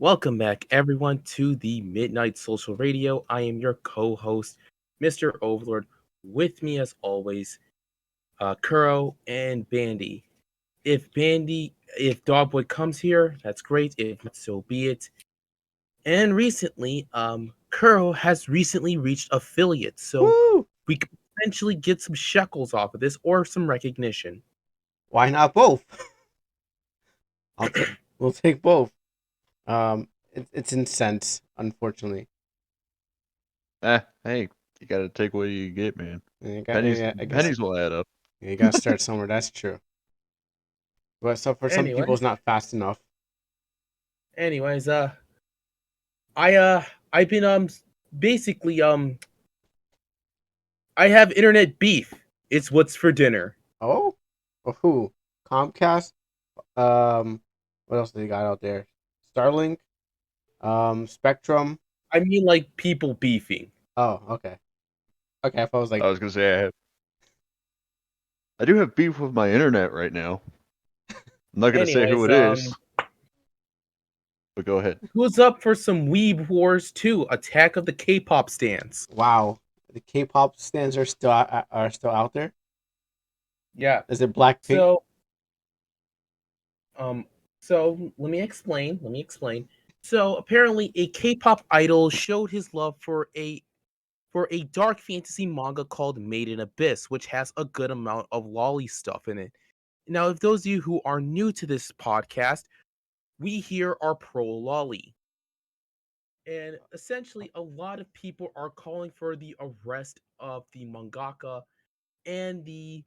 Welcome back, everyone, to the Midnight Social Radio. I am your co-host, Mr. Overlord. With me, as always, Kuro and Bandy. If Dogboy comes here, that's great. If not, so be it. And recently, Kuro has recently reached affiliate, so Woo! we could potentially get some shekels off of this or some recognition. Why not both? We'll take both. It's in sense, unfortunately. Hey, you gotta take what you get, man. And Pennies, yeah, I guess pennies will add up. you gotta start somewhere. That's true. But so for some people, Anyways, it's not fast enough. anyways, I've been basically I have internet beef. It's what's for dinner. Oh, who? Comcast. What else do you got out there? Starlink. Spectrum. I mean, like people beefing. Oh, okay. Okay, I was like, I was gonna say I do have beef with my internet right now. I'm not gonna say who Anyways, it is, but go ahead. who's up for some Weeb Wars 2? Attack of the K-pop stands. wow, the K-pop stands are still out there. Yeah. Is it Blackpink? So, um, so let me explain. Let me explain. So apparently, a K-pop idol showed his love for a dark fantasy manga called Made in Abyss, which has a good amount of lolly stuff in it. Now, if those of you who are new to this podcast, we here are pro lolly. And essentially, a lot of people are calling for the arrest of the mangaka and the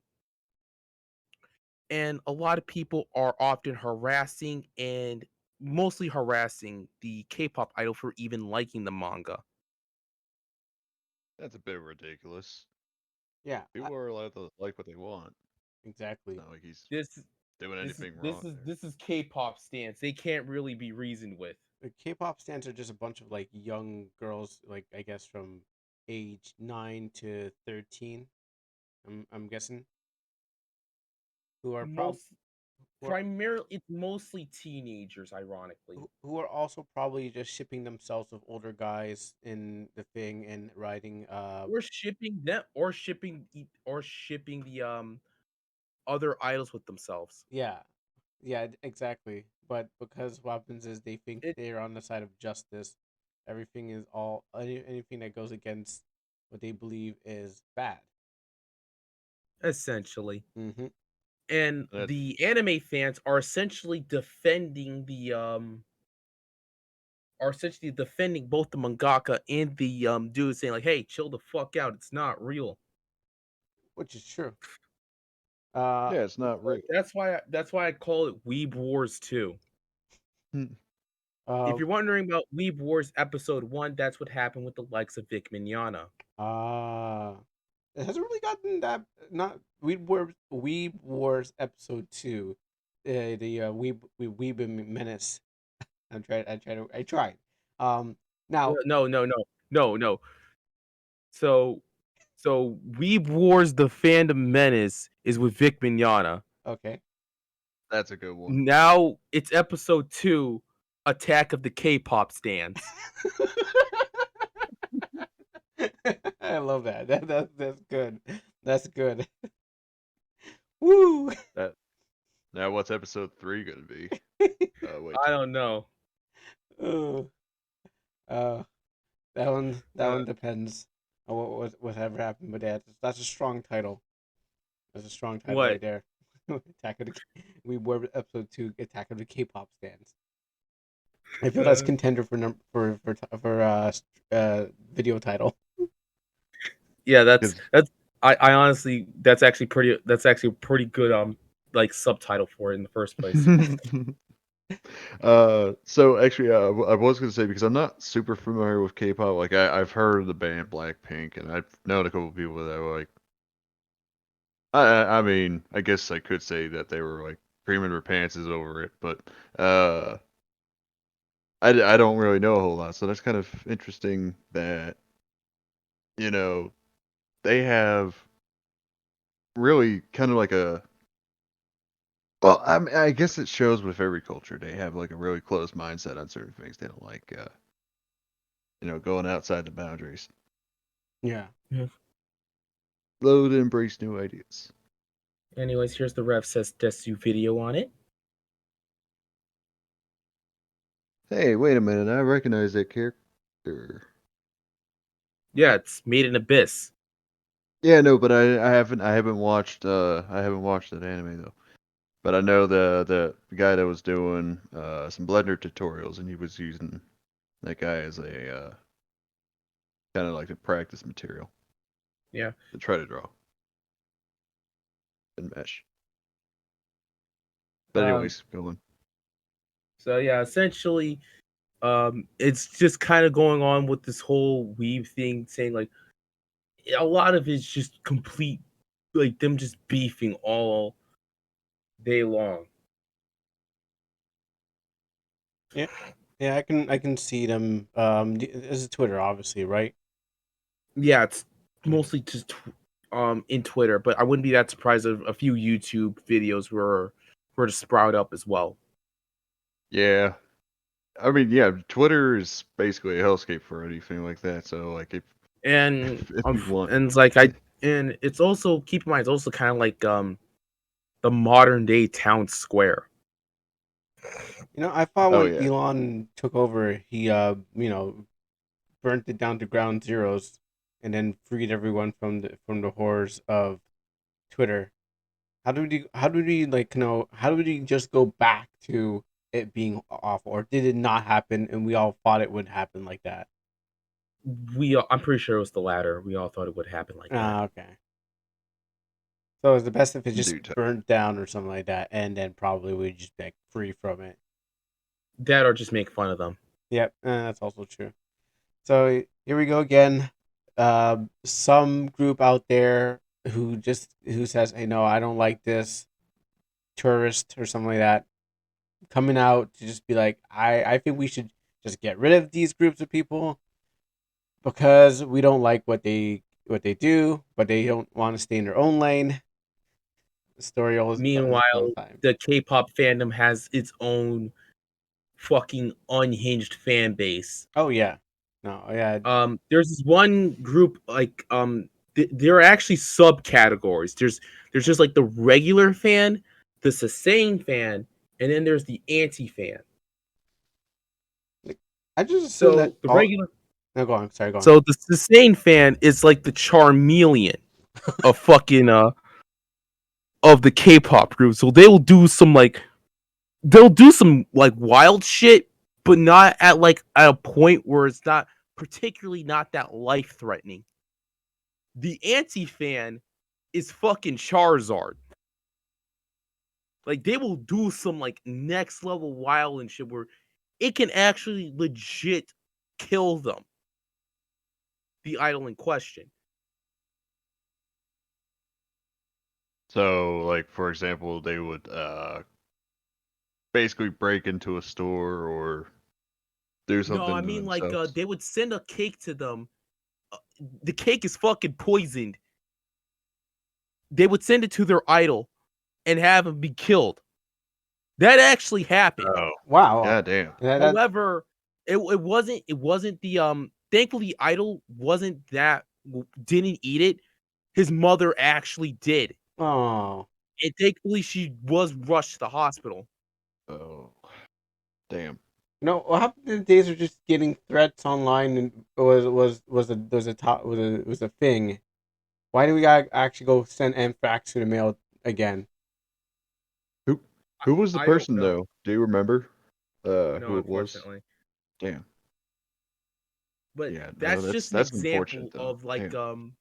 and a lot of people are often harassing and mostly harassing the K-pop idol for even liking the manga. That's a bit ridiculous. Yeah, People are allowed to like what they want. It's exactly. not like he's This doing this is anything this wrong is there. this is K-pop stance. They can't really be reasoned with. The K-pop stands are just a bunch of like young girls, like I guess from age 9 to 13. I'm guessing who are Most who are primarily it's mostly teenagers, ironically. who are also probably just shipping themselves with older guys in the thing and riding. Or shipping them or shipping the other idols with themselves. Yeah, yeah, exactly. But because what happens is they think It they're on the side of justice. Everything is anything that goes against what they believe is bad. essentially. Mm-hmm. And That the anime fans are essentially defending both the mangaka and the dude, saying like, "Hey, chill the fuck out. It's not real." Which is true. Uh, yeah, it's not real. That's why I call it Weeb Wars 2. If uh, you're wondering about Weeb Wars episode 1, that's what happened with the likes of Vic Mignogna. uh, it hasn't really gotten that. Not Weeb Wars episode 2. The Weeb Menace. I tried. Now, No. So Weeb Wars the Fandom Menace is with Vic Mignogna. okay. That's a good one. Now it's episode 2, Attack of the K-pop stands. I love that. That's good. That's good. Woo. That now, what's episode 3 gonna be? Wait. I don't know. uh, uh, that one Uh, depends on whatever happened. But yeah, that's a strong title. That's a strong title what? right there. Attack of the we were episode 2. Attack of the K-pop stands. I feel that's Uh, contender for video title. yeah, that's Because that's I honestly that's actually a pretty good like subtitle for it in the first place. so actually, I was gonna say because I'm not super familiar with K-pop. Like I've heard of the band Blackpink, and I've known a couple of people that were like, I mean, I guess I could say that they were like creaming their pants over it, but uh, I don't really know a whole lot. So that's kind of interesting that you know they have really kind of like Well, I guess it shows with every culture. They have like a really closed mindset on certain things. They don't like, going outside the boundaries. Yeah. Slow to embrace new ideas. Anyways, here's the Rev Says Desu video on it. Hey, wait a minute. I recognize that character. Yeah, it's made in Abyss. Yeah, no, but I haven't watched that anime though. But I know the guy that was doing some Blender tutorials, and he was using that guy as a kind of like a practice material. Yeah. To try to draw and mesh. But anyways, go on. So yeah, essentially, it's just kind of going on with this whole Weeb thing, saying like a lot of it's just complete, like them just beefing all day long. Yeah. Yeah, I can see them. This is Twitter, obviously, right? Yeah, it's mostly just in Twitter, but I wouldn't be that surprised if a few YouTube videos were to sprout up as well. Yeah, I mean, yeah, Twitter is basically a hellscape for anything like that. So like, And if you want, and it's like and it's also, keep in mind, it's also kind of like the modern day town square. I thought oh when yeah, Elon took over, he burnt it down to ground zeros, and then freed everyone from the horrors of Twitter. How did he like how did he just go back to it being awful, or did it not happen and we all thought it would happen like that? I'm pretty sure it was the latter. We all thought it would happen like that. Ah, okay. So it's the best if it in just due time. burnt down or something like that, and then probably we just be like, free from it. That or just make fun of them. Yep, that's also true. So here we go again. Some group out there who says, "Hey, no, I don't like this tourist or something like that," coming out to just be like, I think we should just get rid of these groups of people because we don't like what they do, but they don't want to stay in their own lane. The story always the whole Meanwhile, time. the K-pop fandom has its own fucking unhinged fan base. Oh yeah, no, yeah, There's this one group, like there are actually subcategories. There's just like the regular fan, the Sasane fan, and then there's the anti fan. like, I just assume that So the all. regular No, go on. Sorry, go on. so the Sasane fan is like the Charmeleon of fucking of the K-pop group. So they'll do some like wild shit, but not at a point where it's not particularly not that life threatening. The anti fan is fucking Charizard. Like they will do some like next level wild and shit where it can actually legit kill them. The idol in question. So like, for example, they would basically break into a store or do No, I something to mean like themselves. they would send a cake to them. The cake is fucking poisoned. They would send it to their idol and have him be killed. That actually happened. Oh, Wow, god damn. that However, it wasn't the thankfully idol wasn't that didn't eat it. His mother actually did. oh And thankfully she was rushed to the hospital. Oh, damn. no, what happened to the days of just getting threats online and was a thing? Why do we gotta actually go send anthrax to the mail again? Who who was the I don't person know. though? Do you remember No, who it was? unfortunately. Damn. But Yeah, no, that's that's just an that's unfortunate example though. of like Damn.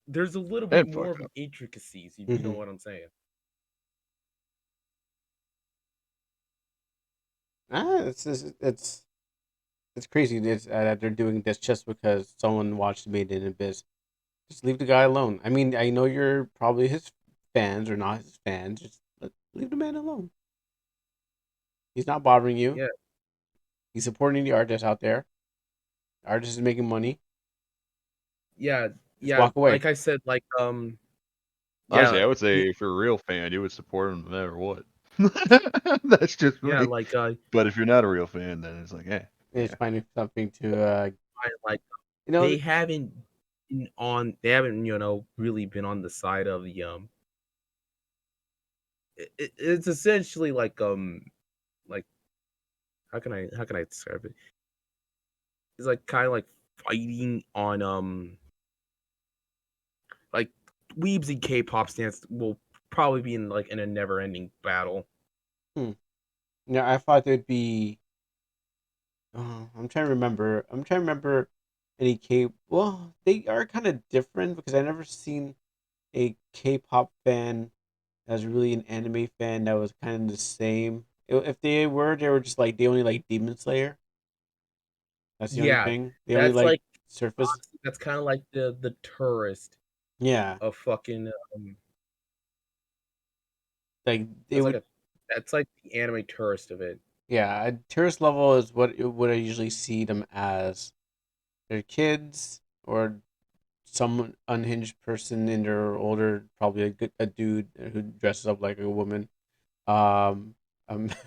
there's a little bit And more fucked of an up. intricacies, if you know Mm-hmm. what I'm saying. It's crazy that they're doing this just because someone watched Made in Abyss. Just leave the guy alone. I mean, I know you're probably his fans or not his fans. Just leave the man alone. He's not bothering you. Yeah. He's supporting the artist out there. The artist is making money. Yeah, Just yeah. walk away. Like I said, Honestly, Yeah, I would say if you're a real fan, you would support him no matter what. That's just yeah, me. like But if you're not a real fan, then it's like, eh, It's yeah. finding something to like you know. they haven't they haven't really been on the side of the it's essentially like how can I describe it? It's like kind of like fighting on like weebs and K-pop stance will probably be in like in a never-ending battle. Yeah, I thought there'd be. I'm trying to remember. I'm trying to remember any K. Well, they are kind of different because I never seen a K-pop fan that's really an anime fan that was kind of the same. If they were just like they only like Demon Slayer. That's the only Yeah, thing. They only that's like like Surface. honestly, that's kind of like the tourist Yeah, of fucking like they that's like would. a that's like the anime tourist of it. Yeah, a tourist level is what I usually see them as. They're kids or some unhinged person in their older, probably a dude who dresses up like a woman. Um,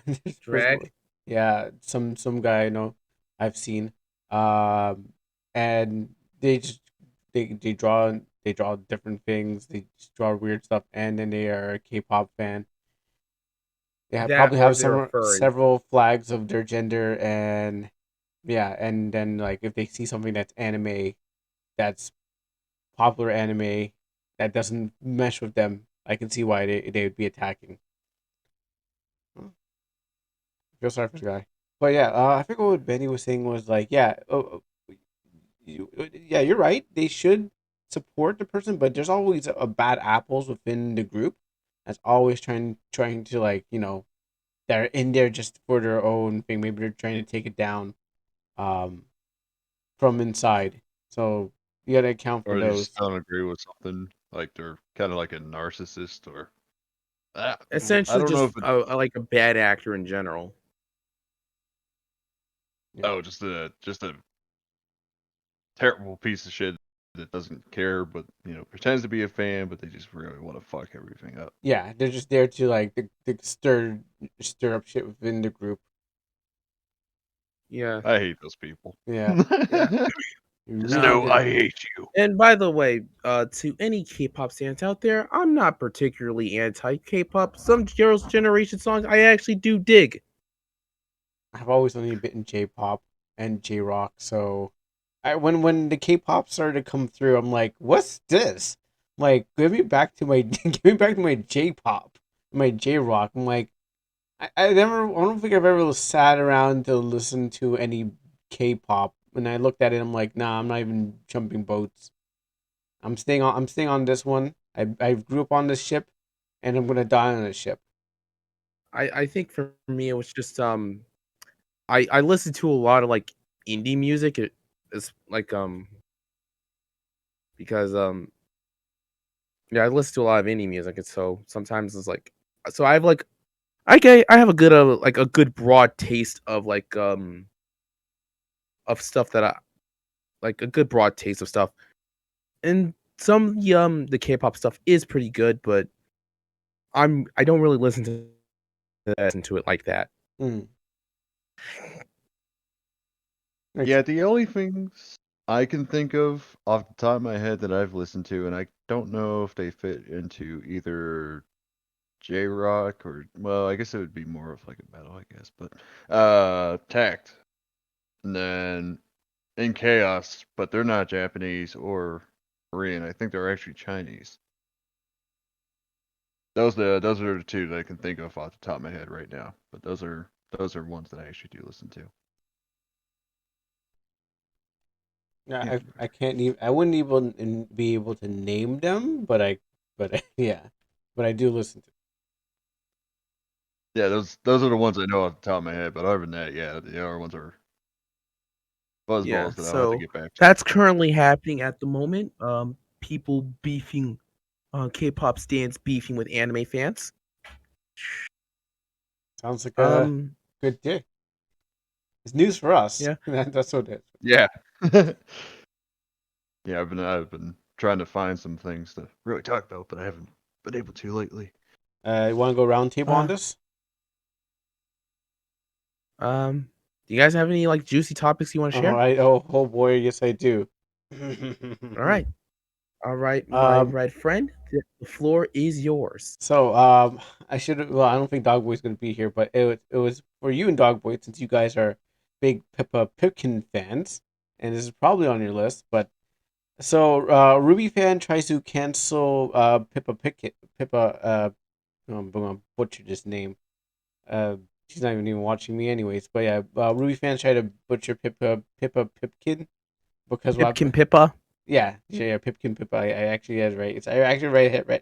this person, Drag. yeah, some guy I know I've seen. Um, and they just they draw different things. They just draw weird stuff, and then they are a K-pop fan. They That probably or have they're furry. several flags of their gender, and yeah, and then like if they see something that's anime, that's popular anime that doesn't mesh with them, I can see why they would be attacking. I feel sorry for this guy. But yeah, I forget what Benny was saying was like, yeah, yeah, you're right. They should support the person, but there's always a bad apples within the group that's always trying to like they're in there just for their own thing. Maybe they're trying to take it down, um, from inside. So you gotta account for Or they just those. don't agree with something. Like they're kind of like a narcissist, or I Essentially, don't know just if it. like a bad actor in general. Yeah. Oh, just a terrible piece of shit that doesn't care, but pretends to be a fan, but they just really want to fuck everything up. Yeah, they're just there to like stir up shit within the group. Yeah, I hate those people. Yeah, yeah. you Just really know do. I hate you. And by the way, to any K-pop fans out there, I'm not particularly anti K-pop. Some Girls' Generation songs I actually do dig. I've always only been in J-pop and J-rock, so when the K-pop started to come through, I'm like, what's this? Like, give me back to my give me back to my J-pop, my J-rock. I'm like, I don't think I've ever sat around to listen to any K-pop. When I looked at it, I'm like, nah, I'm not even jumping boats. I'm staying on this one. I grew up on this ship, and I'm gonna die on this ship. I think for me it was just I listened to a lot of like indie music. It's like because yeah, I listen to a lot of indie music, and so sometimes it's like so I have like I have a good like a good broad taste of stuff that I like a good broad taste of stuff. And some the K-pop stuff is pretty good, but I don't really listen to it like that. Mm. Makes Yeah, sense. the only things I can think of off the top of my head that I've listened to, and I don't know if they fit into either J rock or, well, I guess it would be more of like a metal, I guess, but Tact, and then In Chaos, but they're not Japanese or Korean. I think they're actually Chinese. Those are the two that I can think of off the top of my head right now. But those are ones that I actually do listen to. Yeah. Yeah, I can't even. I wouldn't even be able to name them, yeah, but I do listen to. Yeah, those are the ones I know off the top of my head. But other than that, yeah, the other ones are Yeah, buzzballs that I'll have to so get back to. that's currently happening at the moment. People beefing K-pop stands beefing with anime fans. Sounds like a Um, good day. It's news for us. yeah, That's what it is. Yeah. Yeah, I've been trying to find some things to really talk about, but I haven't been able to lately. You want to go round table on Uh, this? Do you guys have any like juicy topics you want to Oh, share? oh boy, yes I do. All right. All right, my um, right friend. The floor is yours. so I should. Well, I don't think Dogboy's gonna be here, but it was for you and Dogboy since you guys are big Pippa Pipkin fans, and this is probably on your list. But so Ruby fan tries to cancel Pippa Pipkin. Pippa. I'm gonna butcher this name. Uh, she's not even watching me anyways. But yeah, Ruby fans try to butcher Pippa Pipkin because what? Pipkin Pippa. Yeah, Pipkin Pippa. I actually had it right. I actually right.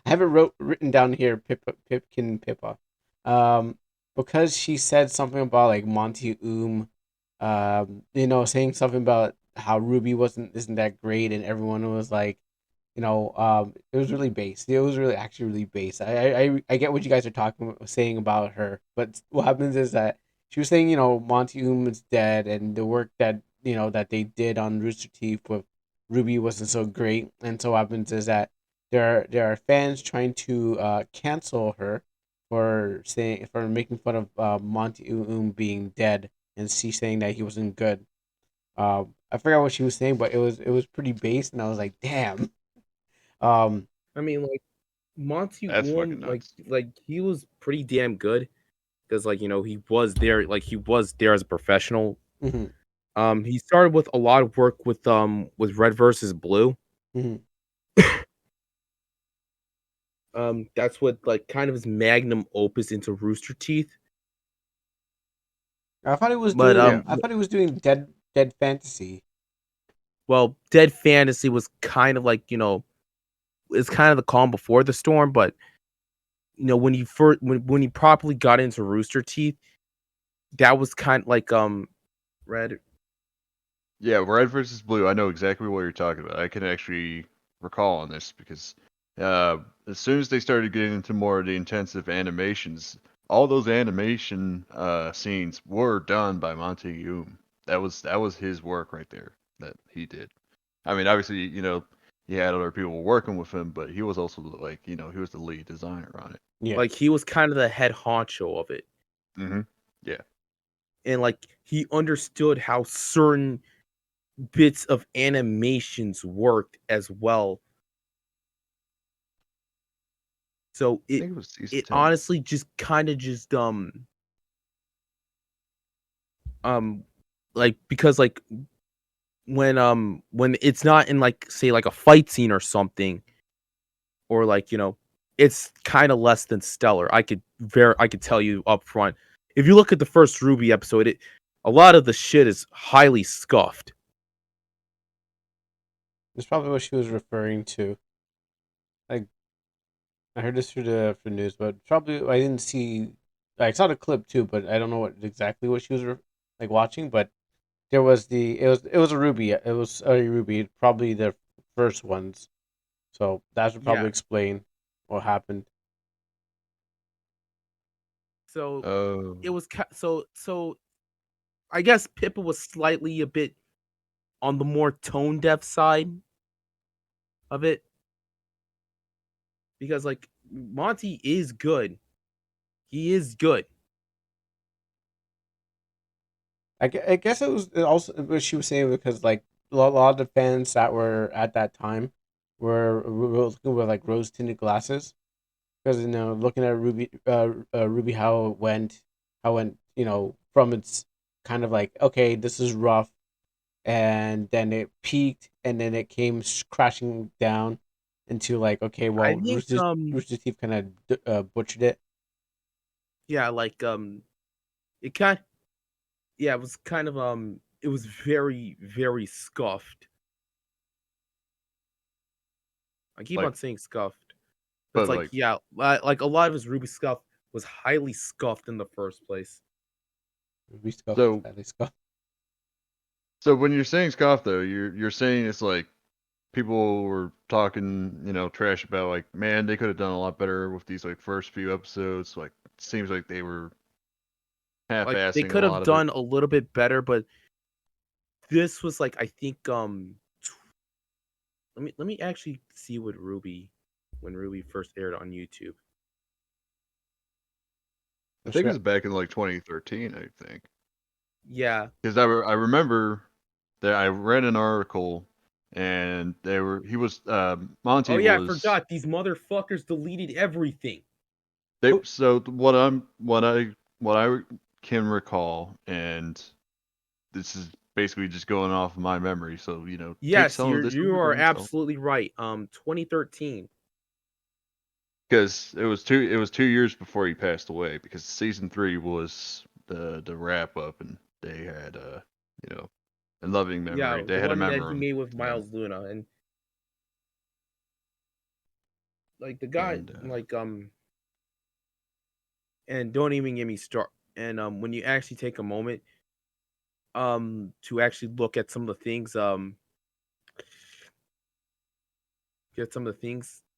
I have it written down here. Pipkin Pippa. Um, because she said something about like Monty saying something about how Ruby isn't that great, and everyone was like, it was really base. It was really actually really base. I get what you guys are saying about her, but what happens is that she was saying, Monty is dead, and the work that they did on Rooster Teeth with Ruby wasn't so great, and so what happens is that there are fans trying to cancel her for making fun of Monty being dead, and she saying that he wasn't good. I forgot what she was saying, but it was pretty base, and I was like, damn. Um, I mean, like Monty That's fucking nuts. he was pretty damn good because he was there as a professional. mhm, He started with a lot of work with Red versus Blue. mhm. That's what like kind of his magnum opus into Rooster Teeth. I thought he was But doing. Yeah. I thought he was doing Dead Fantasy. well, Dead Fantasy was kind of like it's kind of the calm before the storm. But when you first when you properly got into Rooster Teeth, that was kind of like Red. Yeah, Red versus Blue. I know exactly what you're talking about. I can actually recall on this because uh, as soon as they started getting into more of the intensive animations, all those animation scenes were done by Monty Hume. That was his work right there that he did. I mean, obviously, he had other people working with him, but he was also like, he was the lead designer on it. Yeah, Like he was kind of the head honcho of it, Hmm. Yeah. and like he understood how certain bits of animations worked as well. So I it think it was season it 10. honestly just kind of just um like because like when it's not in like say like a fight scene or something, or like it's kind of less than stellar. I could tell you up front. If you look at the first Ruby episode, a lot of the shit is highly scuffed. that's probably what she was referring to. Like I heard this through the news, but probably I didn't see. I saw the clip too, but I don't know exactly what she was like watching. But there was it was a Ruby. It was a Ruby. Probably the first ones. So that should Yeah. probably explain what happened. So Oh. it was so I guess Pippa was slightly a bit on the more tone deaf side of it because like Monty is good. He is good. I guess it also what she was saying because like a lot of the fans that were at that time were looking with like rose tinted glasses because looking at Ruby how it went from its kind of like okay this is rough and then it peaked and then it came crashing down into like okay I well think Rooster Teeth kind of butchered it. yeah, like it kind yeah, it was kind of it was very very scuffed. I keep Like, on saying scuffed. It's but like like, yeah, like a lot of his Ruby scuff was highly scuffed in the first place. Ruby scuff so Sally scuff. so when you're saying scoff though, you're saying it's like people were talking, trash about like, man, they could have done a lot better with these like first few episodes. Like, seems like they were Like they half-assing a could have lot of it. done a little bit better, but this was like I think let me actually see what Ruby. when RWBY first aired on YouTube. I think it was back in like 2013, I think. Yeah. Because I remember that I read an article and he was Monty Oh yeah, I was forgot. These motherfuckers deleted everything. so what I can recall, and this is basically just going off of my memory, so take Yes, some of this with you a are grain of salt. absolutely right. 2013. Because it was 2 years before he passed away. Because season 3 was the wrap up, and they had in loving Yeah, memory, they the had a one that he memoriam made with to him. Miles Luna, and like the guy, And and don't even get me start. And when you actually take a moment, to actually look at some of the things,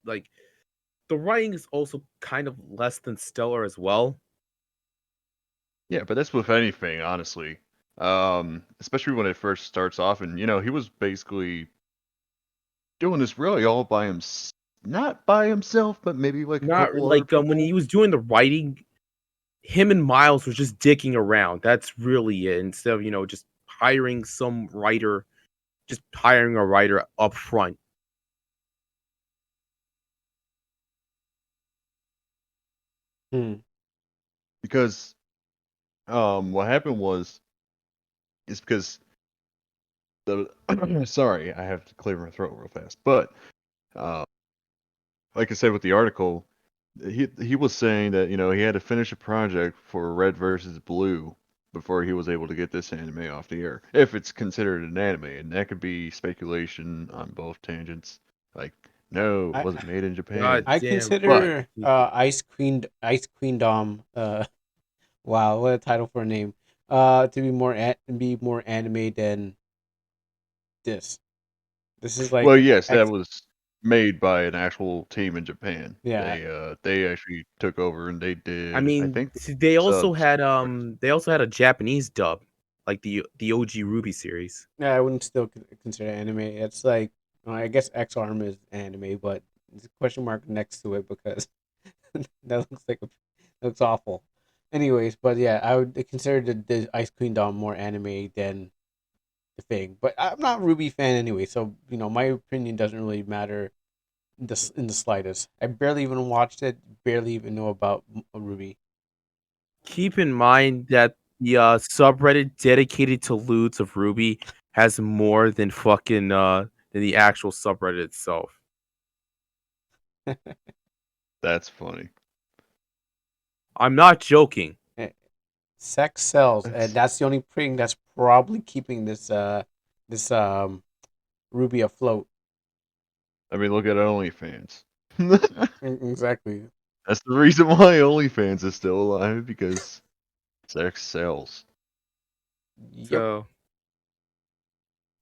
like the writing is also kind of less than stellar as well. yeah, but that's with anything, honestly. Especially when it first starts off, and he was basically doing this really all by himself. Not by himself, but maybe like a Not couple other like when people. he was doing the writing, him and Miles were just dicking around. That's really it. Instead of just hiring some writer, just hiring a writer up front. Because what happened is because the sorry, I have to clear my throat real fast. But uh, like I said with the article, he was saying that he had to finish a project for Red versus Blue before he was able to get this anime off the air, if it's considered an anime, and that could be speculation on both tangents. Like, no, it I wasn't made in Japan. God I damn. But consider Ice Queendom wow, what a title for a name. To be more anime than this. This is well, like yes, that was made by an actual team in Japan. yeah. They actually took over and they I did. I mean, think they also subs. had a Japanese dub, like the OG Ruby series. Yeah, I wouldn't still consider it anime. It's like I guess X Arm is anime, but there's a question mark next to it because that looks looks awful. Anyways, but yeah, I would consider the Ice Queen Dom more anime than the thing. But I'm not a Ruby fan anyway, so my opinion doesn't really matter in the slightest. I barely even watched it, barely even know about Ruby. Keep in mind that the subreddit dedicated to lewds of Ruby has more than than the actual subreddit itself. That's funny. I'm not joking. Sex sells, and That's, that's the only thing that's probably keeping this Ruby afloat. I mean, look at OnlyFans. Exactly. That's the reason why OnlyFans is still alive, because sex sells. Yep. So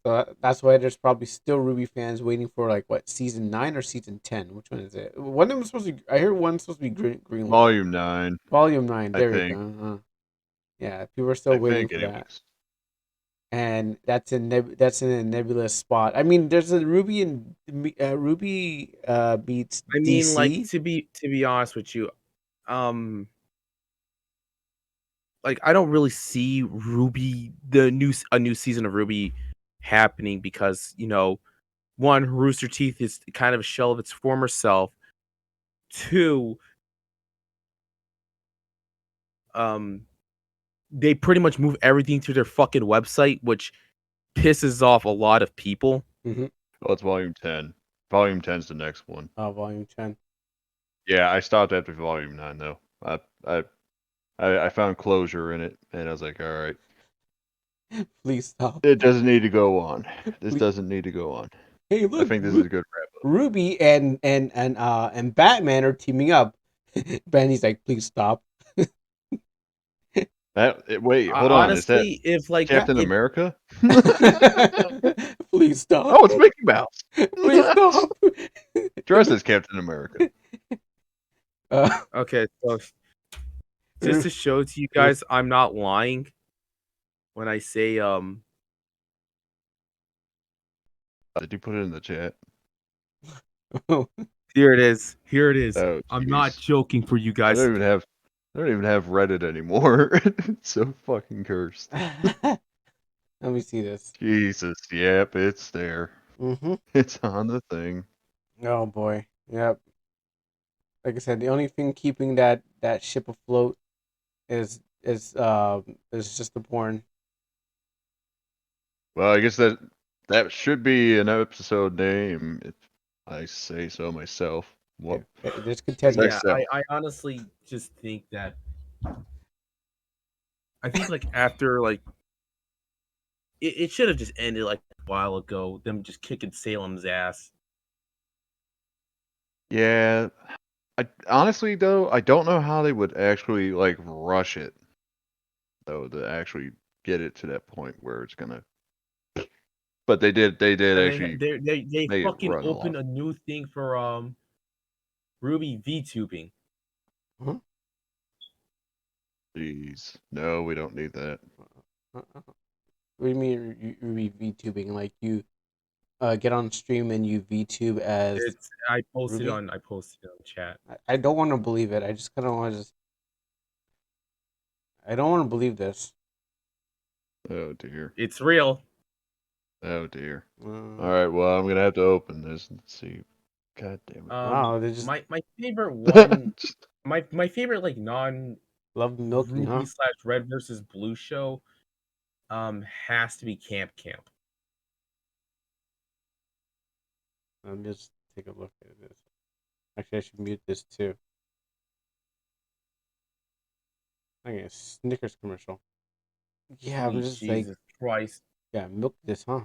So that's why there's probably still Ruby fans waiting for like what season 9 or season 10. Which one is it? One of them is supposed to be. I hear one's supposed to be green. Volume 9, Volume 9. I There we think. go. Yeah, people are still I waiting think, for that, anyways. and that's in a nebulous spot. I mean, there's a Ruby and Ruby beats I mean, like DC. to be honest with you, um, like I don't really see a new season of Ruby happening because one, Rooster Teeth is kind of a shell of its former self. Two, um, they pretty much move everything to their fucking website, which pisses off a lot of people. Mm-hmm. Oh, it's Volume 10. Volume 10's the next one. Volume 10. Yeah, I stopped after Volume 9, though. I found closure in it, and I was like, all right. Please stop. It doesn't need to go on. This Please. doesn't need to go on. Hey, I look, think this is a good wrap up. Ruby and Batman are teaming up. Benny's like, please stop. Wait, hold on. Is that Honestly, if like Captain if America? Please stop. Oh, it's Mickey Mouse. Please stop. Dressed as Captain America. okay, so just to show to you guys, I'm not lying when I say Did you put it in the chat? Here it is. Here it is. Oh, I'm not jeez. joking for you I guys. don't even have Reddit anymore. It's so fucking cursed. Let me see this. Jesus, yep, it's there. Mm-hmm. It's on the thing. Oh boy. Yep. Like I said, the only thing keeping that ship afloat is just the porn. Well, I guess that should be an episode name, if I say so myself. What? There's But contenders. yeah, I honestly just think that like after like it should have just ended like a while ago. Them just kicking Salem's ass. Yeah. I honestly though, I don't know how they would actually like rush it though to actually get it to that point where it's gonna. But they did And actually they make it fucking run a lot. opened a new thing for Ruby VTubing. Huh? Jeez, no, we don't need that. What do you mean you VTubing? Like you get on stream and you VTube as It's I posted Ruby? on chat. I don't want to believe it. I just kind of want to just. I don't want to believe this. Oh dear. It's real. Oh dear. All Uh, right, well, I'm gonna have to open this and see. God damn it. wow, they just My favorite one, my favorite like non love milking, huh? Ruby / Red versus Blue show, has to be Camp. Let me just take a look at this. Actually, I should mute this too. Okay, Snickers commercial. Yeah, I'm Sweet just like, Jesus Christ! yeah, milk this, huh?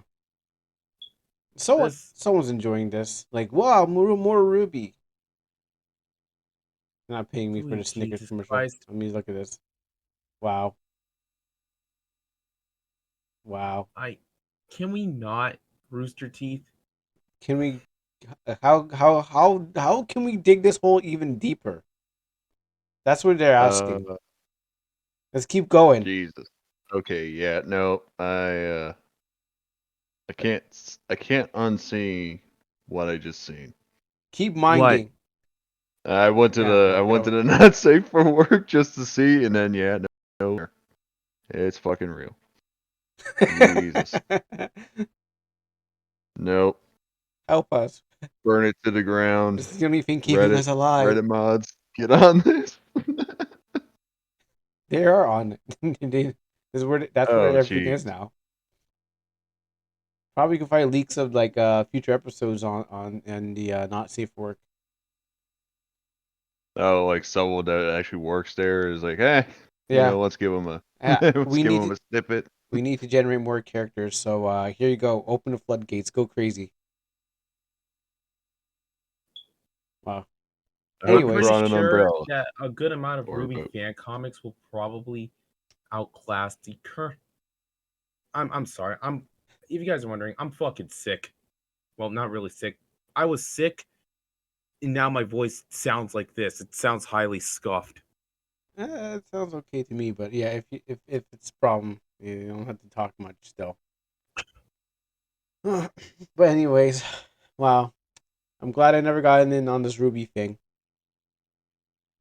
This Someone's enjoying this. Like, wow, more Ruby. They're not paying me for the sweet Snickers Jesus commercial. Christ! Let me look at this. Wow. Wow. Can we not Rooster Teeth? Can we how can we dig this hole even deeper? That's what they're Uh, asking. Let's keep going. Jesus. Okay, yeah, no, I can't unsee what I just seen. Keep What? minding. I went to Yeah, the yeah, I went to whatever. the not safe for work just to see, and then yeah, no, it's fucking real. Jesus. Nope. Help us. Burn it to the ground. This is the only thing keeping us alive. Reddit mods, get on this. They are on it. That's where Oh, everything jeez. is now. Probably can find leaks of like future episodes on and the not safe for work. Oh, like someone that actually works there is like, hey, Yeah. let's give him a let's We give need him a snippet. we need to generate more characters. So here you go. Open the floodgates. Go crazy. Wow. I hope I'm you Anyways, pretty brought an sure umbrella that a good amount of or a Ruby boat. fan comics will probably outclass the current. I'm sorry. If you guys are wondering, I'm fucking sick. Well, not really sick. I was sick, and now my voice sounds like this. It sounds highly scuffed. it sounds okay to me. But yeah, if it's a problem, you don't have to talk much still. But anyways, wow. I'm glad I never got in on this Ruby thing.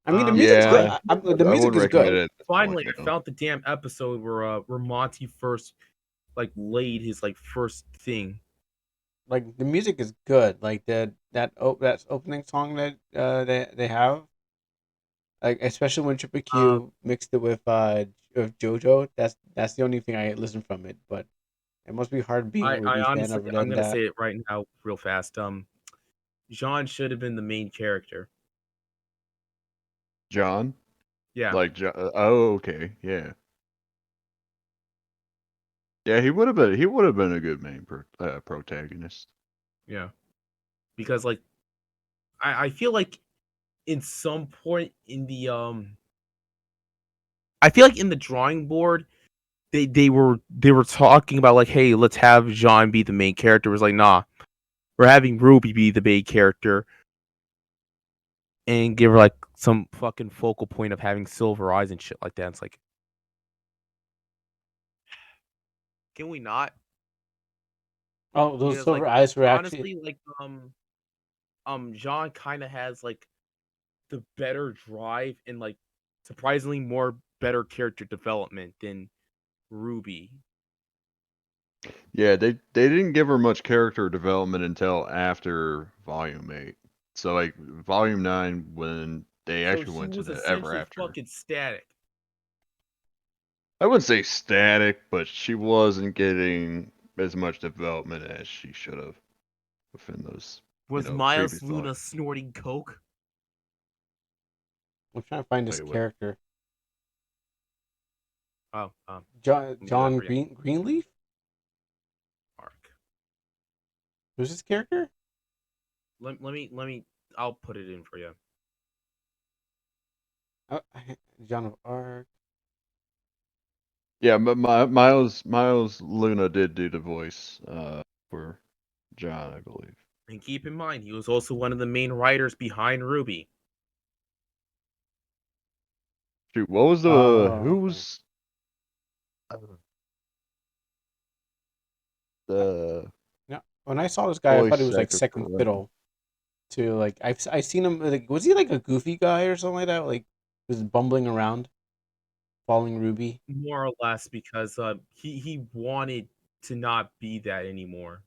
I mean, the music's good. Yeah, The I music wouldn't is recommend good. it at this point. Finally, I No. found the damn episode where Monty first like laid his like first thing. Like the music is good. Like that opening song that they have. Like especially when Triple Um, Q mixed it with JoJo. That's the only thing I listen from it. But it must be hard being a I Ruby fan honestly, over I'm than gonna that. say it right now, real fast. Jean should have been the main character. John, Yeah, like John. Oh, okay, yeah, yeah. He would have been a good main protagonist. yeah. Because like I feel like in some point in the I feel like in the drawing board they were talking about like, hey, let's have Jean be the main character. It was like, nah, we're having Ruby be the main character and give her like some fucking focal point of having silver eyes and shit like that. It's like, can we not? Oh, those Because like silver eyes were actually honestly, like Jean kind of has like the better drive and like surprisingly more better character development than Ruby. Yeah, they didn't give her much character development until after Volume 8. So like Volume 9 when they So actually she went to was the Ever essentially After. fucking static. I wouldn't say static, but she wasn't getting as much development as she should have within those, Was previous Miles volumes. Luna snorting coke? I'm trying to find this Wait, what? character. Oh, John let me do that John for you. Greenleaf. Arc. Who's this character? Let me. I'll put it in for you. Oh, John of Arc. Yeah, but Miles Luna did do the voice for John, I believe. And keep in mind, he was also one of the main writers behind Ruby. Shoot, what was the Oh, okay. who's the Yeah. When I saw this guy, I thought he was voice like actor for second Ren? fiddle to like I seen him like was he like a goofy guy or something like that? Like was bumbling around, following Ruby. More or less because he wanted to not be that anymore.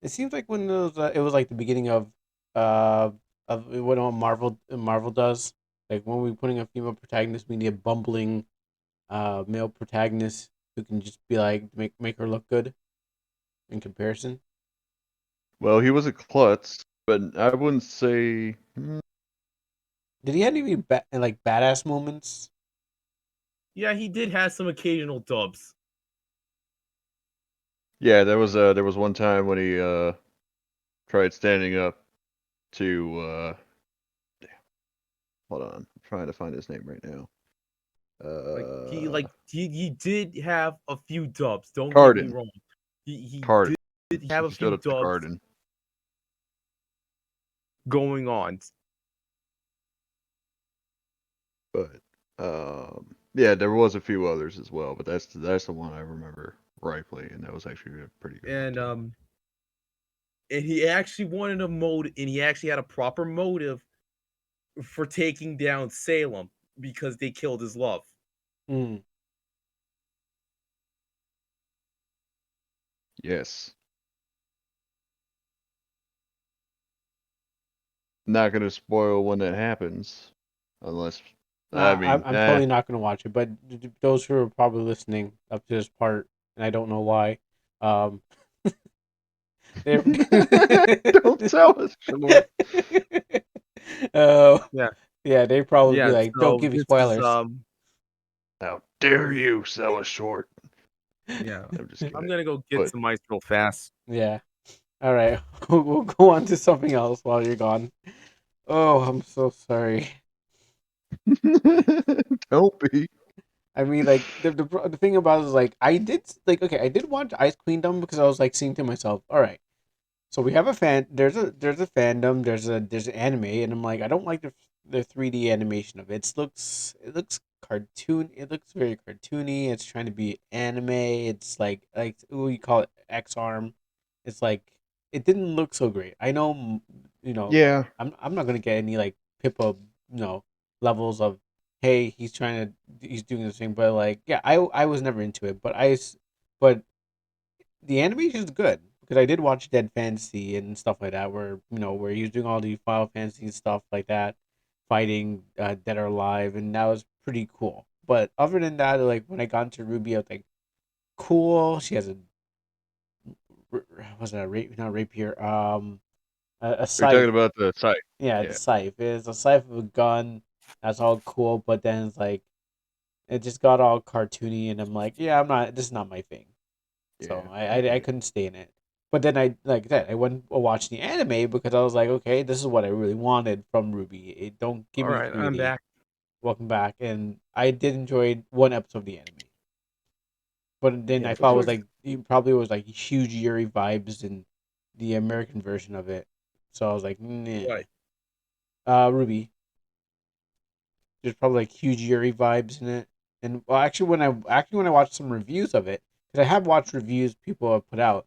It seems like when it was like the beginning uh of what Marvel does. Like when we're putting a female protagonist, we need a bumbling male protagonist who can just be like make her look good in comparison. Well, he was a klutz, but I wouldn't say. Did he have any like badass moments? Yeah, he did have some occasional dubs. Yeah, there was one time when he tried standing up to hold on, I'm trying to find his name right now. He did have a few dubs. Don't get me Cardin. wrong. He Cardin. did have He a stood few up to dubs Cardin. going on. But yeah, there was a few others as well, but that's the one I remember rightly, and that was actually a pretty good one And too. and he actually wanted a mode and he actually had a proper motive for taking down Salem because they killed his love. Mm. Yes. Not gonna spoil when that happens, unless I Nah, mean, I'm totally not gonna watch it. But those who are probably listening up to this part, and I don't know why, um, they're don't tell us, Shamor. Oh, Yeah, yeah, they probably be yeah. like, "Don't So give me this is spoilers." How dare you sell us short? yeah. I'm just I'm kidding. gonna go get But some ice real fast. Yeah. All right, we'll go on to something else while you're gone. Oh, I'm so sorry. don't be. I mean, like the thing about it is like I did watch Ice Queendom because I was like saying to myself, all right, so we have a fan. There's a fandom. There's an anime, and I'm like, I don't like the 3D animation of it. It looks cartoon. It looks very cartoony. It's trying to be anime. It's like what you call it X arm. It's like it didn't look so great. I know, you know, Yeah. I'm not gonna get any like Pippa, levels of hey he's doing the thing, but like yeah I was never into it, but the animation is good because I did watch Dead Fantasy and stuff like that, where where he was doing all the Final Fantasy and stuff like that, fighting Dead or Alive, and that was pretty cool. But other than that, like when I got into Ruby, I was like, cool. She has a was it a not rapier, a Are you talking scythe. about the site? Yeah, the Yeah. scythe. It's a scythe of a gun. That's all cool, but then it's like it just got all cartoony, and I'm like, yeah, I'm not. This is not my thing. Yeah. So I get I it. couldn't stay in it. But then like that I went and watched the anime because I was like, okay, this is what I really wanted from Ruby. Don't give All me right, I'm 3D. back. Welcome back, and I did enjoy one episode of the anime. But then Yeah, I which thought it was was like it probably was like huge Yuri vibes in the American version of it. So I was like, nah. what? Ruby. There's probably like huge Yuri vibes in it. And well, actually, when I watched some reviews of it, because I have watched reviews people have put out,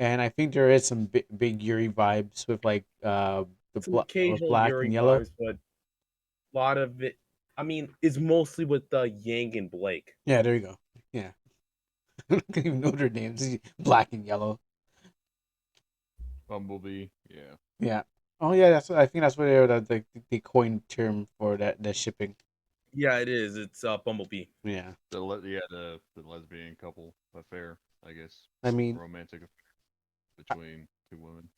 and I think there is some big Yuri vibes with like Some with occasional black Yuri and yellow. vibes, but a lot of it, I mean, is mostly with Yang and Blake. Yeah, there you go. Yeah, I don't even know their names. Black and yellow. Bumblebee. Yeah. Yeah. Oh yeah, I think that's what they're the coin term for that shipping. Yeah, it is. It's Bumblebee. Yeah. The lesbian couple affair, I guess. I mean, Romantic affair between two women.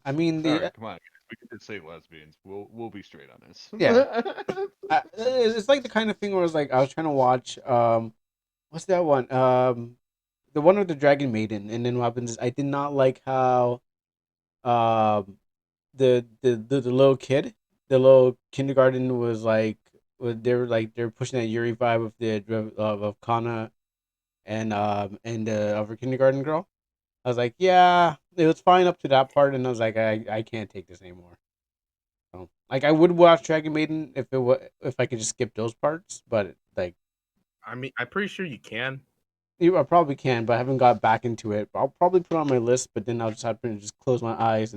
I mean All the right, come on. We can just say lesbians. We'll be straight on this. yeah. It's like the kind of thing where it's like I was trying to watch what's that one the one with the dragon maiden, and then what happens is I did not like how um the little kid, the little kindergarten was like they were pushing that Yuri vibe of the of Kana and the other kindergarten girl. I was like, yeah, it was fine up to that part, and I was like, I can't take this anymore. So, like, I would watch Dragon Maiden if I could just skip those parts, but like, I mean, I'm pretty sure you can. I probably can, but I haven't got back into it. I'll probably put it on my list, but then I'll just have to just close my eyes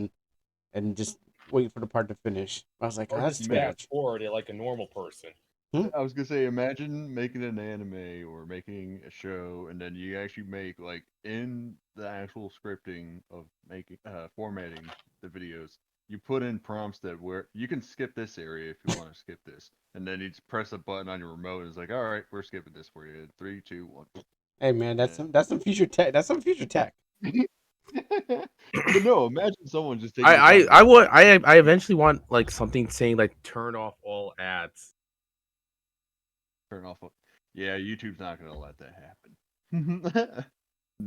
and just wait for the part to finish. I was like, oh, Or that's just too Man, fast much. forward it like a normal person. I was gonna say, imagine making an anime or making a show, and then you actually make like in the actual scripting of making formatting the videos, you put in prompts that where you can skip this area if you want to skip this, and then you just press a button on your remote, and it's like, all right, we're skipping this for you. 3, 2, 1. Hey man, And that's some future tech. That's some future tech. but no, imagine someone just taking the time to I make would I eventually want like something saying like turn off all ads. turn off. Yeah, YouTube's not gonna let that happen.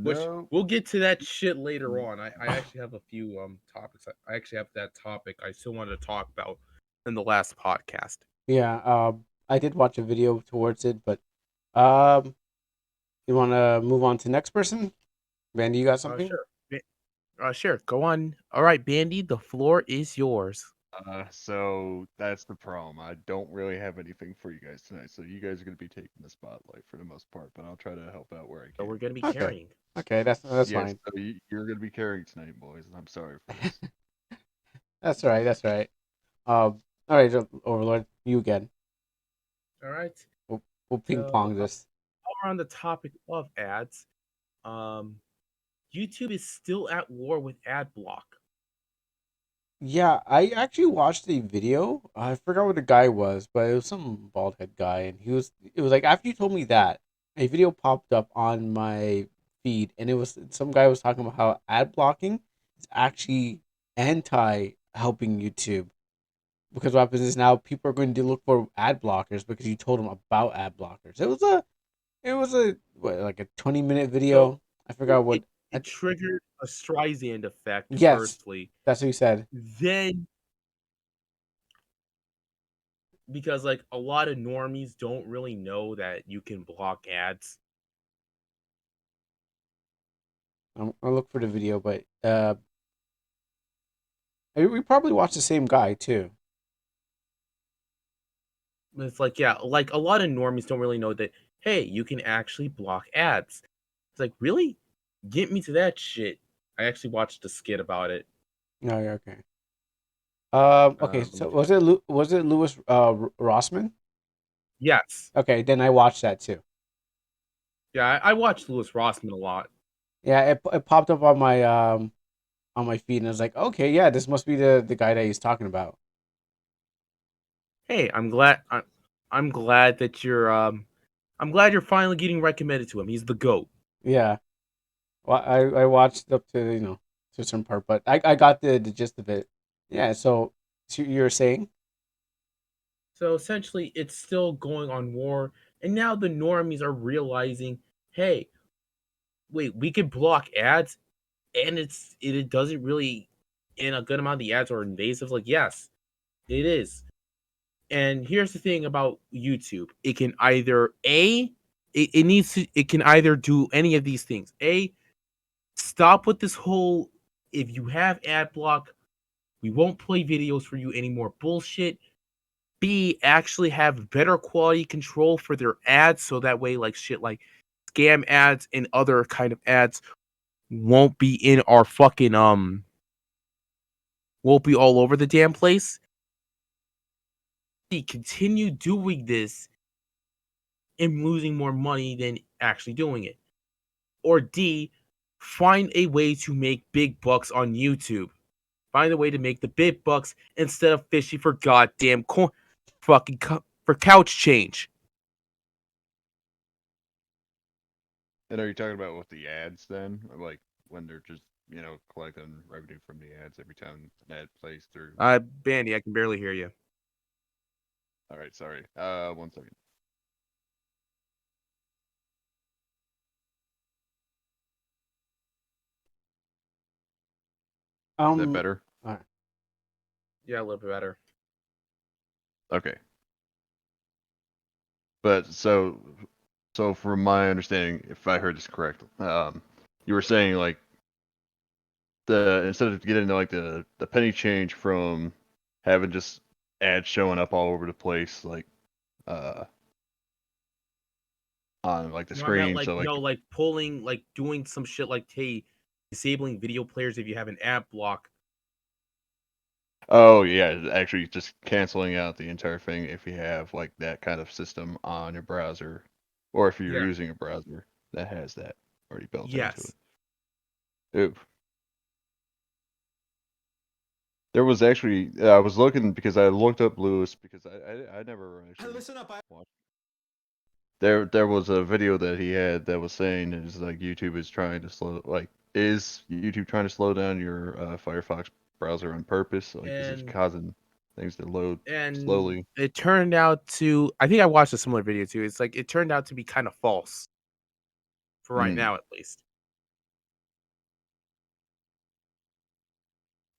Which No. we'll get to that shit later on. I actually have a few topics. I actually have that topic I still wanted to talk about in the last podcast. Yeah, I did watch a video towards it, but um, you want to move on to next person? Randy, you got something? Sure. Sure. Go on. All right, Bandy, the floor is yours. So that's the problem. I don't really have anything for you guys tonight. So you guys are gonna be taking the spotlight for the most part, but I'll try to help out where I So we're can. gonna be Okay, carrying. okay, that's Yes, fine. so you're gonna be carrying tonight, boys, and I'm sorry for this. That's all right. That's all right. All right, Overlord, you again. All right. We'll ping So pong this. while we're on the topic of ads, um, YouTube is still at war with ad block. Yeah, I actually watched a video. I forgot what the guy was, but it was some bald head guy, and he was. It was like after you told me that, a video popped up on my feed, and it was some guy was talking about how ad blocking is actually anti helping YouTube because what happens is now people are going to look for ad blockers because you told them about ad blockers. It was a what, like a 20-minute So video. I forgot what. it triggered a Streisand effect. Yes, Firstly, that's what he said. then because like a lot of normies don't really know that you can block ads. I'll look for the video, but we probably watched the same guy too. It's like, yeah, like a lot of normies don't really know that, hey, you can actually block ads. It's like, really? Get me to that shit. I actually watched a skit about it. Oh yeah, okay. Okay. Let me So was it Lewis Rossmann? yes. Okay, then I watched that too. Yeah, I watched Louis Rossmann a lot. Yeah, it popped up on my feed, and I was like, okay, yeah, this must be the guy that he's talking about. Hey, I'm glad that I'm glad you're finally getting recommended to him. He's the GOAT. Yeah. Well, I watched up to to a certain part, but I got the gist of it. Yeah. So you're saying? So essentially it's still going on war, and now the normies are realizing, hey, wait, we can block ads and it doesn't really in a good amount of the ads are invasive. Like, yes, it is. And here's the thing about YouTube. It can either it can either do any of these things. A, stop with this whole if you have ad block, we won't play videos for you anymore bullshit. B, actually have better quality control for their ads so that way like shit like scam ads and other kind of ads won't be in our fucking won't be all over the damn place. Continue doing this and losing more money than actually doing it. Or D, find a way to make big bucks on YouTube. Find a way to make the big bucks instead of fishing for goddamn for couch change. And are you talking about with the ads then? Like when they're just, collecting revenue from the ads every time an ad plays through? Bandy, I can barely hear you. All right, sorry. 1 second. Is that better? Alright. Yeah, a little bit better. Okay. But so from my understanding, if I heard this correct, you were saying like instead of getting like the penny change from having just ads showing up all over the place, like on like the No, I meant screen, like so like like pulling, like doing some shit like disabling video players if you have an ad block. oh yeah, actually just canceling out the entire thing if you have like that kind of system on your browser, or if you're Yeah. using a browser that has that already built into Yes. it. Ooh. There was actually I was looking because I looked up Lewis because I never actually Listen up, watched. There was a video that he had that was saying is like YouTube is trying to is YouTube trying to slow down your Firefox browser on purpose? Like is it And causing things to load and slowly? it turned out to, I think I watched a similar video too. It's like it turned out to be kind of false. For right Mm, now at least.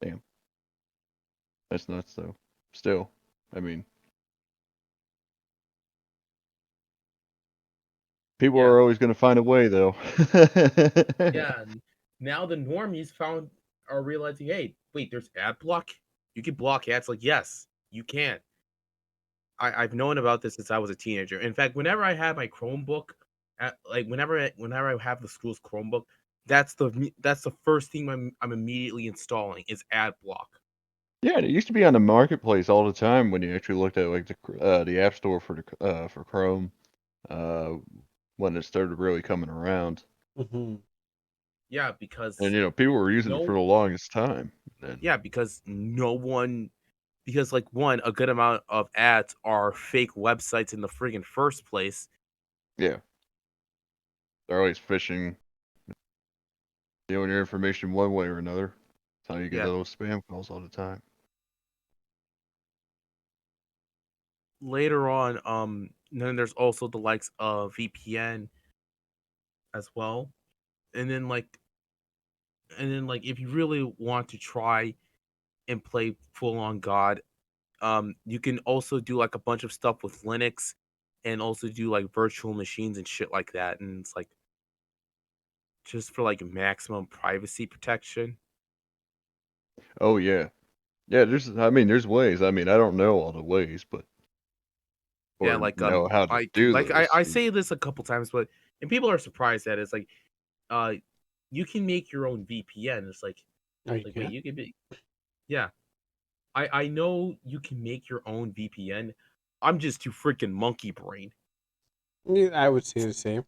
damn, that's nuts though. Still, I mean, people Yeah. are always going to find a way though. Yeah. And now the normies are realizing, hey, wait, there's ad block? You can block ads. Like, yes, you can. I've known about this since I was a teenager. In fact, whenever I have my Chromebook, whenever I have the school's Chromebook, that's the first thing I'm immediately installing is ad block. Yeah, it used to be on the marketplace all the time when you actually looked at like the app store for Chrome, uh, when it started really coming around. Mm-hmm. Yeah, And people were using it for no the longest time. Then because like one, a good amount of ads are fake websites in the friggin' first place. yeah, they're always phishing, stealing your information one way or another. That's how you get Yeah. those spam calls all the time. Later on, then there's also the likes of VPN as well. And then if you really want to try and play full on God, you can also do like a bunch of stuff with Linux and also do like virtual machines and shit like that. And it's like just for like maximum privacy protection. Oh yeah, yeah. There's ways. I mean, I don't know all the ways, but Yeah, or know how to do I those. say this a couple times, but and people are surprised that it's like uh you can make your own VPN. It's like Oh, you wait, can? you can be yeah. I know you can make your own VPN. I'm just too freaking monkey brain. Yeah, I would say the same.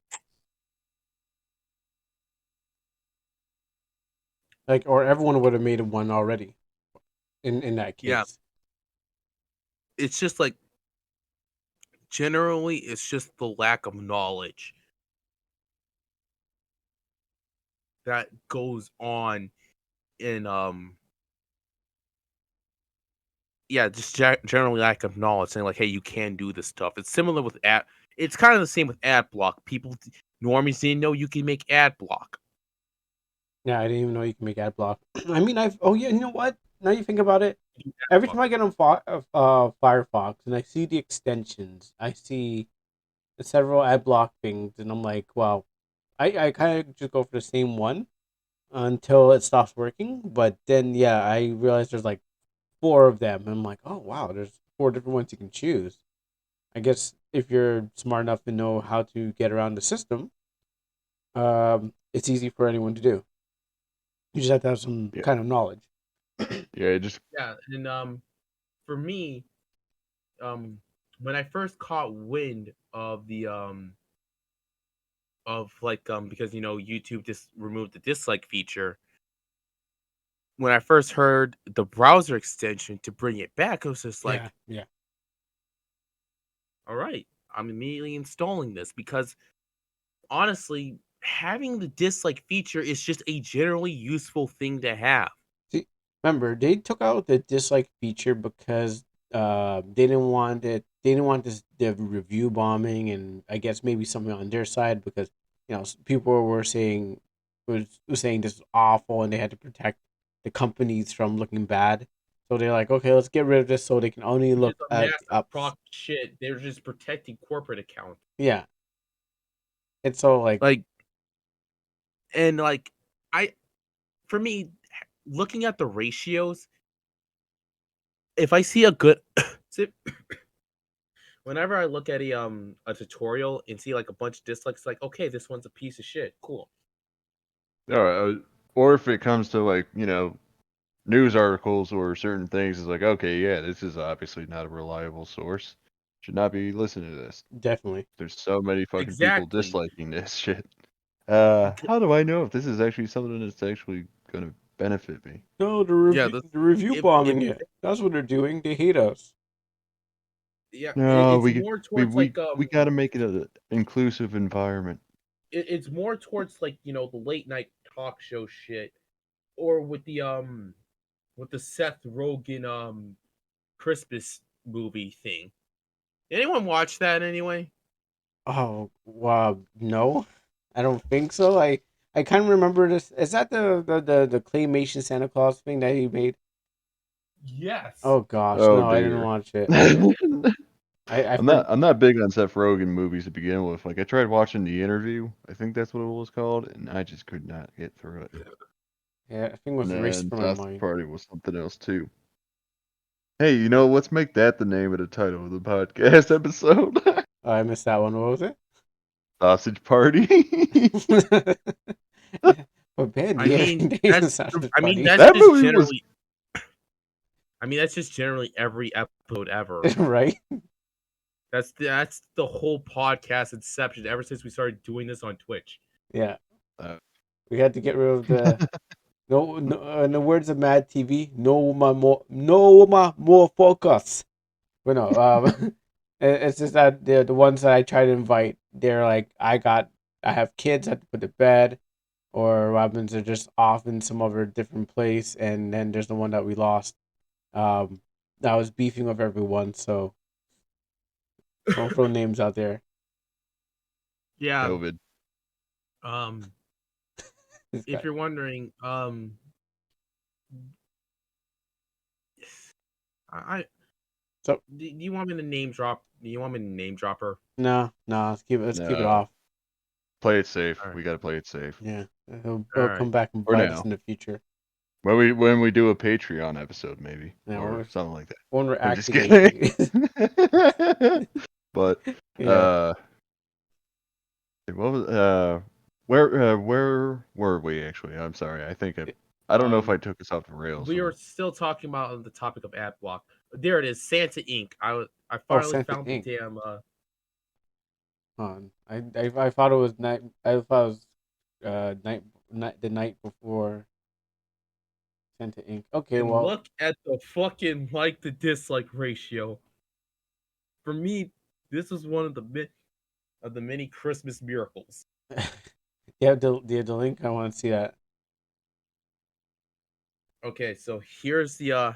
Like, or everyone would have made one already. In that Yeah, case. it's just like generally it's just the lack of knowledge that goes on in yeah, just generally lack of knowledge saying like, hey, you can do this stuff. It's similar with ad. It's kind of the same with ad block. Normies didn't know you can make ad block. Yeah, I didn't even know you can make ad block. I mean, oh yeah, you know what? Now you think about it, You can ad every block. time I get on Firefox and I see the extensions, I see the several ad block things, and I'm like, wow, I kind of just go for the same one until it stops working. But then, yeah, I realize there's like four of them, and I'm like, oh wow, there's four different ones you can choose. I guess if you're smart enough to know how to get around the system, it's easy for anyone to do. You just have to have some Yeah. kind of knowledge. Yeah, just Yeah, and for me, when I first caught wind of the of like because YouTube just removed the dislike feature. When I first heard the browser extension to bring it back, I was just like, Yeah. all right, I'm immediately installing this because honestly, having the dislike feature is just a generally useful thing to have. See, remember they took out the dislike feature because they didn't want it. They didn't want this the review bombing, and I guess maybe something on their side because people were saying was saying this is awful, and they had to protect the companies from looking bad. So they're like, okay, let's get rid of this so they can only Which is look a at the massive ups. crock shit. They're just protecting corporate accounts. Yeah, and so Like and like I for me, looking at the ratios, if I see a good whenever I look at a tutorial and see like a bunch of dislikes, like okay, this one's a piece of shit. Cool. or if it comes to like news articles or certain things, it's like, okay, yeah, this is obviously not a reliable source. Should not be listening to this. definitely There's so many fucking people Exactly. disliking this shit. How do I know if this is actually something that's actually gonna benefit me? no Yeah, the review if bombing it. That's what they're doing. They hate us. yeah, No, it's more we towards we like we gotta make it an inclusive environment. it's more towards like the late night talk show shit, or with the Seth Rogen Christmas movie thing. Anyone watch that anyway? Oh, wow, no, I don't think so. I kind of remember this. Is that the claymation Santa Claus thing that he made? Yes. Oh gosh, Oh no, I didn't dear. watch it. I I'm for not big on Seth Rogen movies to begin with. Like I tried watching The Interview, I think that's what it was called, and I just could not get through it. yeah, I think it was And erased then from my Death mind. Party was something else too. Hey, let's make that the name of the title of the podcast episode. Oh, I missed that one. What was Sausage Party. it? But man, I the mean, other days sounded funny, that's That just movie was generally. I mean, that's just generally every episode ever. right? That's the whole podcast inception ever since we started doing this on Twitch. Yeah, uh, we had to get rid of the no. In the words of Mad TV, no more focus. But no, it's just that the ones that I try to invite, they're like, I have kids, I have to put to bed, or Robins are just off in some other different place, and then there's the one that we lost. I was beefing with everyone, so don't throw names out there. Yeah. COVID. Um. This If guy. you're wondering, I So do you want me to name drop? Do you want me to name drop her? no, let's keep it No, off. play it safe. All right. We gotta play it safe Yeah, All he'll right. come back and for bite us now. in the future. When we do a Patreon episode, maybe Yeah, or something like that. when we're I'm just actually kidding. But yeah. what was where were we actually? I'm sorry. I don't know if I Um. took us off the rails. We are Or, still talking about the topic of ad block. There it is, Santa Inc. I Oh, finally Santa found the Ink. damn I thought it was night. I thought it was the night before Santa Ink. Okay, and well, look at the fucking like to dislike ratio. For me, this was one of the many Christmas miracles. you have the link. I want to see that. Okay, so here's the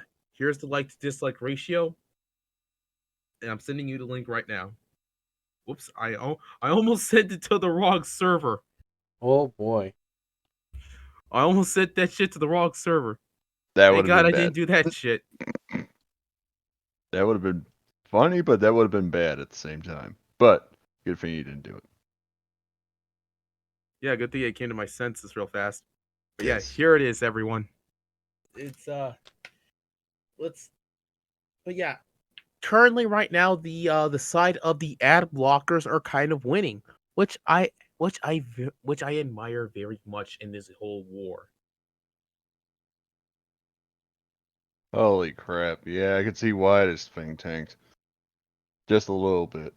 like to dislike ratio, and I'm sending you the link right now. Whoops, I almost sent it to the wrong server. Oh boy. I almost sent that shit to the wrong server. that would Thank have God been I bad. didn't do that shit. That would have been funny, but that would have been bad at the same time. But good for you didn't do it. Yeah, good thing I came to my senses real fast. But yeah, Yes. here it is, everyone. It's let's but yeah, currently right now the side of the ad blockers are kind of winning, which I admire very much in this whole war. Holy crap! Yeah, I can see why this thing tanked. Just a little bit.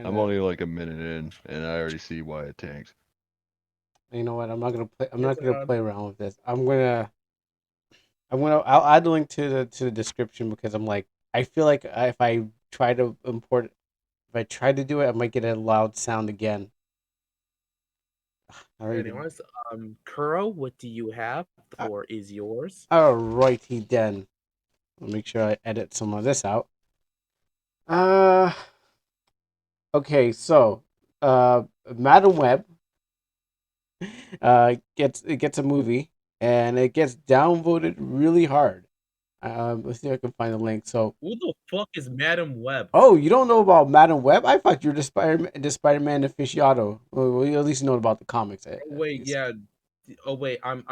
I'm only like a minute in, and I already see why it tanked. You know what? I'm not gonna play. I'm Yes, not gonna play around with this. I'll add the link to the description because I'm like I feel like if I try to import it, if I try to do it, I might get a loud sound again. anyways, Kuro, what do you have? The Uh, floor is yours. Alrighty then. I'll make sure I edit some of this out. Uh, okay, so Madam Web gets a movie and it gets downvoted really hard. Let's see if I can find the link. So, Who the fuck is Madam Web? oh, you don't know about Madam Web? I thought you were the Spider-Man aficionado. Well, you at least know about the comics. Oh, At wait, least. yeah. Oh wait, I'm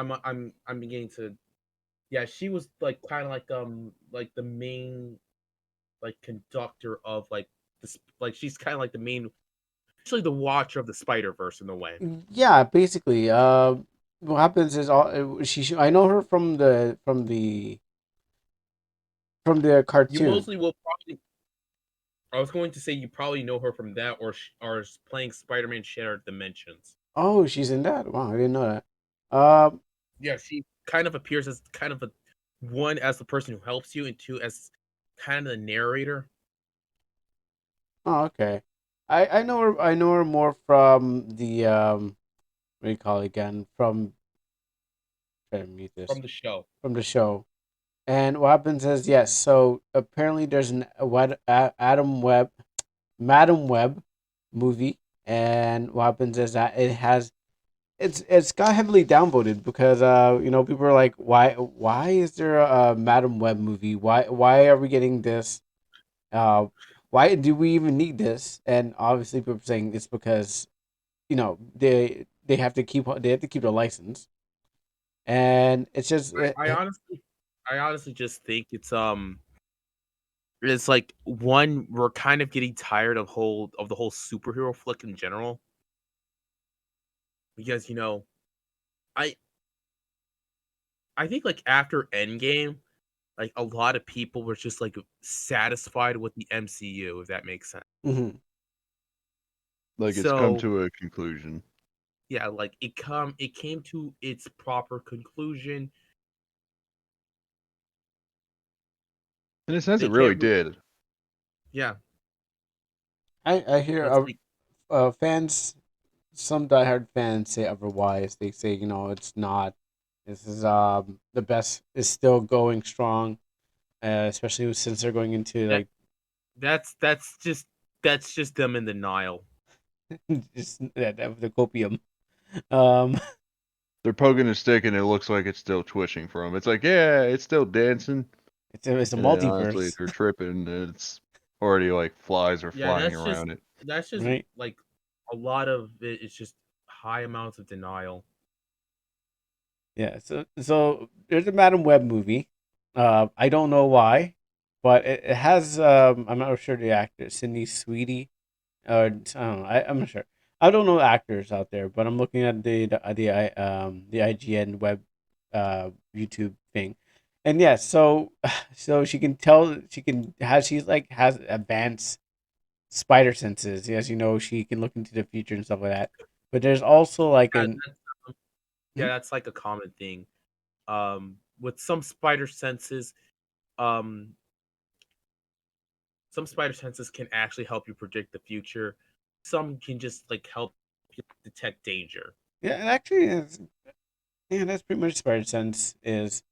beginning to. Yeah, she was like kind of like the main like conductor of like this like she's kind of like the main actually the watcher of the Spider Verse in a way. Yeah, basically. What happens is I know her from the You cartoon. mostly will probably. I was going to say you probably know her from that or playing Spider-Man Shattered Dimensions. Oh, she's in that. Wow, I didn't know that. Yeah, she kind of appears as kind of a one as the person who helps you, and two as kind of the narrator. Oh, okay. I know her. I know her more from the what do you call it again? From try to mute this From the show. from the show. And what happens is yes. So apparently there's an Adam Web, Madam Web movie, and what happens is that it's got heavily downvoted because people are like why is there a Madam Web movie? Why are we getting this? Uh, why do we even need this? And obviously people are saying it's because they have to keep the license, and it's just I honestly just think it's like one we're kind of getting tired of the whole superhero flick in general because I I think like after Endgame like a lot of people were just like satisfied with the MCU if that makes sense. mhm. Like it's come So to a conclusion. yeah, like it came to its proper conclusion. In a sense, They it really can't did. yeah, I hear it's like fans, some diehard fans say otherwise. They say it's not. This is the best is still going strong, especially since they're going into that like that's just that's just them in denial. just the copium. Um, They're poking a stick, and it looks like it's still twitching from 'em. It's like, yeah, it's still dancing, it's a and then honestly, multiverse, they're tripping. And it's already like flies are Yeah, flying around it. that's just right? like a lot of it is just high amounts of denial. Yeah. So there's a Madam Web movie. I don't know why, but it has I'm not sure the actor Sydney Sweetie. I don't know. I'm not sure. I don't know actors out there, but I'm looking at the IGN web YouTube thing, and yeah, so she can tell she's like has advanced spider senses. As you know, she can look into the future and stuff like that. But there's also like Yeah, an yeah, that's like a common thing. With um some spider senses can actually help you predict the future. Some can just like help you detect danger. yeah, and actually, yeah, that's pretty much spider sense is.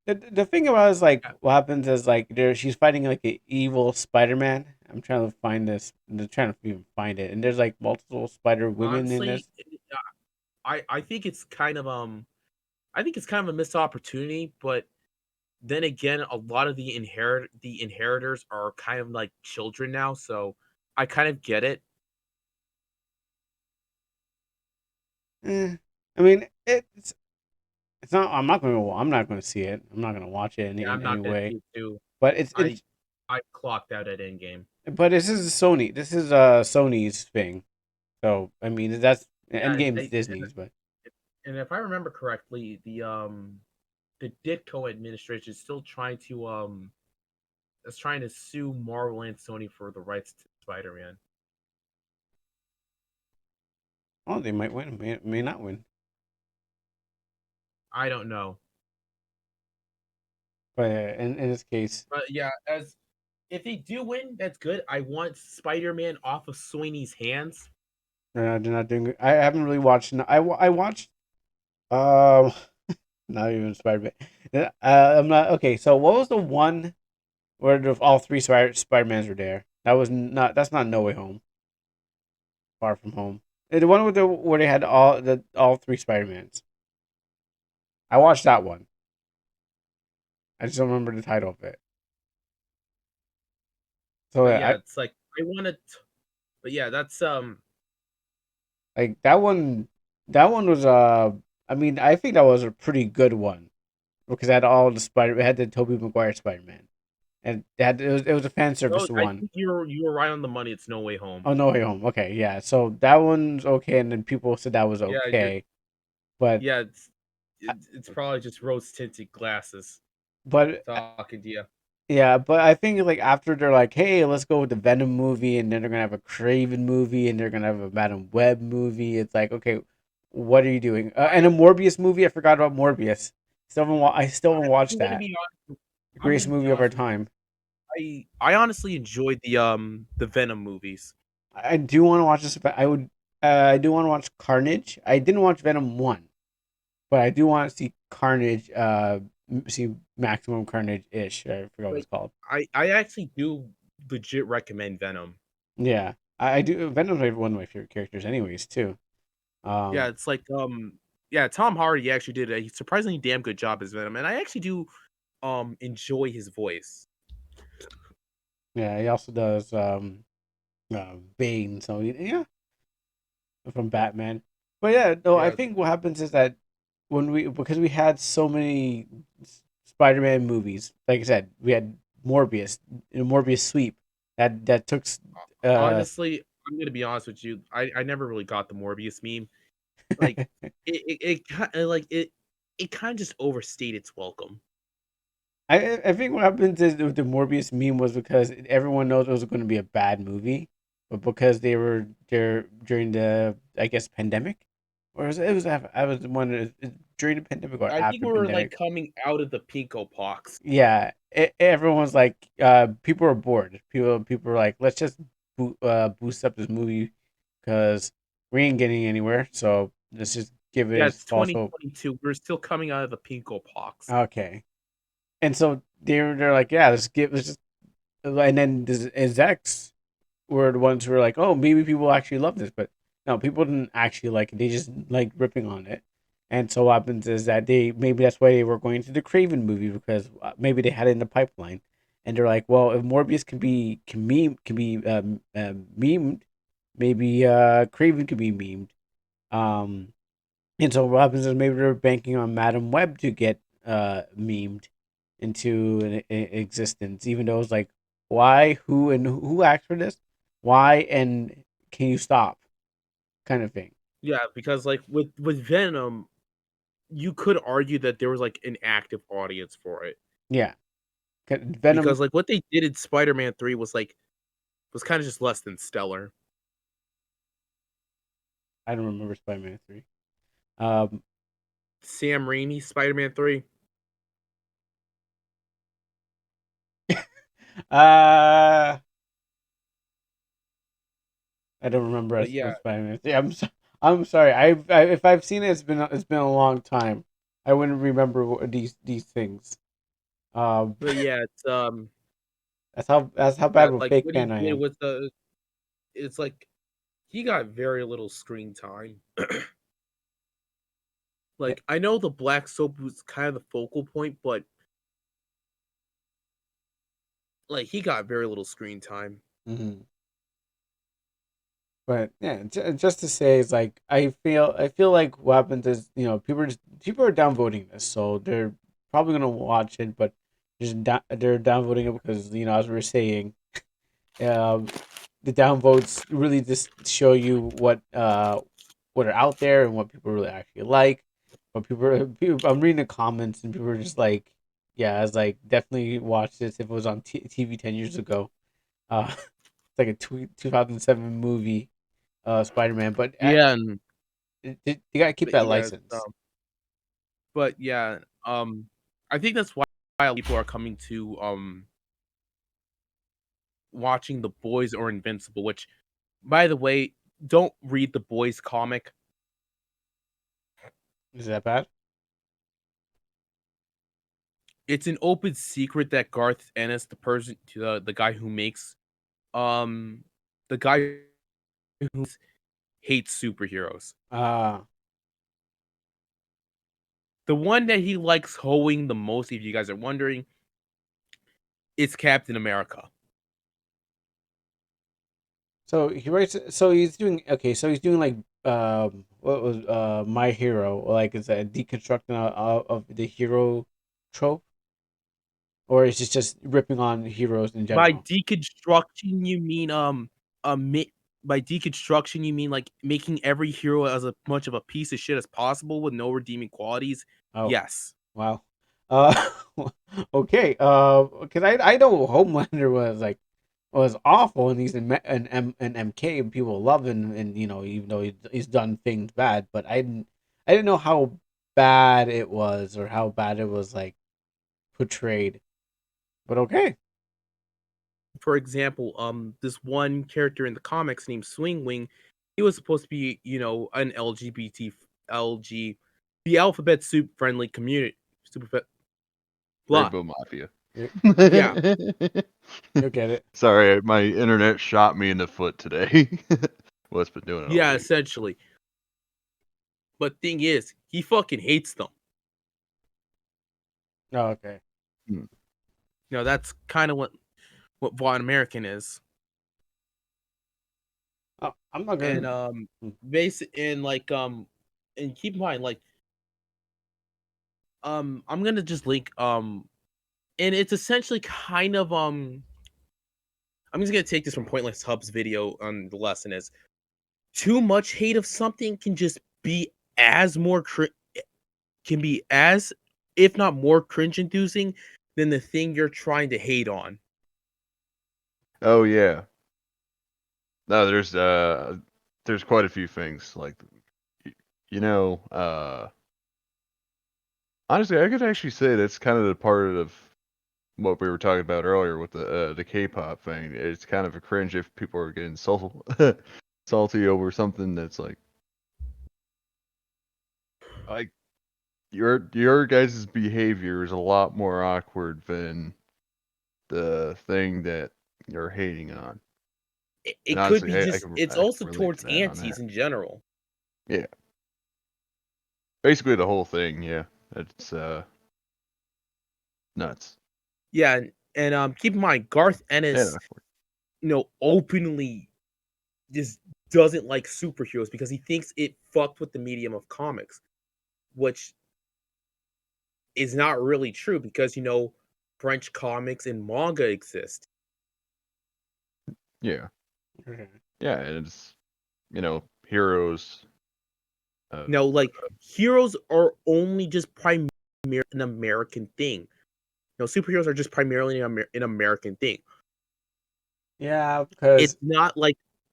The thing about it is like Yeah, what happens is like she's fighting like an evil Spider-Man. I'm trying to find this. I'm trying to even find it, and there's like multiple Spider Women in honestly, this. I think it's kind of I think it's kind of a missed opportunity, but then again, a lot of the inheritors are kind of like children now, so I kind of get it. Eh, I mean, it's not. I'm not going to see it. I'm not going to watch it Yeah, in I'm any not gonna way. see it too. But I I clocked out at Endgame. but this is Sony. This is Sony's thing. So I mean, that's Yeah, Endgame's Disney's, but and if I remember correctly, Ditko administration is still trying to sue Marvel and Sony for the rights to Spider-Man. Oh, they might win, may not win. I don't know. But in this case, But yeah, as if they do win, that's good. I want Spider-Man off of Sony's hands. they're not doing good. I haven't really watched. I watched. Um, not even Spider-Man. I'm not okay. So what was the one where all three Spider-Mans were there? That was not. That's not No Way Home. Far From Home. The one with where they had all three Spider-Mans. I watched that one. I just don't remember the title of it. So But yeah, it's like I want to. But yeah, that's like that one. That one was I mean, I think that was a pretty good one because it had all the Spider. It had the Tobey Maguire Spider-Man, and it was a fan no. service I one. think you were right on the money. It's No Way Home. Oh, No Way Home. Okay, yeah. So that one's okay, and then people said that was Yeah, okay, but yeah. It's probably just rose tinted glasses but talking to you. yeah, but I think like after they're like, hey, let's go with the Venom movie, and then they're gonna have a Craven movie, and they're gonna have a Madam Web movie. It's like, okay, what are you doing? And a Morbius movie. I forgot about Morbius. I still haven't watched I'm gonna that. be honest. The I'm greatest gonna be movie of our honest with time. you. I honestly enjoyed the Venom movies. I do want to watch this. I would. I do want to watch Carnage. I didn't watch Venom 1, but I do want to see Carnage. See Maximum Carnage ish. I forgot what it's Like called. I actually do legit recommend Venom. Yeah, I do. Venom's one of my favorite characters, anyways, too. Yeah, Um, it's like yeah, Tom Hardy actually did a surprisingly damn good job as Venom, and I actually do enjoy his voice. yeah, he also does Bane. So yeah, from Batman. But yeah, no, I Yeah, think what happens is that because we had so many Spider-Man movies, like I said, we had Morbius, Morbius sweep that took uh honestly, I'm gonna be honest with you. I never really got the Morbius meme. Like it kind of just overstayed its welcome. I think what happens is the Morbius meme was because everyone knows it was going to be a bad movie, but because they were there during the, I guess, pandemic, or I was wondering during the pandemic or I think after we were like pandemic. coming out of the pinko pox. Yeah, everyone's like, people are bored. People are like, let's just boost up this movie because we ain't getting anywhere. So let's just give it Yeah, its it's false hope. 2022. We're still coming out of the pinko pox. Okay, and so they're like, yeah, let's just, and then this execs were the ones who were like, oh, maybe people actually love this, but no, people didn't actually like it. They just like ripping on it. And so what happens is that maybe that's why they were going to the Craven movie because maybe they had it in the pipeline, and they're like, well, if Morbius memed, maybe Craven could be memed. Um, and so what happens is maybe they're banking on Madam Web to get memed into existence, even though it's like, why, who, and who asked for this? Why, and can you stop? Kind of thing. Yeah, because like with Venom, you could argue that there was like an active audience for it. Yeah. Venom, Because like what they did in Spider-Man 3 was kind of just less than stellar. I don't remember Spider-Man 3. Um, Sam Raimi Spider-Man 3. uh, I don't remember But yeah, Spider-Man 3. I'm sorry. If I've seen it, it's been a long time. I wouldn't remember these things. Um, but yeah, that's how yeah, bad of a like fake what he fan I did am. with the it's like he got very little screen time. Eh, Like I know the black soap was kind of the focal point, but like he got very little screen time. mhm. But yeah, just to say, it's like I feel like what happens is, people are downvoting this, so they're probably gonna watch it, but they're downvoting it because, as we were saying, um, the downvotes really just show you what are out there and what people really actually like. But I'm reading the comments and people are just like, yeah, I was like, definitely watch this if it was on TV 10 years ago. It's like a 2007 movie, Spider-Man. But Yeah, and you gotta keep that yes, license. but yeah, I think that's why people are coming to watching The Boys or Invincible. Which, by the way, don't read the Boys comic. Is that bad? It's an open secret that Garth Ennis, the guy who makes the guy who hates superheroes. The one that he likes hoeing the most, if you guys are wondering, is Captain America. So he writes. So he's doing okay. So he's doing like what was My Hero, or like it's a deconstructing of the hero trope, or is it just ripping on heroes in By general? deconstruction, you mean by deconstruction you mean like making every hero as a much of a piece of shit as possible with no redeeming qualities? Oh Yes. wow. Uh, okay. Because I know Homelander was awful, and he's in MK, and people love him, and even though he's done things bad, but I didn't know how bad it was or how bad it was like portrayed. But okay. For example, this one character in the comics named Swingwing, he was supposed to be, an LG, the alphabet soup friendly community. Super blah. Rainbow Mafia. Yeah. You'll get it. Sorry, my internet shot me in the foot today. Well, it's been doing it all Yeah, week. essentially. But thing is, he fucking hates them. Oh, okay. That's kind of what Von American is. Oh, I'm not And gonna. and keep in mind, like, I'm gonna just link and it's essentially kind of I'm just gonna take this from Pointless Hub's video on the lesson is too much hate of something can just be as can be as, if not more, cringe inducing than the thing you're trying to hate on. Oh yeah. No, there's quite a few things like you know, honestly, I could actually say that's kind of the part of what we were talking about earlier with the K-pop thing. It's kind of a cringe if people are getting salty over something that's like your guys' behavior is a lot more awkward than the thing that you're hating on. And It could honestly, be just, I it's can also relate to towards that on antis that. in general. Yeah, basically the whole thing. Yeah, it's nuts. Yeah, and keep in mind, Garth Yeah, Ennis, openly just doesn't like superheroes because he thinks it fucked with the medium of comics, which is not really true because French comics and manga exist. yeah, Okay. yeah, and it's heroes. Like heroes are only just primarily an American thing. Superheroes are just primarily an American thing. Yeah, because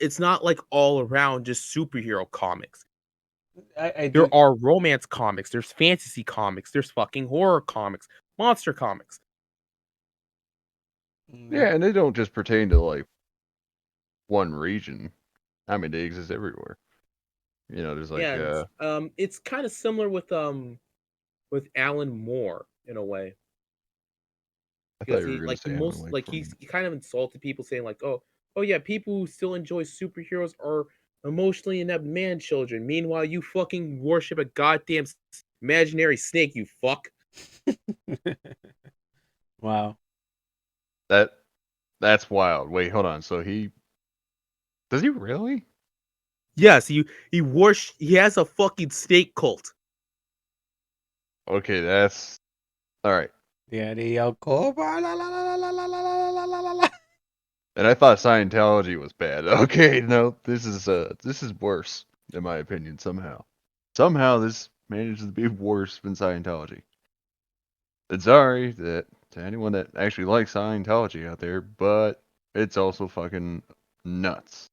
It's not like all around just superhero comics. I There do. are romance comics, there's fantasy comics, there's fucking horror comics, monster comics. Yeah. Yeah, and they don't just pertain to like one region. I mean, they exist everywhere. There's like Yeah, it's kind of similar with Alan Moore in a way I thought because you were he gonna like the say Alan most Wake like from. he kind of insulted people saying like oh yeah, people who still enjoy superheroes are emotionally inept man children. Meanwhile, you fucking worship a goddamn imaginary snake, you fuck. Wow. That that's wild. Wait, hold on. So does he really? Yes, he has a fucking snake cult. Okay, that's all right. Yeah, the Cobra. La, la, la, la, la, la, la, la, la, la, la. And I thought Scientology was bad. Okay, no, this is worse in my opinion somehow. Somehow this manages to be worse than Scientology. And sorry to anyone that actually likes Scientology out there, but it's also fucking nuts.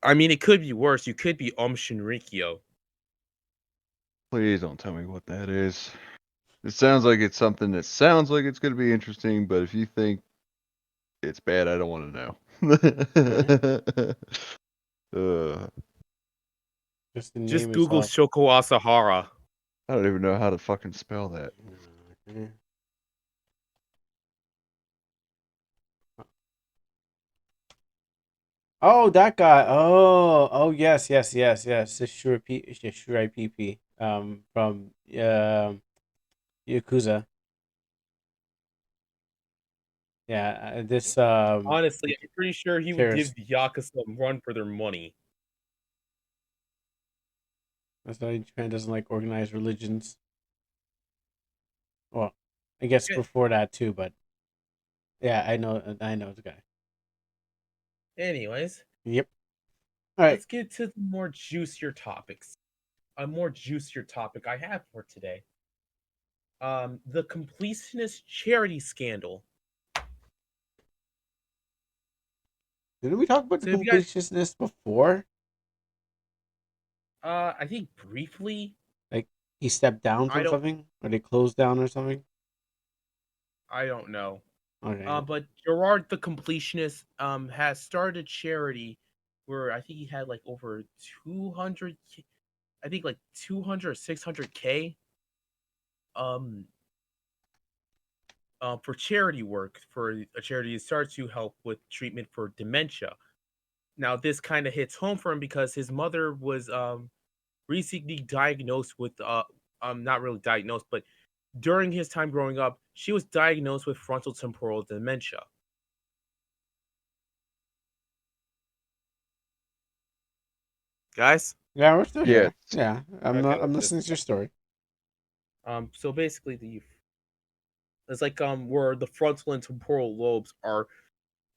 I mean, it could be worse. You could be Shinrikyo. Please don't tell me what that is. It sounds like it's something that sounds like it's going to be interesting, but if you think it's bad, I don't want to know. Just the Just name Google itself. Shoko Asahara. I don't even know how to fucking spell that. Okay. Oh, that guy. Oh, yes. Shishurai PP. From Yakuza. Yeah, this Honestly, I'm pretty sure he would give terrorist. the Yakuza a run for their money. That's why Japan doesn't like organized religions. Well, I guess Yeah. before that too, but yeah, I know the guy. Anyways, Yep. All right. let's get to the more juicier topics. A more juicier topic I have for today. The completionist charity scandal. Didn't we talk about the So if you guys, completionist before? I think briefly, Like he stepped down I from don't, something, or they closed down or something. I don't know. Okay. But Gerard the completionist has started a charity where I think he had like over 200, I think like 200 or 600K um for charity work for a charity that starts to help with treatment for dementia. Now this kind of hits home for him because his mother was recently diagnosed with not really diagnosed, but during his time growing up, she was diagnosed with frontal temporal dementia. Guys, Yeah, we're still Yeah, here. Yeah, okay, I'm let's just listening to your story. so basically the it's like where the frontal and temporal lobes are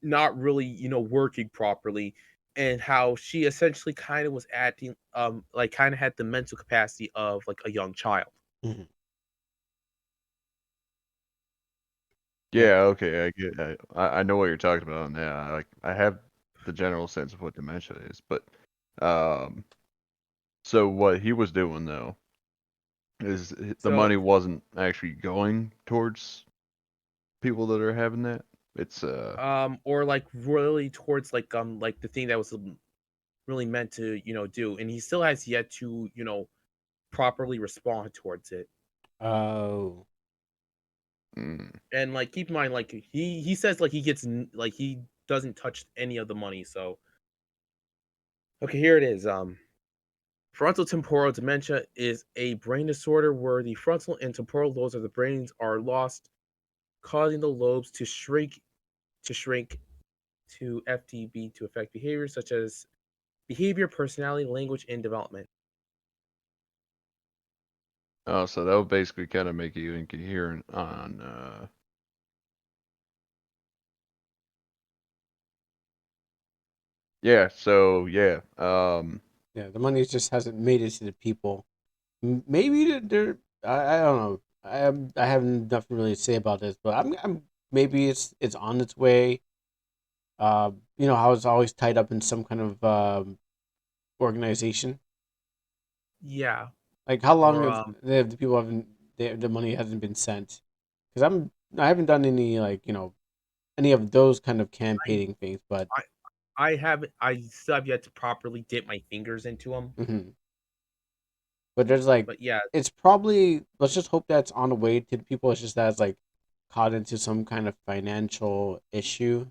not really, working properly, and how she essentially kind of was acting like kind of had the mental capacity of like a young child. Hmm. Yep. yeah, okay, I get. I know what you're talking about on that. I have the general sense of what dementia is, but um, so what he was doing though is the So money wasn't actually going towards people that are having that. It's or like really towards like the thing that was really meant to do, and he still has yet to properly respond towards it. Oh. mm, And like keep in mind, like he says like he gets like he doesn't touch any of the money. So okay, here it is. Frontal temporal dementia is a brain disorder where the frontal and temporal lobes of the brains are lost, causing the lobes to shrink to FTB to affect behavior such as behavior, personality, language, and development. oh, so that would basically kind of make you incoherent on yeah. So yeah, Yeah, the money just hasn't made it to the people. Maybe they're. I don't know. I have nothing really to say about this, but I'm maybe it's on its way. How it's always tied up in some kind of organization. Yeah, Like how long or have the people haven't the money hasn't been sent? Because I haven't done any like any of those kind of I campaigning things, but I I still have yet to properly dip my fingers into them. mhm. But there's like But yeah, it's probably let's just hope that's on the way to the people. It's just that it's like caught into some kind of financial issue.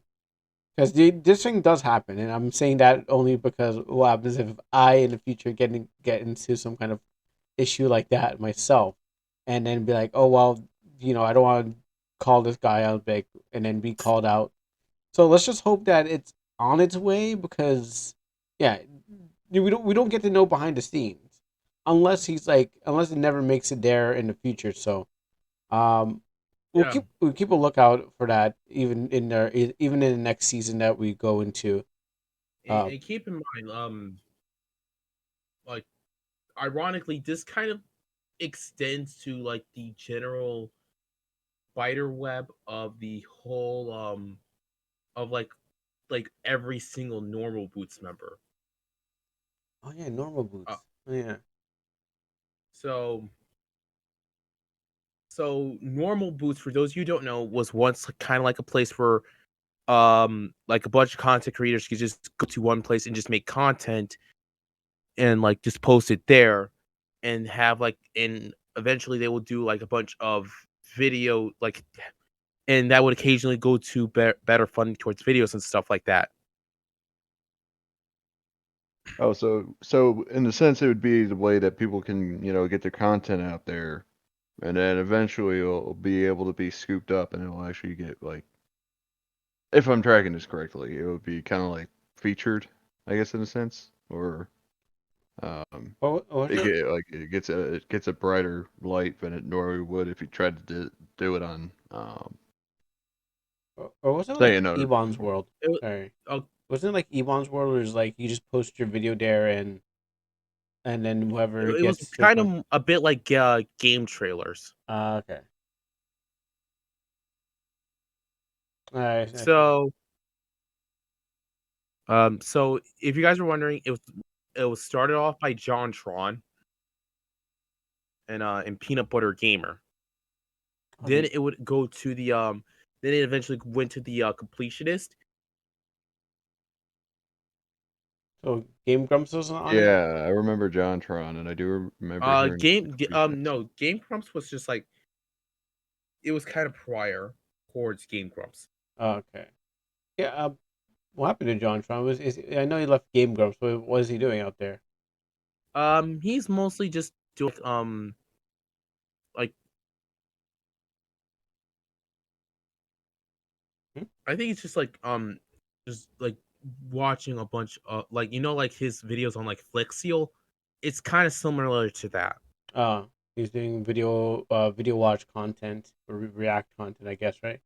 Because this thing does happen, and I'm saying that only because what happens if I in the future get into some kind of issue like that myself, and then be like, oh well, I don't want to call this guy out big, and then be called out. So let's just hope that it's on its way because, yeah, we don't get to know behind the scenes unless it never makes it there in the future. So um, yeah, we'll keep a lookout for that even in the next season that we go into. and, Uh, and keep in mind, like ironically, this kind of extends to like the general spider web of the whole of like every single normal boots member. Oh yeah, normal boots. Uh, Oh, yeah. so normal boots, for those you don't know, was once kind of like a place where like a bunch of content creators could just go to one place and just make content and like just post it there and have like, and eventually they will do like a bunch of video like, and that would occasionally go to better funding towards videos and stuff like that. Oh, so in a sense, it would be the way that people can, get their content out there, and then eventually it'll be able to be scooped up, and it'll actually get like, if I'm tracking this correctly, it would be kind of like featured, I guess, in a sense, or What was it it? get like it gets a brighter light than it normally would if you tried to do it on Or was it say like another Ebon's platform. World? It, Sorry. uh, Wasn't it like Ebon's World where it's like you just post your video there and then whoever it was gets to kind of a bit like game trailers. okay. I see. So so if you guys were wondering, it was started off by John Tron and Peanut Butter Gamer. Oh, Then it would go to the then it eventually went to the Completionist. so Game Grumps wasn't on it? Yeah, I remember JonTron, and I do remember hearing about the completionist. No, Game Grumps was just like, it was kind of prior towards Game Grumps. Oh, okay. Yeah, what happened to John Tron? I know he left Game Grumps, but what is he doing out there? He's mostly just doing like, Hmm? I think it's just like watching a bunch of like, like his videos on like Flixiel. It's kind of similar to that. He's doing video watch content or react content, I guess, right?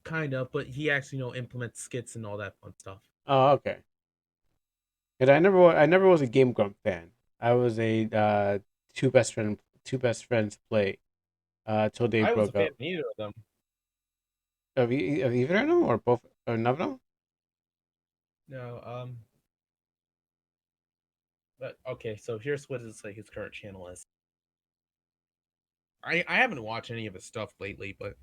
Kind of, but he actually implements skits and all that fun stuff. Oh, okay. And I never was a Game Grump fan. I was a two best friends play till they I was a broke fan up. of neither of them. Of either of them or both or none of them? No, but okay, so here's what his current channel is. I haven't watched any of his stuff lately, but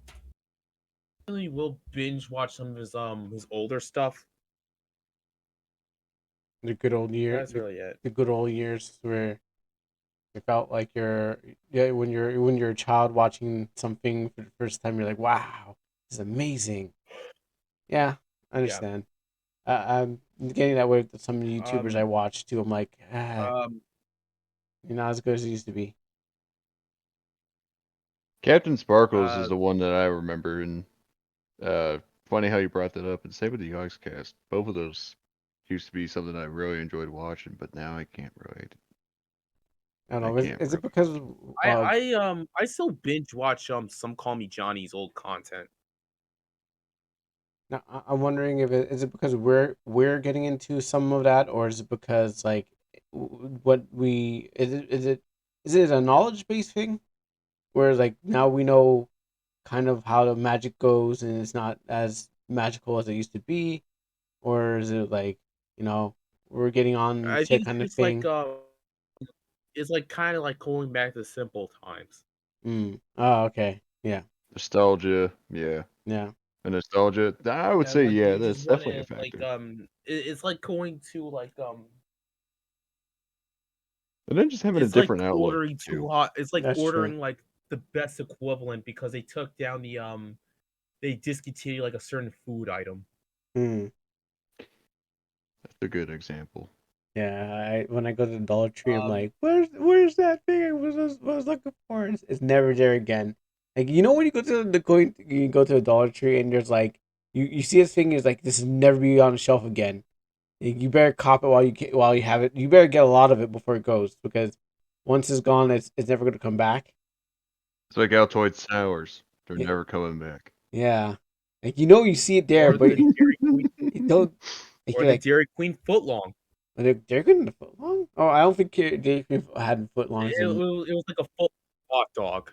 I really will binge watch some of his older stuff. The good old That's really it. the good old years where it felt like when you're a child watching something for the first time, you're like, wow, this is amazing. Yeah, I Yeah. understand. I'm getting that way with some YouTubers I Um. watch too. I'm like, Um. you're not as good as it used to be. Captain Sparkles is Uh. the one that I remember, and funny how you brought that up. And same with the Yogscast. Both of those used to be something I really enjoyed watching, but now I can't really. I don't I know. can't Is it really. because I still binge watch some Call Me Johnny's old content. now, I'm wondering if it is it because we're getting into some of that, or is it because like what we is it a knowledge based thing where like now we know kind of how the magic goes and it's not as magical as it used to be, or is it like you know we're getting on I to think kind of thing? it's like kind of like going back to simple times. Oh, okay. Yeah. Nostalgia, yeah. Yeah. And nostalgia, I would Yeah, say, like yeah, you just that's want definitely a to like factor. it's like going to like And then just having a it's like different outlook ordering too too. hot. It's like That's true. ordering like the best equivalent because they took down they discontinued like a certain food item. Hmm. That's a good example. Yeah, when I go to the Dollar Tree, I'm Um, like, where's that thing I was looking for? It's never there again. Like when you go to you go to the Dollar Tree and there's like you see this thing is like this is never be on the shelf again. You better cop it while you have it. You better get a lot of it before it goes because once it's gone, it's never gonna come back. It's like Altoid Sours. They're Yeah, never coming back. yeah. Like you see it there, or but the Dairy Queen, you don't. Like, or you're the like, Dairy Queen footlong. Dairy Queen had a foot long? Oh, I don't think Dairy Queen had foot longs. It was like a full hot dog.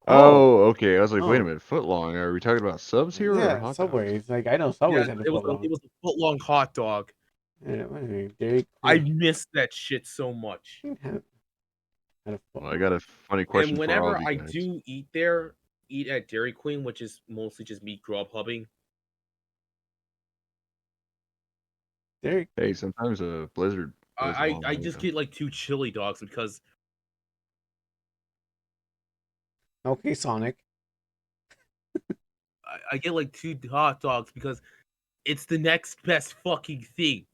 Oh, Oh, okay. I was like, wait a oh, minute, foot long. Are we talking about subs here or yeah, hot dogs? Subways. Like I know Yeah, Subways had a foot it long. was a foot long hot dog. Yeah, wait a minute, Dairy I Queen miss that shit so much. had a foot Well, I long. got a funny And question for all of whenever you I guys. do eat at Dairy Queen, which is mostly just me grub hubbing. Dairy. Hey, sometimes a blizzard goes a long I way, just though. get like 2 chili dogs because Okay, Sonic. I get like 2 hot dogs because it's the next best fucking thing.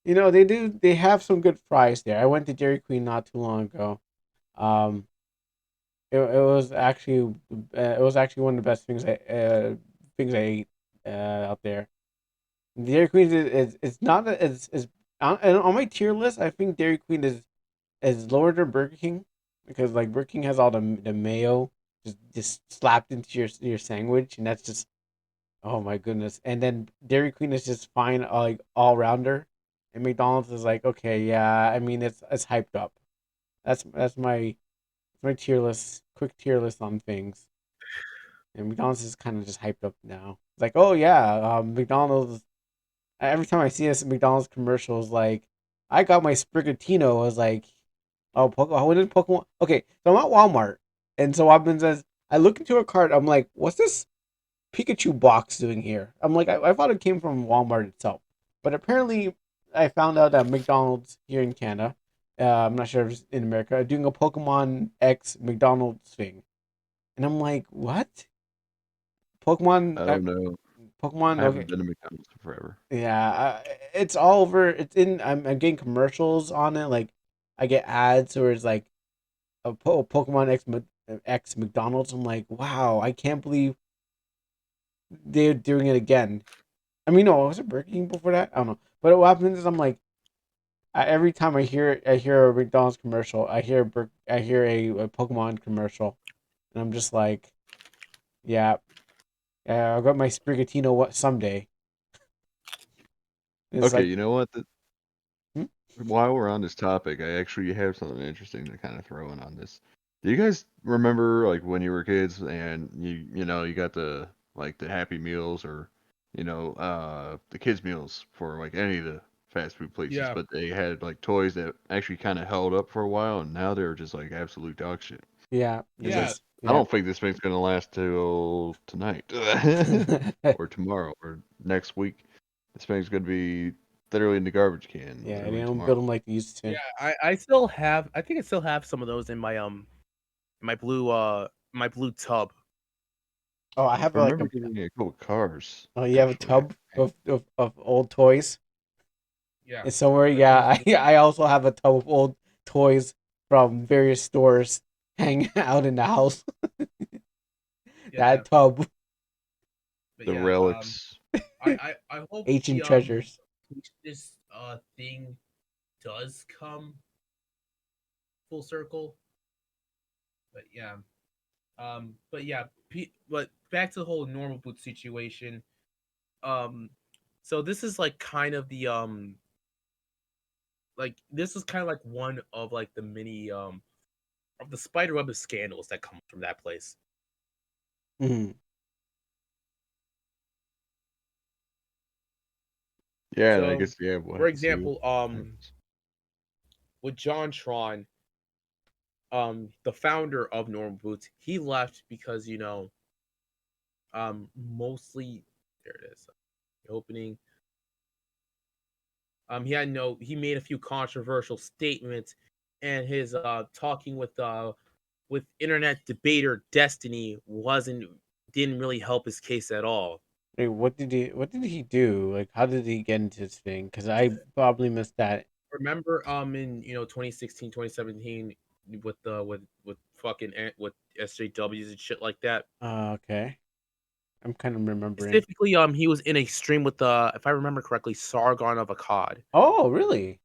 You know they have some good fries there. I went to Dairy Queen not too long ago. Um, it was actually one of the best things I ate out there. Dairy Queen is it's not is on my tier list. I think Dairy Queen is lower than Burger King because like Burger King has all the mayo just slapped into your sandwich, and that's just oh my goodness. And then Dairy Queen is just fine, like all rounder, and McDonald's is like okay, yeah. I mean it's hyped up. That's my tier list, quick tier list on things. And McDonald's is kind of just hyped up now. It's like oh yeah, McDonald's. Every time I see this McDonald's commercials, like I got my Sprigatino. I was like, oh, what did Pokemon? Okay, so I'm at Walmart, and so Robin says, I look into a cart. I'm like, what's this Pikachu box doing here? I'm like, I thought it came from Walmart itself, but apparently, I found out that McDonald's here in Canada, I'm not sure if it's in America, are doing a Pokemon X McDonald's thing, and I'm like, what? Pokemon, I don't know. I Pokemon. haven't Okay, been to McDonald's in forever. yeah, it's all over. It's in. I'm getting commercials on it. Like, I get ads where it's like Pokemon X McDonald's. I'm like, wow, I can't believe they're doing it again. I mean, no, was it Burger King before that? I don't know. But what happens is I'm like, every time I hear a McDonald's commercial, I hear a Pokemon commercial, and I'm just like, yeah, I'll get my Sprigatino what someday. And it's Okay, like, you know what? hmm? While we're on this topic, I actually have something interesting to kind of throw in on this. Do you guys remember like when you were kids and you got the Happy Meals or the kids meals for like any of the fast food places, Yeah. but they had like toys that actually kind of held up for a while and now they're just like absolute dog shit. Yeah, It's Yeah. like I don't think this thing's gonna last till tonight or tomorrow or next week. This thing's gonna be literally in the garbage can Yeah, they literally don't build tomorrow. them like they used Yeah, to. I still have I think I still have some of those in my blue tub. Oh, I have I like remember a. getting a couple cars, Oh, you have a actually. tub of old toys. Yeah. And somewhere, Like yeah, almost like I also have a tub of old toys from various stores hanging out in the house. yeah, That tub, but The yeah, relics. I hope ancient treasures. this thing does come full circle. But yeah. But yeah, but back to the whole normal boot situation. Um so this is like kind of the like this is kind of like one of like the mini of the spider web of scandals that come from that place. Mhm. Yeah, and I So, guess yeah, we'll for have to see what example, happens. with John Tron, the founder of Normal Boots, he left because mostly there it is, opening. He made a few controversial statements, and his talking with internet debater Destiny wasn't didn't really help his case at all. Wait, what did he do? Like, how did he get into this thing? Because I probably missed that. Remember in 2016, 2017 with the with fucking with SJWs and shit like that. Okay, I'm kind of remembering. Specifically, he was in a stream with if I remember correctly, Sargon of Akkad. Oh, really?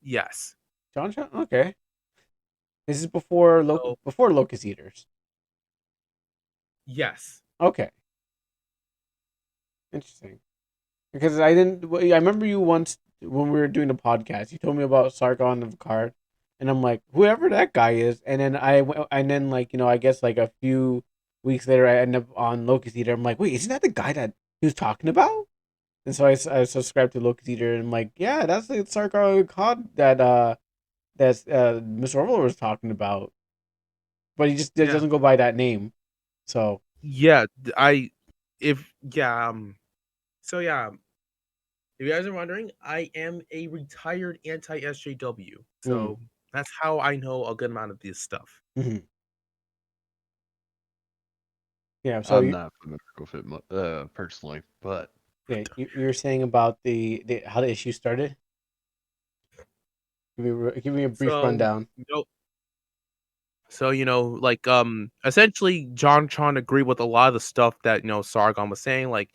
Yes. John? Okay. This is before So Locust Eaters. yes. Okay, interesting. Because I didn't. I remember you once when we were doing the podcast. You told me about Sargon of Akkad, and I'm like, whoever that guy is. And then I guess like a few weeks later, I end up on Locust Eater. I'm like, wait, isn't that the guy that he was talking about? And so I subscribed to Locust Eater, and I'm like, yeah, that's the Sargon of Akkad that's Mr. Overlord was talking about, but he just Yeah. doesn't go by that name. So Yeah, so yeah, if you guys are wondering, I am a retired anti-SJW. So that's how I know a good amount of this stuff. mhm. Yeah, so I'm not familiar with it personally, but you were saying about the how the issue started. Give me a brief So, rundown. you know, like essentially John Tron agreed with a lot of the stuff that Sargon was saying, like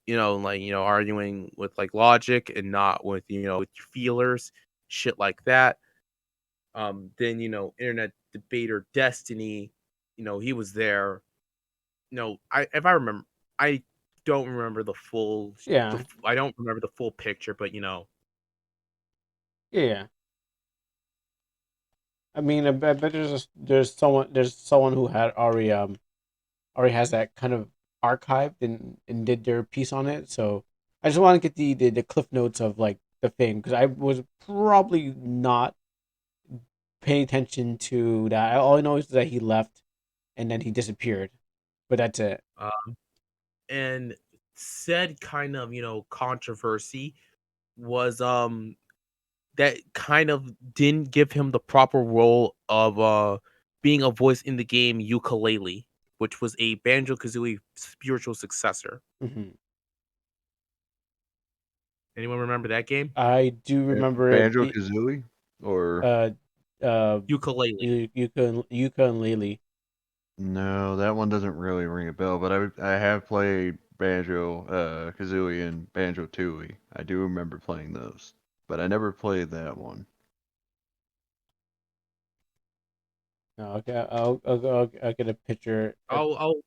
arguing with like logic and not with with your feelers, shit like that. Then internet debater Destiny, he was there. I if I remember, I don't remember Yeah, I don't remember the full picture, but yeah. I mean, I bet there's someone who had already has that kind of archived and did their piece on it. So I just want to get the cliff notes of like the thing because I was probably not paying attention to that. All I know is that he left and then he disappeared, but that's it. and said kind of controversy was that kind of didn't give him the proper role of being a voice in the game Ukulele, which was a Banjo Kazooie spiritual successor. Hmm. Anyone remember that game? I do remember it. Banjo Kazooie or Uh, Ukulele. Yuka and Lily. no, that one doesn't really ring a bell. But I have played Banjo Kazooie and Banjo Tooie. I do remember playing those, but I never played that one. No, okay, I'll get a picture. I'll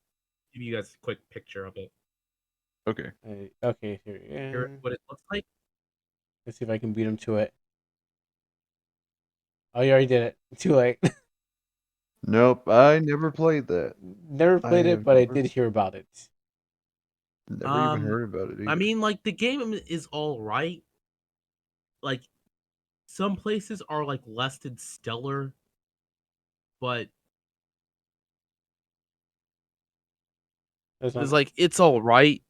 give you guys a quick picture of it. Okay. Okay, here. Here, Yeah. what it looks like. Let's see if I can beat him to it. Oh, you already did it. Too late. Nope, I never played that. Never I played it, have but I did hear about it. never even heard about it I either. mean, like the game is all right. Like some places are like less than stellar, but That's it's not. like it's all right.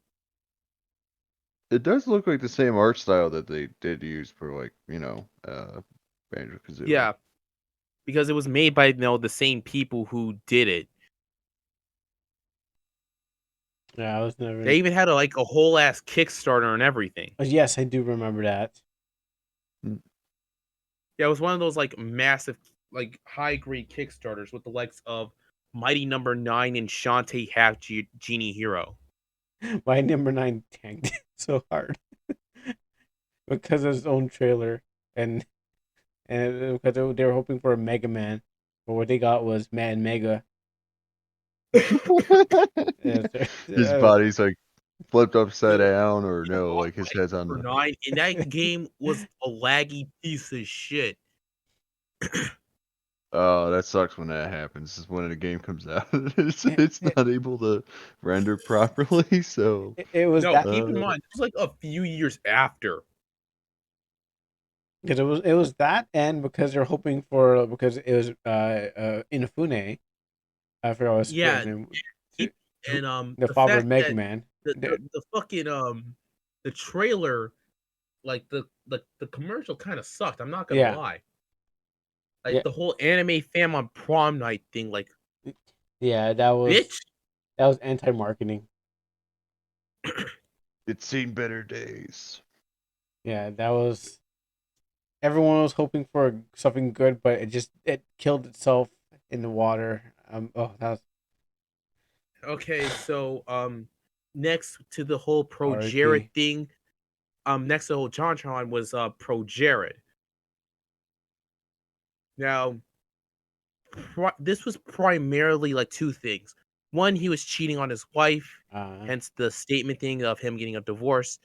It does look like the same art style that they did use for like, Banjo Kazooie. Yeah, because it was made by the same people who did it. Yeah, I was never. They even had a whole ass Kickstarter and everything. Yes, I do remember that. Mm. Yeah, it was one of those like massive, like high grade Kickstarters with the likes of Mighty Number 9 and Shantae Half Genie Hero. My number 9 tanked so hard because of his own trailer and because they were hoping for a Mega Man, but what they got was Man Mega. His Uh, body's like flipped upside Yo, down, or I no, bought like his Mighty head's on Number the. 9, and that game was a laggy piece of shit. Oh, that sucks when that happens. Is when a game comes out, it, it's not able to render properly. So, it was No, that keep in uh, mind, it was like a few years after. because it was that and because they're hoping for because it was Inafune. I forgot what his Yeah, name. keep and The the father of fact Mega that Man. the fucking the trailer, like the commercial kind of sucked. I'm not gonna Yeah, lie. yeah, Like the whole anime fam on prom night thing, like yeah. bitch. That was anti-marketing. it's seen better days. Yeah, that was everyone was hoping for something good, but it killed itself in the water. Oh, that was Okay, so next to the whole pro Jared RIP. thing, next to the whole JonTron was pro Jared. Now, this was primarily like two things. One, he was cheating on his wife, Uh, hence the statement thing of him getting a divorce.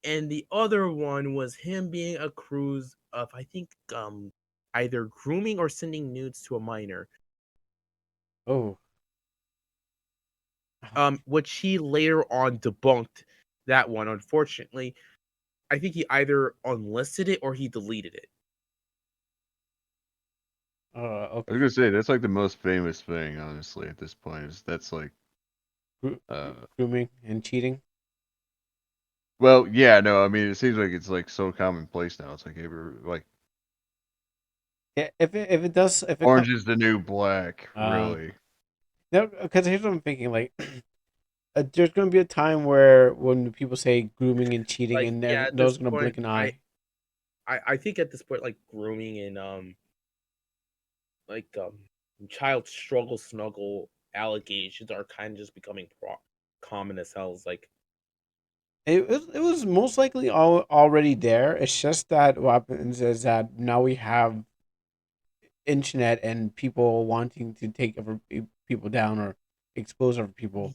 and the other one was him being accused of, I think, either grooming or sending nudes to a minor. Oh. Which he later on debunked that one. Unfortunately, I think he either unlisted it or he deleted it. I Okay. was gonna say that's like the most famous thing, honestly, at this point. Is that's like, Grooming and cheating. well, yeah, no, I mean, it seems like it's like so commonplace now. It's like Yeah, if it does, if it orange comes, is the new black, really. no, because here's what I'm thinking. Like, there's going to be a time where when people say grooming and cheating, Like, and yeah, no at this one's going to blink point, an eye. I think at this point, like grooming and like child struggle snuggle allegations are kind of just becoming common as hell. It's like, It was most likely already there. It's just that what happens is that now we have internet and people wanting to take over people down or expose other people.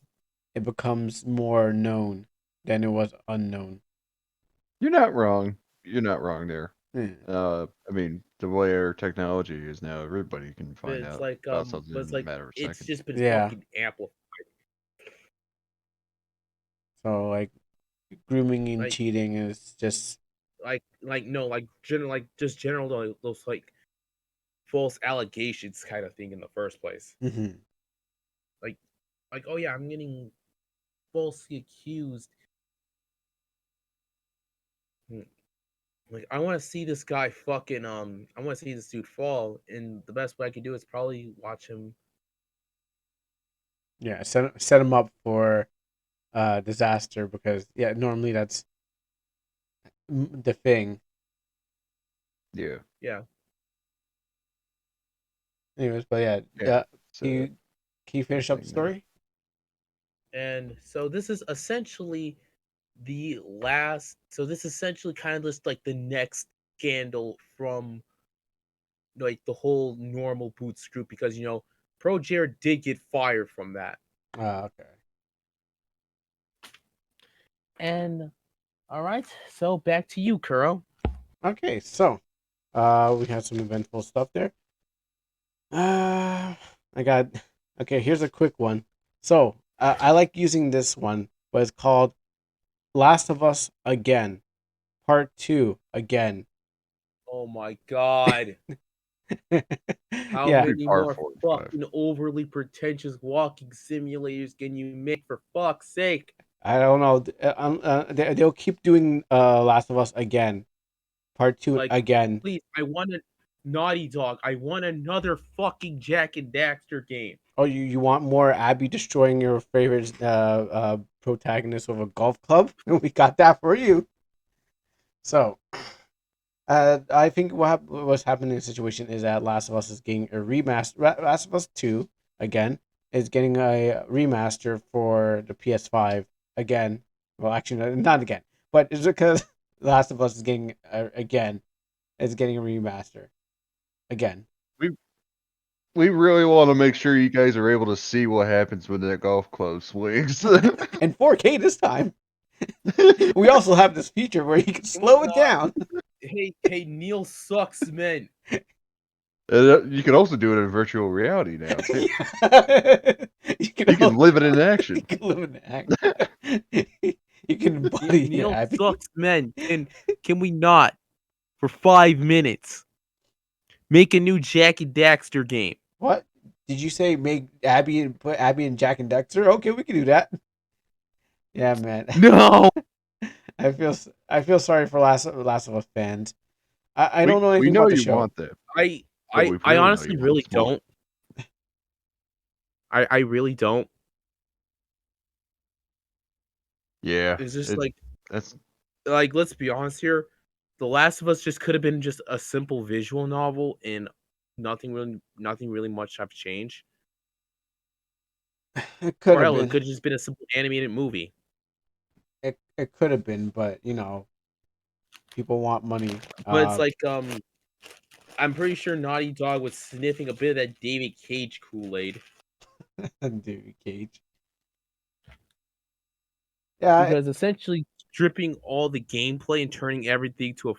It becomes more known than it was unknown. You're not wrong. You're not wrong there. Yeah. I mean, the way our technology is now, everybody can but find it's out like about something but it's in a like matter of it's seconds. just been Yeah. fucking amplified. So like grooming and Like cheating is just no, like general, like just general those like false allegations kind of thing in the first place. mhm. Like oh yeah, I'm getting falsely accused. Hmm. Like I want to see this guy fucking I want to see this dude fall, and the best way I can do is probably watch him. Yeah, set them up for disaster because yeah, normally that's the thing. Yeah. Yeah, Anyways, but yeah, Yeah. can So, you finish up the thing there. story? and so this is essentially the last. So this is essentially kind of just like the next scandal from like the whole normal Boots group, because Pro Jared did get fired from that. Okay. And all right, so back to you, Kuro. Okay, so we had some eventful stuff there. I got okay. Here's a quick one. So I like using this one, but it's called "Last of Us Again," Part 2 again. Oh my god. How Yeah, many Part more 45. fucking overly pretentious walking simulators can you make, for fuck's sake? I don't know. They'll keep doing Last of Us again, Part 2 Like, again. please, I want a Naughty Dog. I want another fucking Jack and Daxter game. Oh, you want more Abby destroying your favorite protagonist with a golf club? We got that for you. So, I think what's happening in the situation is that Last of Us is getting a remaster. Last of Us 2, again, is getting a remaster for the PS5 again. Well, actually, not again. But it's because Last of Us is getting, again, is getting a remaster. Again. We really want to make sure you guys are able to see what happens when that golf club swings. And 4K this time. We also have this feature where you can Can we slow it not? down. Hey, Neil sucks, man. You can also do it in virtual reality now too. Yeah. You You can live it in you action. can live in act. You can embody Neil Abby. sucks, man. Can we not, for 5 minutes, make a new Jack and Daxter game? What did you say? Make Abby and put Abby and Jack and Dexter? Okay, we can do that. Yeah, man. No. I feel sorry for Last of Us fans. I don't know We anything know about the you show. want that, I but I we I really know honestly you want really this more. don't. I really don't. Yeah, It's just that's like let's be honest here. The Last of Us just could have been just a simple visual novel, and nothing really much have changed. It could Or have hell, it been. could have just been a simple animated movie. It could have been, but people want money. But it's like I'm pretty sure Naughty Dog was sniffing a bit of that David Cage Kool-Aid. David Cage. Yeah, Because essentially stripping all the gameplay and turning everything to a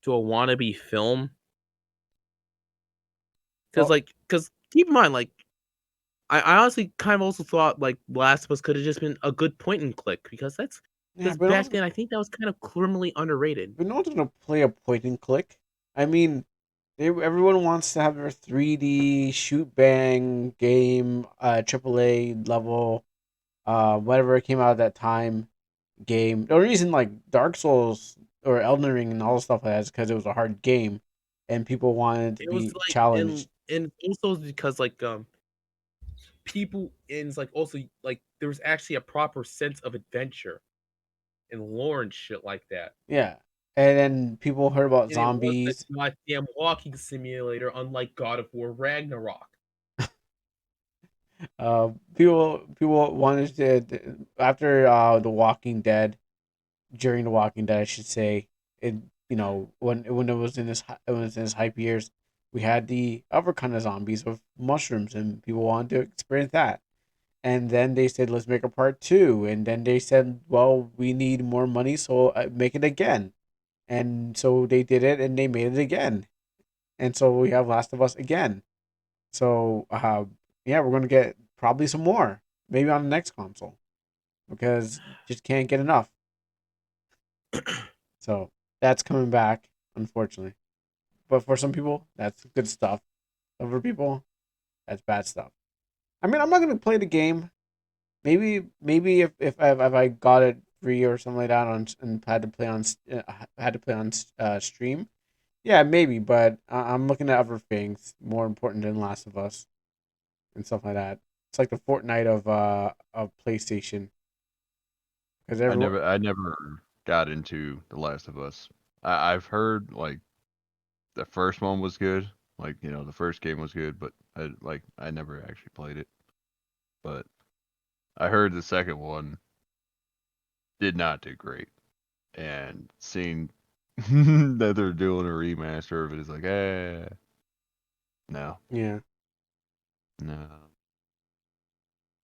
wannabe film. Because Well, because keep in mind, like I honestly kind of also thought like Last of Us could have just been a good point and click because yeah, back then I think that was kind of criminally underrated. but no one's gonna play a point and click. I mean, everyone wants to have their 3D shoot bang game, AAA level, whatever came out at that time game. The only reason like Dark Souls or Elden Ring and all the stuff like that is because it was a hard game, and people wanted to It was be like challenged. and also because like people and it's like also like there was actually a proper sense of adventure and lore and shit like that. Yeah, and then people heard about And it was a zombies. goddamn walking simulator, unlike God of War Ragnarok. People wanted after The Walking Dead, during The Walking Dead, I should say, it when it was in its hype years, we had the other kind of zombies with mushrooms, and people wanted to experience that. And then they said, let's make a part two. And then they said, well, we need more money, so make it again. And so they did it, and they made it again. And so we have Last of Us again. So yeah, we're gonna get probably some more, maybe on the next console, because just can't get enough. So that's coming back, unfortunately. But for some people, that's good stuff. Other people, that's bad stuff. I mean, I'm not gonna play the game. Maybe if I got it free or something like that on and had to play on stream, yeah, maybe. But I'm looking at other things more important than Last of Us and stuff like that. It's like the Fortnite of PlayStation, because everyone. I never got into The Last of Us. I've heard like the first one was good, like the first game was good, but I never actually played it. But I heard the second one did not do great, and seeing that they're doing a remaster of it is like, no, Yeah, no.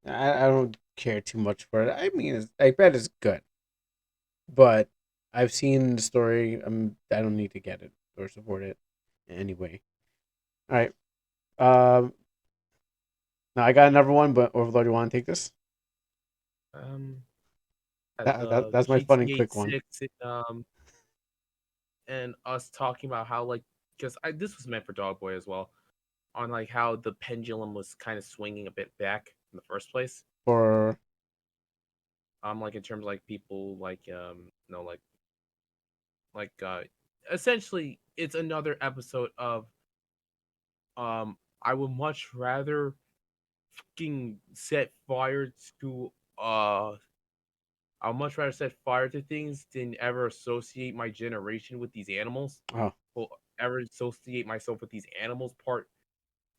I don't care too much for it. I mean, I bet it's good, but I've seen the story. I don't need to get it or support it anyway. All right. Um. Now I got another one, but Overlord, you want to take this? Um, the That's my funny GTA quick one. 6 and us talking about how like because this was meant for Dog Boy as well on like how the pendulum was kind of swinging a bit back in the first place. For Like in terms of, like people like like essentially it's another episode of I would much rather fucking set fire to I'd much rather set fire to things than ever associate my generation with these animals. oh. Or ever associate myself with these animals. Part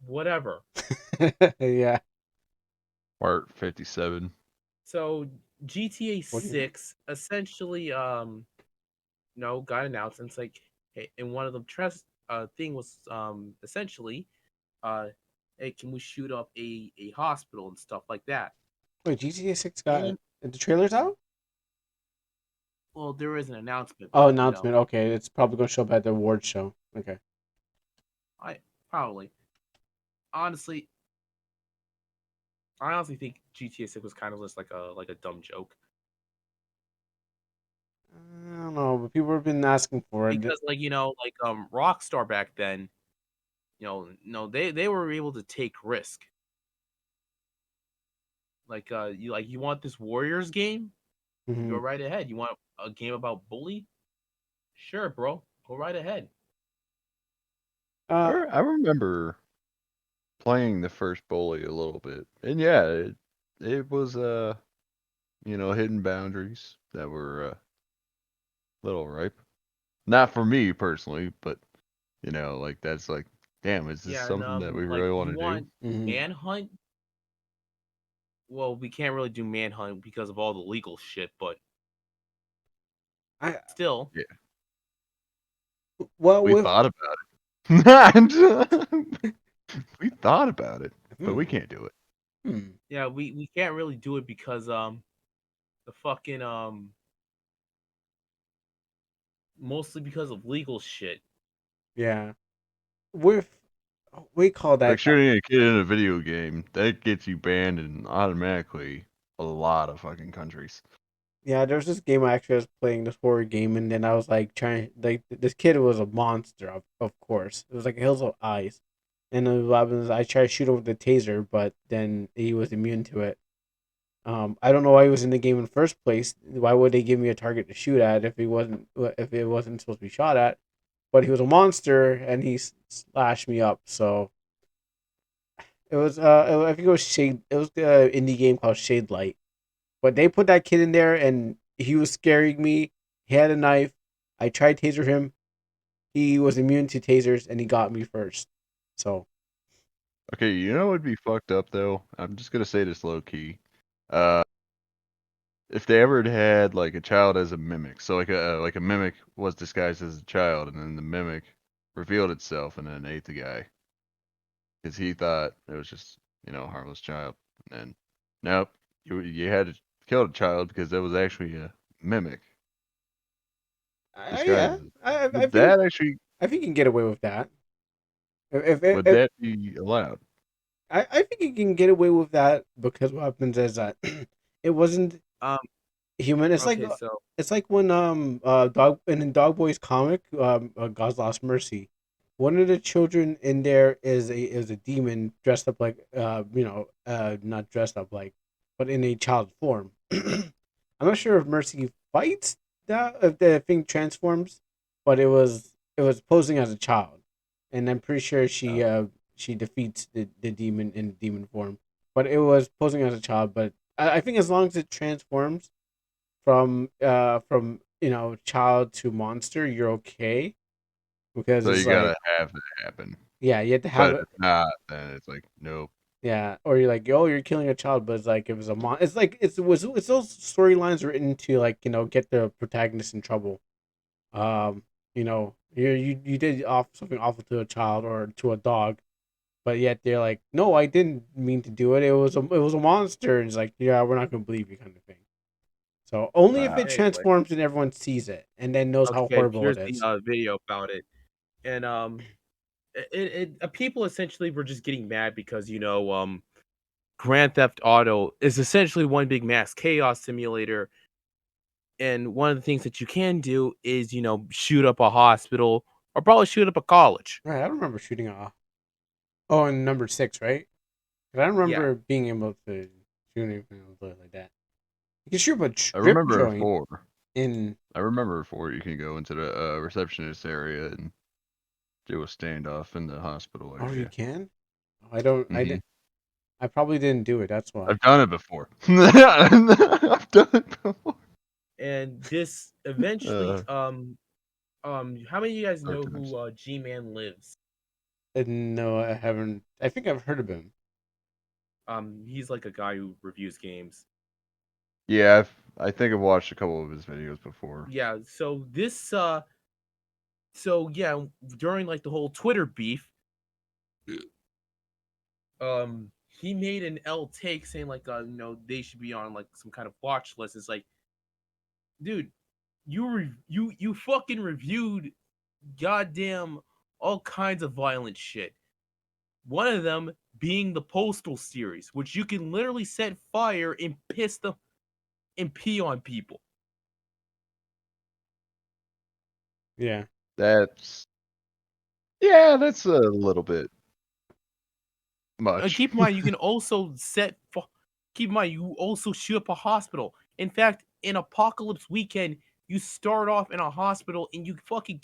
whatever. Yeah. Part 57. So GTA What do you? 6 essentially no got announced and it's like hey, and one of the thing was essentially uh hey, can we shoot up a hospital and stuff like that. Wait, GTA 6 got And the trailers out? well there is an announcement Oh, but announcement. Okay, it's probably gonna show up at the award show. Okay. I probably honestly I honestly think GTA 6 was kind of just like a dumb joke I don't know, but people have been asking for it. because like like Rockstar back then no they were able to take risk like you want this Warriors game go Hmm. right ahead you want a game about bully sure bro go right ahead Uh, I remember playing the first Bully a little bit, and yeah, it was hidden boundaries that were a little ripe. Not for me personally, but like that's like, damn, is this yeah and something that we like really want you to do? want mhm. Manhunt well we can't really do Manhunt because of all the legal shit but I still Yeah, well we with thought about it. We thought about it, but hmm, we can't do it. hmm. yeah we can't really do it because the fucking mostly because of legal shit. Yeah. With we call Like that shooting a kid in a video game, that gets you banned in automatically a lot of fucking countries. yeah, there was this game I actually was playing, this horror game, and then I was like trying, like this kid was a monster, of course. It was like Hills of Ice, and then what happens is I tried to shoot him with the taser, but then he was immune to it. I don't know why he was in the game in the first place. Why would they give me a target to shoot at if it wasn't supposed to be shot at? But he was a monster, and he slashed me up. So it was I think it was Shade. It was the indie game called Shade Light. But they put that kid in there, and he was scaring me. He had a knife. I tried to taser him. He was immune to tasers, and he got me first. So Okay, you know what would be fucked up though? I'm just gonna say this low key. Uh, if they ever had like a child as a mimic, so like a mimic was disguised as a child, and then the mimic revealed itself and then ate the guy because he thought it was just a harmless child, and then nope, you had to kill the child because that was actually a mimic yeah, disguised. Would think that actually you can get away with that. would that be allowed? I think you can get away with that because what happens is that it wasn't Um. human. Okay. So. It's like when dog in Dog Boy's comic God's Lost Mercy, one of the children in there is a demon dressed up like not dressed up like, but in a child form. I'm not sure if Mercy fights that if the thing transforms, but it was posing as a child, and I'm pretty sure she defeats the demon in demon form, but it was posing as a child. But I think as long as it transforms from child to monster, you're okay because So it's you like gotta have that happen. yeah, you have to But have if it. it's not, then it's like nope. Yeah, or you're like, oh, you're killing a child, but it's like it was a it's like it's those storylines written to like get the protagonist in trouble. Um, you did something awful to a child or to a dog, but yet they're like, no, I didn't mean to do it. It was a monster. And it's like, yeah, we're not gonna believe you, kind of thing. So only if it Anyway. transforms and everyone sees it and then knows how Okay. horrible it Here's the is. video about it, and people essentially were just getting mad because Grand Theft Auto is essentially one big mass chaos simulator. And one of the things that you can do is, shoot up a hospital or probably shoot up a college. Right, I don't remember shooting a. Oh, and number 6, right? 'Cause I don't Yeah. remember being able to shoot anything like that. You can shoot a I strip remember joint before. in. I remember before you can go into the receptionist area and do a standoff in the hospital Oh, you area. can. I don't. I Hmm did. I probably didn't do it. That's why. I've done it before. I've done it before. And this eventually, Uh, how many of you guys hard know times. who G-Man lives? No, I haven't. I think I've heard of him. He's like a guy who reviews games. Yeah, I think I've watched a couple of his videos before. Yeah, yeah, during like the whole Twitter beef, he made an L take saying like they should be on like some kind of watch list. It's like, dude, you fucking reviewed goddamn all kinds of violent shit. One of them being the Postal series, which you can literally set fire and piss them and pee on people. Yeah. That's that's a little bit much. Keep in mind, you can also keep in mind, you also shoot up a hospital. In fact, in Apocalypse Weekend, you start off in a hospital and you can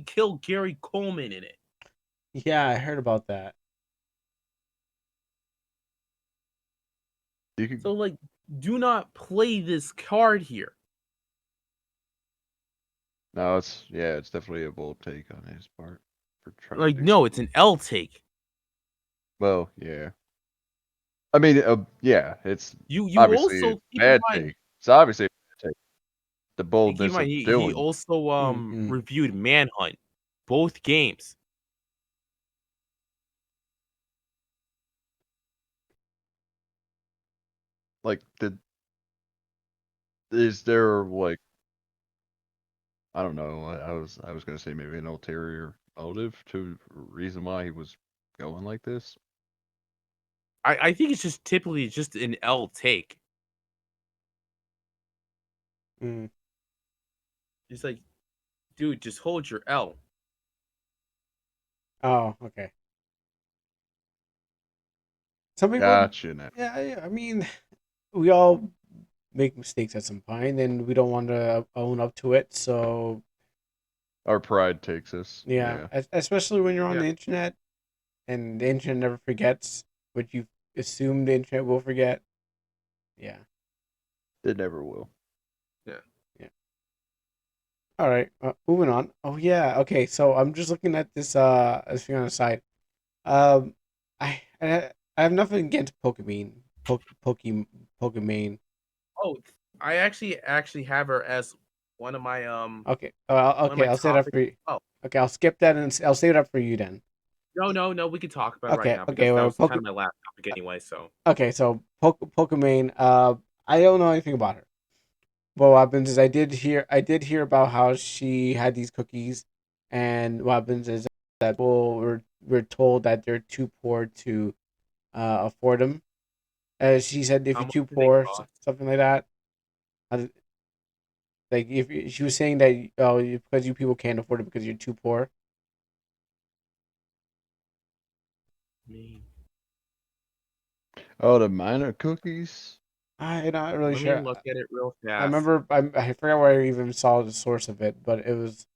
kill Gary Coleman in it. Yeah, I heard about that. You could So like, do not play this card here. no, it's definitely a bold take on his part for trying to Like, do no, it's something. an L take. Well, yeah. I mean, yeah, it's You obviously a also keep in bad mind take. It's obviously a bad take. The keep in boldness mind of he doing. also Mm-hmm. reviewed Manhunt, both games. Like, is there like I don't know. I was gonna say maybe an ulterior motive to reason why he was going like this. I think it's just typically just an L take. Mm. It's like, dude, just hold your L. Oh, okay. Some people, Gotcha now. yeah, I mean, we all make mistakes at some point, and we don't want to own up to it. So, Our pride takes us. yeah, Yeah, especially when you're on Yeah. the internet, and the internet never forgets what you assume the internet will forget. Yeah, it never will. Yeah. yeah. All right, moving on. Oh yeah, okay. So I'm just looking at this. As thing on the side. Um, I have nothing against Pokimane. Pokimane. Oh, I actually have her as one of my Okay. one of Okay. my I'll set it up topics. for you. Oh, Okay. I'll skip that and I'll save it up for you then. no, we can talk about it right Okay. now Okay. because that Well, was kind of my last topic anyway. So okay. So Pokimane. I don't know anything about her. What happens is I did hear about how she had these cookies, and what happens is that people were told that they're too poor to afford them. She said if how you're much too do they poor, cost? something like that. Like if she was saying that because you people can't afford it because you're too poor. Me. Oh, the minor cookies. I'm not really Let me sure. look at it real I fast. remember I forgot where I even saw the source of it, but it was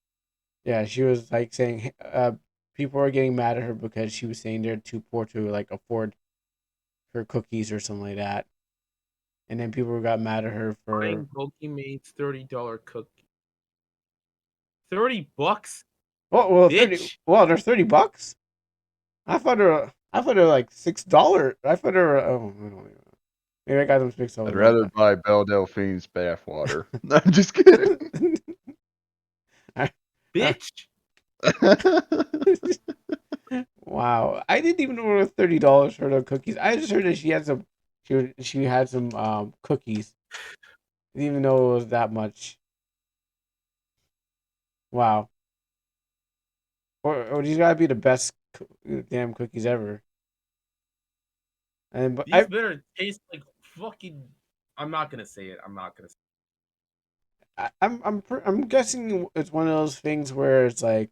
yeah. She was like saying people were getting mad at her because she was saying they're too poor to like afford her cookies or something like that, and then people got mad at her for Buying Pokimane's $30 cookie. $30, well 30 bitch. well they're $30. I thought they were like $6. I thought they were oh I don't even know. Maybe I got them mixed up I'd with my rather buy Belle Delphine's bathwater. No, I'm just kidding. I- uh, Bitch. wow, I didn't even know it was $30 for the cookies. I just heard that she had some cookies. Didn't even know it was that much. Wow, or these gotta be the best damn cookies ever. And but These better taste like fucking. I'm not gonna say it. I'm not gonna. I'm guessing it's one of those things where it's like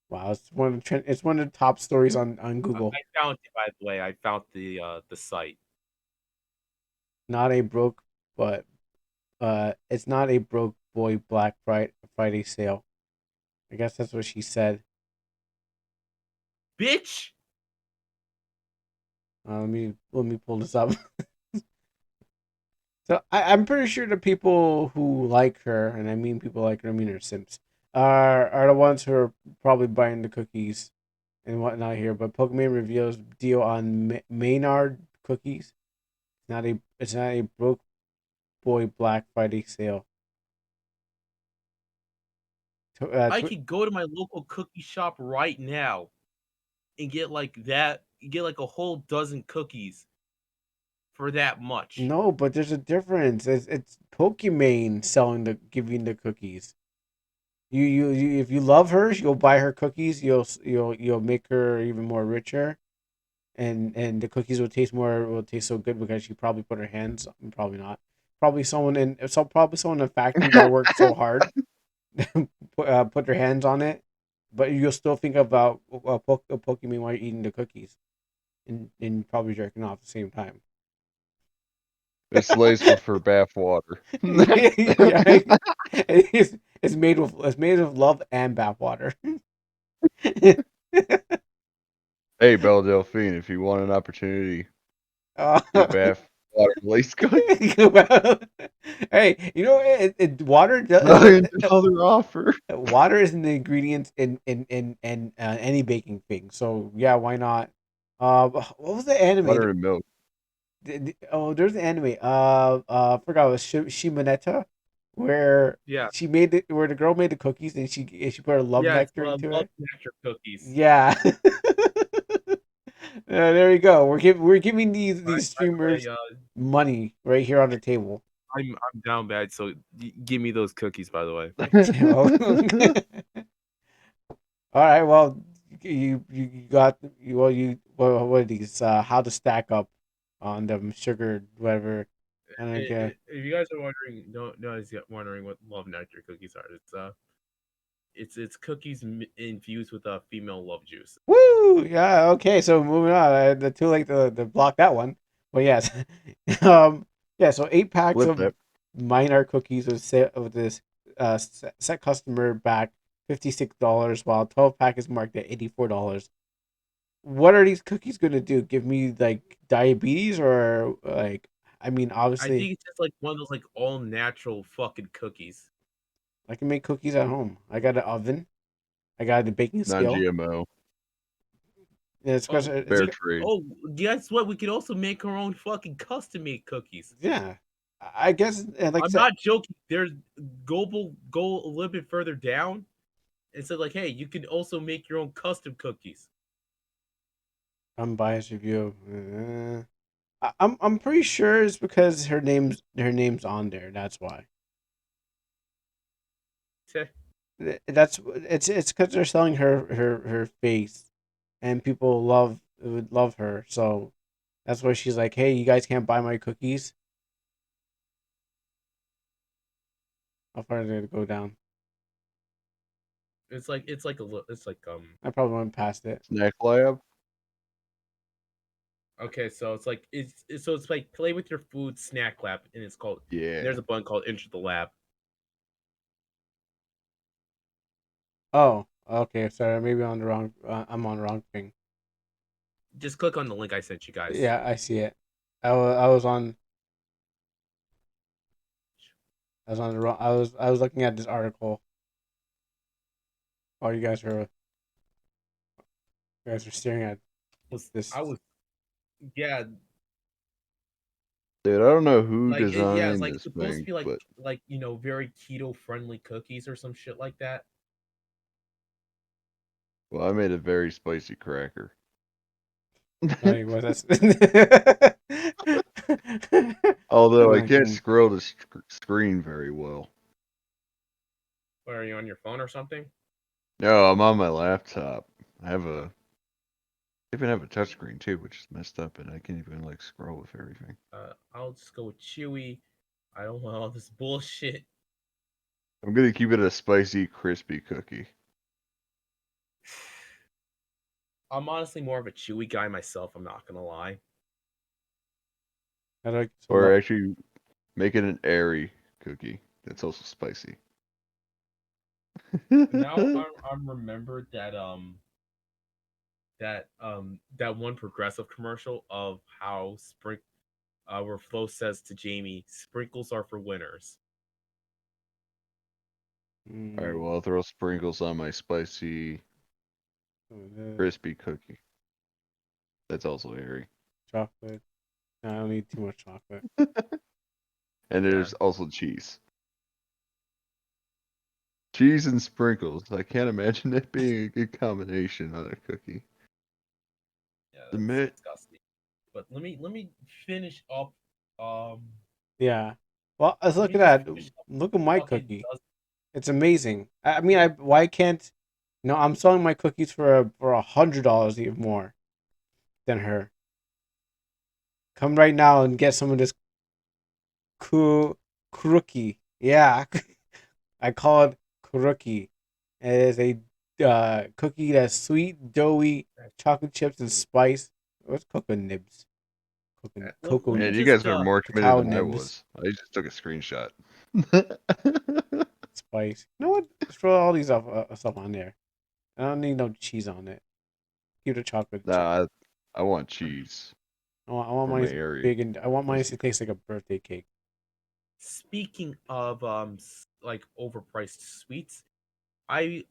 wow, it's one of the top stories on Google. I found it, by the way. I found the site. Not a broke, but it's not a broke boy Friday sale. I guess that's what she said. Bitch. Let me pull this up. So I'm pretty sure the people who like her, and I mean people like her, I mean her simps, are the ones who are probably buying the cookies and whatnot here. But Pokemon reveals deal on Maynard cookies. It's not a broke boy Black Friday sale. I could go to my local cookie shop right now and get like that. Get like a whole dozen cookies for that much. No, but there's a difference. It's Pokimane selling giving the cookies. If you love her, you'll buy her cookies. You'll make her even more richer, and the cookies will taste so good because she probably put her hands. Probably not. Probably someone in the factory that worked so hard put their hands on it. But you'll still think about a Pokemon while you're eating the cookies, and probably jerking off at the same time. It's laced with her bathwater. Yeah, it's made of love and bathwater. Hey, Belle Delphine, if you want an opportunity, uh, get bathwater laced cookies. hey, you know water $1,000,000 offer. water is an ingredient in any baking thing. So yeah, why not? What was the anime? Butter and milk. Oh, there's an anime. I forgot it was Shimoneta, where Yeah. where the girl made the cookies and she put her love Yeah, it's nectar into love it. nectar cookies. Yeah. There you go. We're giving By these the way, streamers money right here on the table. I'm down bad. So give me those cookies, by the way. All right. Well, you got what are these? How to stack up on them sugar whatever. And okay. If you guys are wondering, wondering what love nectar cookies are, it's cookies infused with a female love juice. Woo! Yeah. Okay. So moving on. Too late to block that one. But yes. Yeah. So 8 packs Flip of that. minor cookies with this set customer back $56, while 12 pack is marked at $84. What are these cookies gonna do? Give me like diabetes or like? I mean, I obviously, think it's just like one of those like all natural fucking cookies. I can make cookies at home. I got an oven. I got a baking scale. Non-GMO. Yeah, it's because Oh, it's Fair trade. guess what? We could also make our own fucking custom made cookies. yeah. I guess like I I'm said, not joking. There's go a little bit further down and said like, hey, you can also make your own custom cookies. unbiased review. I'm pretty sure it's because her name's on there. That's why. That's it's because they're selling her face, and people would love her. So that's why she's like, hey, you guys can't buy my cookies. How far did it go down? It's like I probably went past it. Snack lab. okay, so it's like play with your food snack lab, and Yeah. there's a button called enter the lab. Oh, okay. Sorry, maybe on the wrong. I'm on the wrong thing. Just click on the link I sent you guys. Yeah, I see it. I was on. I was on the wrong. I was looking at this article. Oh, you guys are staring at this. I was yeah, Dude, I don't know who yeah, it's designed like this supposed to thing, be but very keto friendly cookies or some shit like that. well, I made a very spicy cracker. Like what that's. Although I Like, can't scroll the screen very well. What are you on your phone or something? No, I'm on my laptop. I even have a touchscreen too, which is messed up, and I can't even like scroll with everything. I'll just go with chewy. I don't want all this bullshit. I'm gonna keep it a spicy, crispy cookie. I'm honestly more of a chewy guy myself. I'm not gonna lie. I like Or actually make it an airy cookie that's also spicy. Now I'm remembered that one progressive commercial of how where Flo says to Jamie, "Sprinkles are for winners." Alright, well, I'll throw sprinkles on my spicy, crispy cookie. That's also airy. chocolate. No, I don't need too much chocolate. And there's also cheese. Cheese and sprinkles. I can't imagine that being a good combination on a cookie. Yeah, that's Admit. disgusting. But let me finish up. Yeah. Well, let's Let look me at just that. finish up Look at my fucking cookie. dozen. It's amazing. I mean, why can't? No, I'm selling my cookies for $100 even more than her. Come right now and get some of this Kuroki. Yeah, I call it Kuroki. It is a cookie that's sweet, doughy, chocolate chips and spice. What's cocoa nibs? Let me Man, you just guys are more committed cacao than I nibs, was. I just took a screenshot. spice. You know what? Just throw all these stuff on there. I don't need no cheese on it. Keep the chocolate chip. Nah, I want cheese I want for my mine airy big and I want mine spicy to cookie. taste like a birthday cake. speaking of like overpriced sweets, I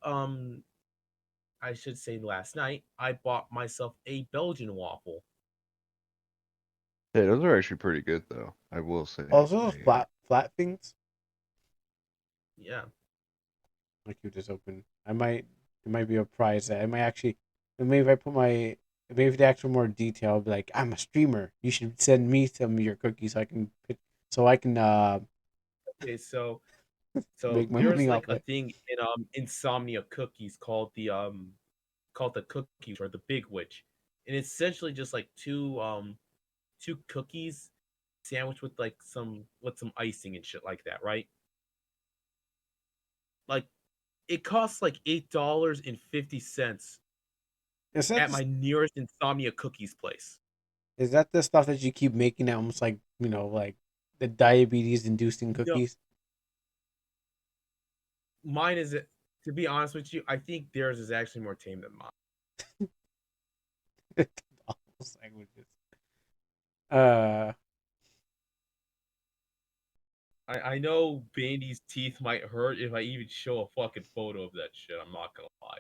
I should say last night I bought myself a Belgian waffle. Hey, those are actually pretty good though. I will say Also, those they are. flat things. Yeah, I keep this open. It might be a prize that I might actually. Maybe if I put my maybe if they ask for more detail, I'll be like, I'm a streamer. You should send me some of your cookies so I can so I can Okay, so make my there's money like off a it. thing in Insomnia cookies called the cookie or the big witch. And it's essentially just like two cookies sandwiched with like some icing and shit like that, right? Like it costs like $8.50 Is that at the, my nearest Insomnia cookies place. is that the stuff that you keep making that almost like like the diabetes inducing No, cookies? mine is to be honest with you, I think theirs is actually more tame than mine. Awful sandwiches. Uh, I know Bandy's teeth might hurt if I even show a fucking photo of that shit. I'm not gonna lie.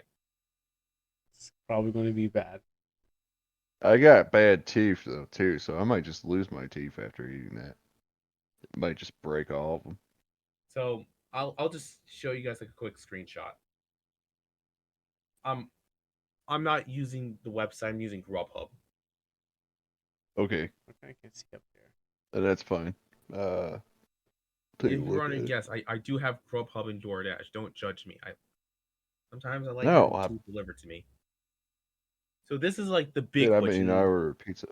it's probably going to be bad. I got bad teeth though too, so I might just lose my teeth after eating that. It might just break all of them. So I'll just show you guys like a quick screenshot. I'm I'm not using the website. I'm using Grubhub. Okay, Okay, I can see up there. that's fine. Take a If you're look at running, it. yes, I do have Grubhub and DoorDash. Don't judge me. I sometimes I like No, having food delivered to me. So this is like the dude, big I witch, mean, I and ordered pizza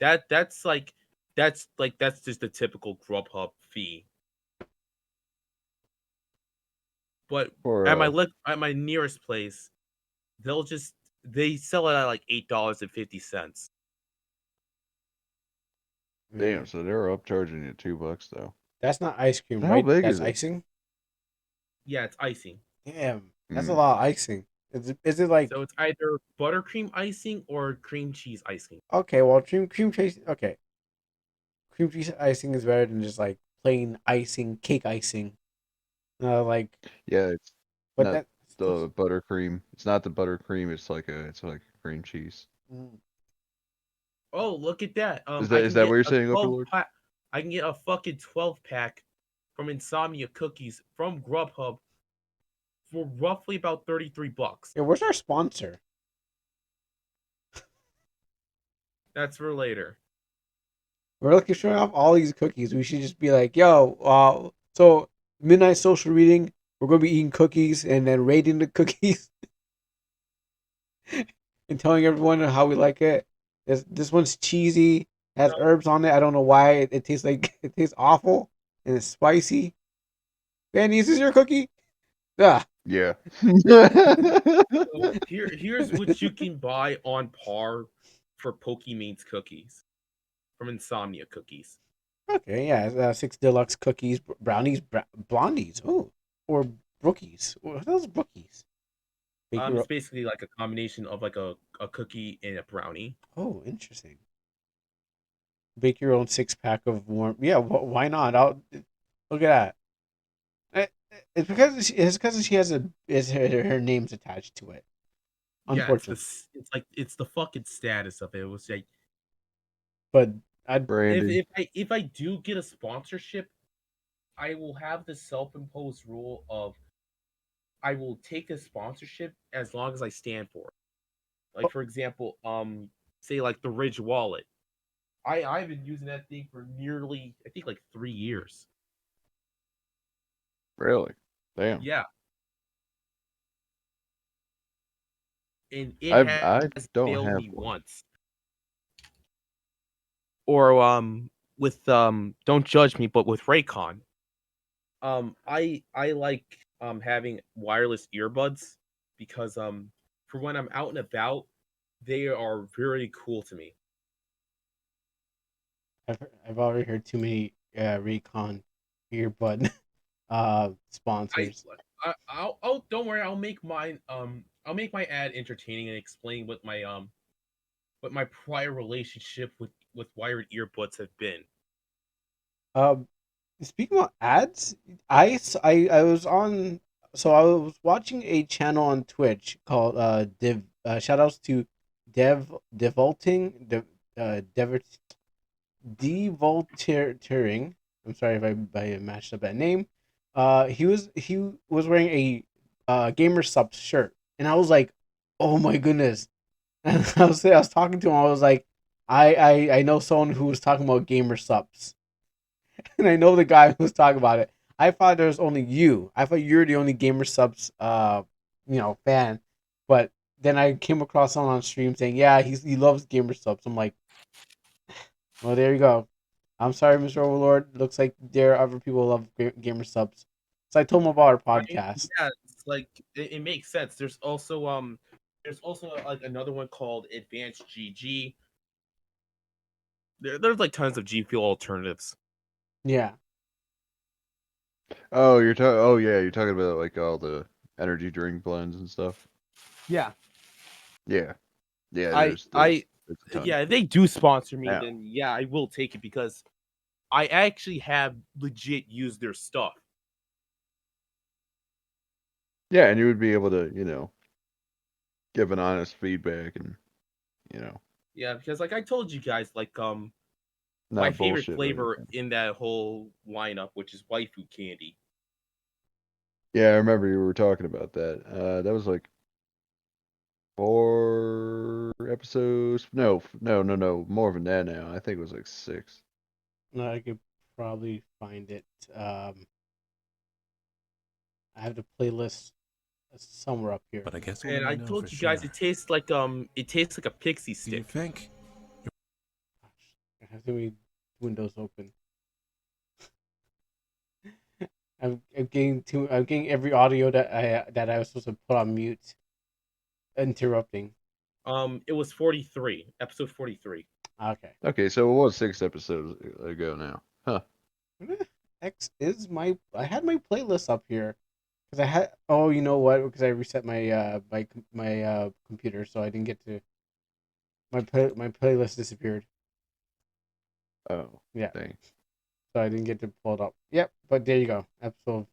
that's just the typical Grubhub fee. But for at my nearest place, they'll just they sell it at like $8.50. damn. Man, So they're upcharging you $2 though. that's not ice cream, How right? big That's is it? icing. Yeah, it's icing. Damn, that's a Mm. lot of icing. Is it like So it's either buttercream icing or cream cheese icing. okay? Well, cream cheese. Okay, cream cheese icing is better than just like plain icing, cake icing. Like, Yeah, it's but not that still. the buttercream. It's not the buttercream. It's like cream cheese. Mm. Oh, look at that. Is I that is can that what get you're a saying, 12 Overlord? pack. I can get a fucking 12 pack from Insomnia Cookies from Grubhub for roughly about $33. Yeah, where's our sponsor? That's for later. We're looking showing off all these cookies. We should just be like, yo, so midnight social reading. We're gonna be eating cookies and then rating the cookies and telling everyone how we like it. This one's cheesy, has So, herbs on it. I don't know why it tastes like it tastes awful and it's spicy. Benny, is this your cookie? Ah, Yeah. so here's what you can buy on par for Pokimane's cookies from Insomnia Cookies. okay, yeah, 6 deluxe cookies, brownies, blondies. Oh, or brookies. What are those brookies? Bake your. It's basically like a combination of like a cookie and a brownie. Oh, interesting. Bake your own 6 pack of warm. Yeah, why not? I'll look at that. It's because she has her name's attached to it. Yeah, Unfortunately, it's the fucking status of it. It was like but I Branding. if I do get a sponsorship, I will have the self-imposed rule of I will take a sponsorship as long as I stand for it. Like for example, say like the Ridge wallet. I've been using that thing for nearly I think like 3 years. Really? Damn. Yeah, and it I has don't failed have me one. once. Or with don't judge me, but with Raycon, I like having wireless earbuds because for when I'm out and about, they are very cool to me. I've already heard too many recon earbud I, sponsors. I'll don't worry, I'll make my ad entertaining and explain what my prior relationship with wired earbuds have been. Um, Speaking of ads, I was on. So I was watching a channel on Twitch called Div. Shout outs to Devolting Devoltering. I'm sorry if I mashed up that name. He was wearing a gamer subs shirt, and I was like, oh my goodness. And I was talking to him. I was like, I know someone who was talking about gamer subs. and I know the guy who was talking about it. I thought there was only you. I thought you were the only Gamer Subs, fan. But then I came across someone on stream saying, yeah, he loves Gamer Subs. I'm like, well, there you go. I'm sorry, Mr. Overlord. Looks like there are other people who love Gamer Subs. So I told him about our I mean, podcast. yeah, it's like it makes sense. There's also like another one called Advanced GG. There's like tons of G Fuel alternatives. Yeah. Oh, you're talking. Oh, yeah, you're talking about like all the energy drink blends and stuff. Yeah, Yeah, yeah. I There's a ton yeah, if they do sponsor me, now. then yeah, I will take it because I actually have legit used their stuff. Yeah, and you would be able to, give an honest feedback and, you know, Yeah, because like I told you guys, like my not favorite bullshit or flavor anything. in that whole lineup, which is waifu candy. Yeah, I remember you were talking about that. That was like 4 episodes. No, more than that now. I think it was like 6. No, I could probably find it. I have the playlist somewhere up here. But I guess And only I we know for told you guys sure. it tastes like a pixie Do you stick. think? Gosh, I have too many windows open. I'm getting every audio that I was supposed to put on mute, interrupting. It was 43, episode 43. Okay. Okay, so it was 6 episodes ago now. Huh. X is my. I had my playlist up here because I had. Oh, you know what? Because I reset my computer, so I didn't get to. My playlist disappeared. Oh, Yeah, dang. so I didn't get to pull it up. Yep, but there you go. Episode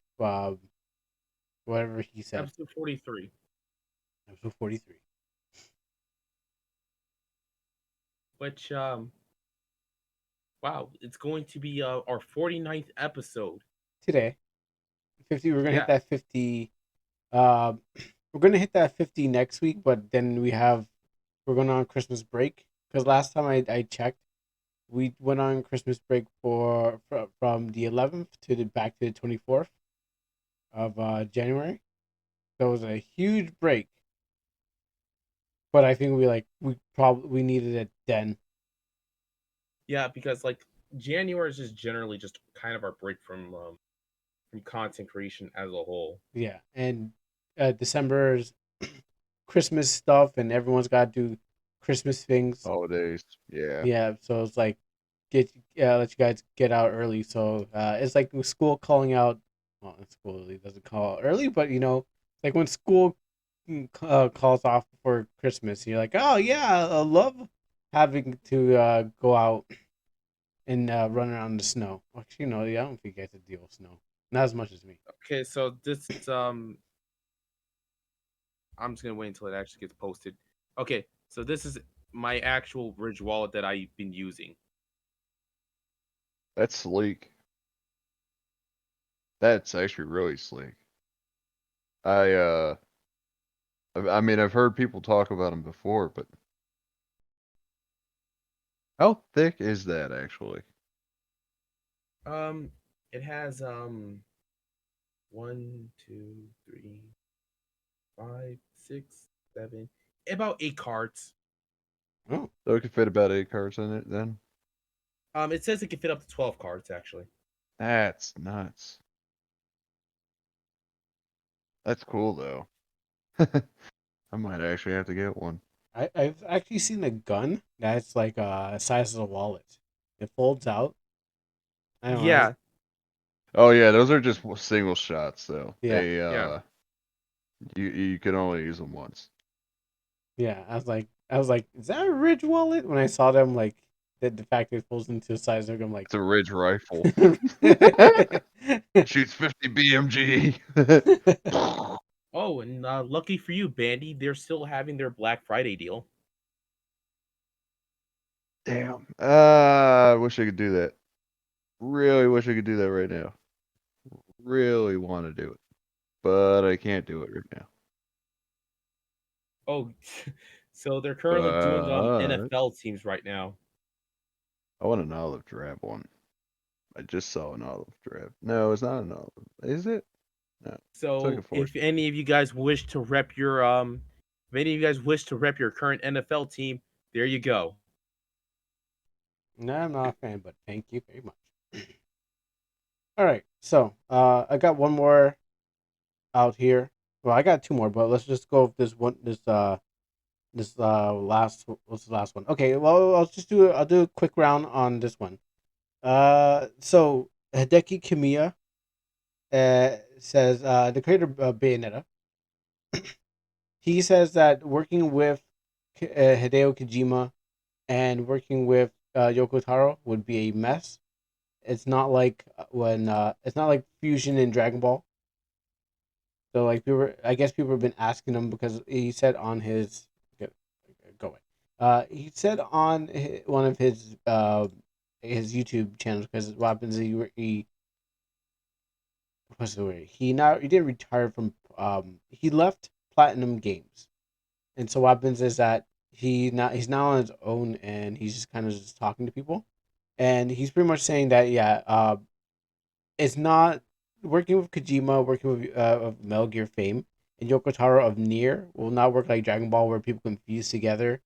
whatever he said. Episode 43. Episode 43. Which wow, it's going to be our 49th episode. Today, 50. We're gonna hit Yeah. that 50. Uh, we're gonna hit that 50 next week, but then we're going on Christmas break because last time I checked, we went on Christmas break from the 11th to the back to the 24th of January. So it was a huge break, but I think we needed it then. Yeah, because like January is just generally just kind of our break from content creation as a whole. Yeah, and December's Christmas stuff, and everyone's got to do Christmas things. Holidays. Yeah. Yeah, so it's like let you guys get out early. So it's like with school calling out. Well, school really doesn't call out early, but like when school calls off for Christmas, you're like, oh yeah, I love having to go out and run around in the snow. Actually, no, yeah, I don't think you guys have to deal with snow. Not as much as me. Okay, so this I'm just gonna wait until it actually gets posted. Okay, so this is my actual Bridge wallet that I've been using. That's sleek. That's actually really sleek. I I mean, I've heard people talk about them before, but how thick is that actually? It has 1, 2, 3, 5, 6, 7, about 8 cards. Oh, So it could fit about 8 cards in it then? It says it can fit up to 12 cards actually. That's nuts. That's cool though. I might actually have to get one. I've actually seen a gun that's like size of a wallet. It folds out. I don't know. Yeah, Oh yeah, those are just single shots though. Yeah, They yeah. you can only use them once. yeah. I was like, is that a Ridge wallet? When I saw them, like the fact that it folds into the size, I'm like, It's a Ridge rifle. Shoots 50 BMG. Oh, and lucky for you, Bandy, they're still having their Black Friday deal. Damn. I wish I could do that. Really wish I could do that right now. Really want to do it, but I can't do it right now. Oh, so they're currently doing But NFL teams right now. I want an olive drab one. I just saw an olive drab. No, it's not an olive. Is it? No. It's like a So forest. if any of you guys wish to rep your if any of you guys wish to rep your current NFL team, there you go. No, I'm not a fan, but thank you very much. All right, so I got one more out here. Well, I got two more, but let's just go with this one. This last what's the last one? Okay, well I'll do a quick round on this one. So Hideki Kamiya says the creator of Bayonetta. He says that working with Hideo Kojima and working with Yoko Taro would be a mess. It's not like when it's not like Fusion in Dragon Ball. So like I guess people have been asking him because he said on his go away. He said on one of his YouTube channels because what happens is he what's the word? He didn't retire from he left Platinum Games, and so what happens is that he's now on his own and he's just kind of just talking to people, and he's pretty much saying that yeah it's not working with Kojima, working with of Metal Gear fame, and Yoko Taro of Nier will not work like Dragon Ball, where people confuse together.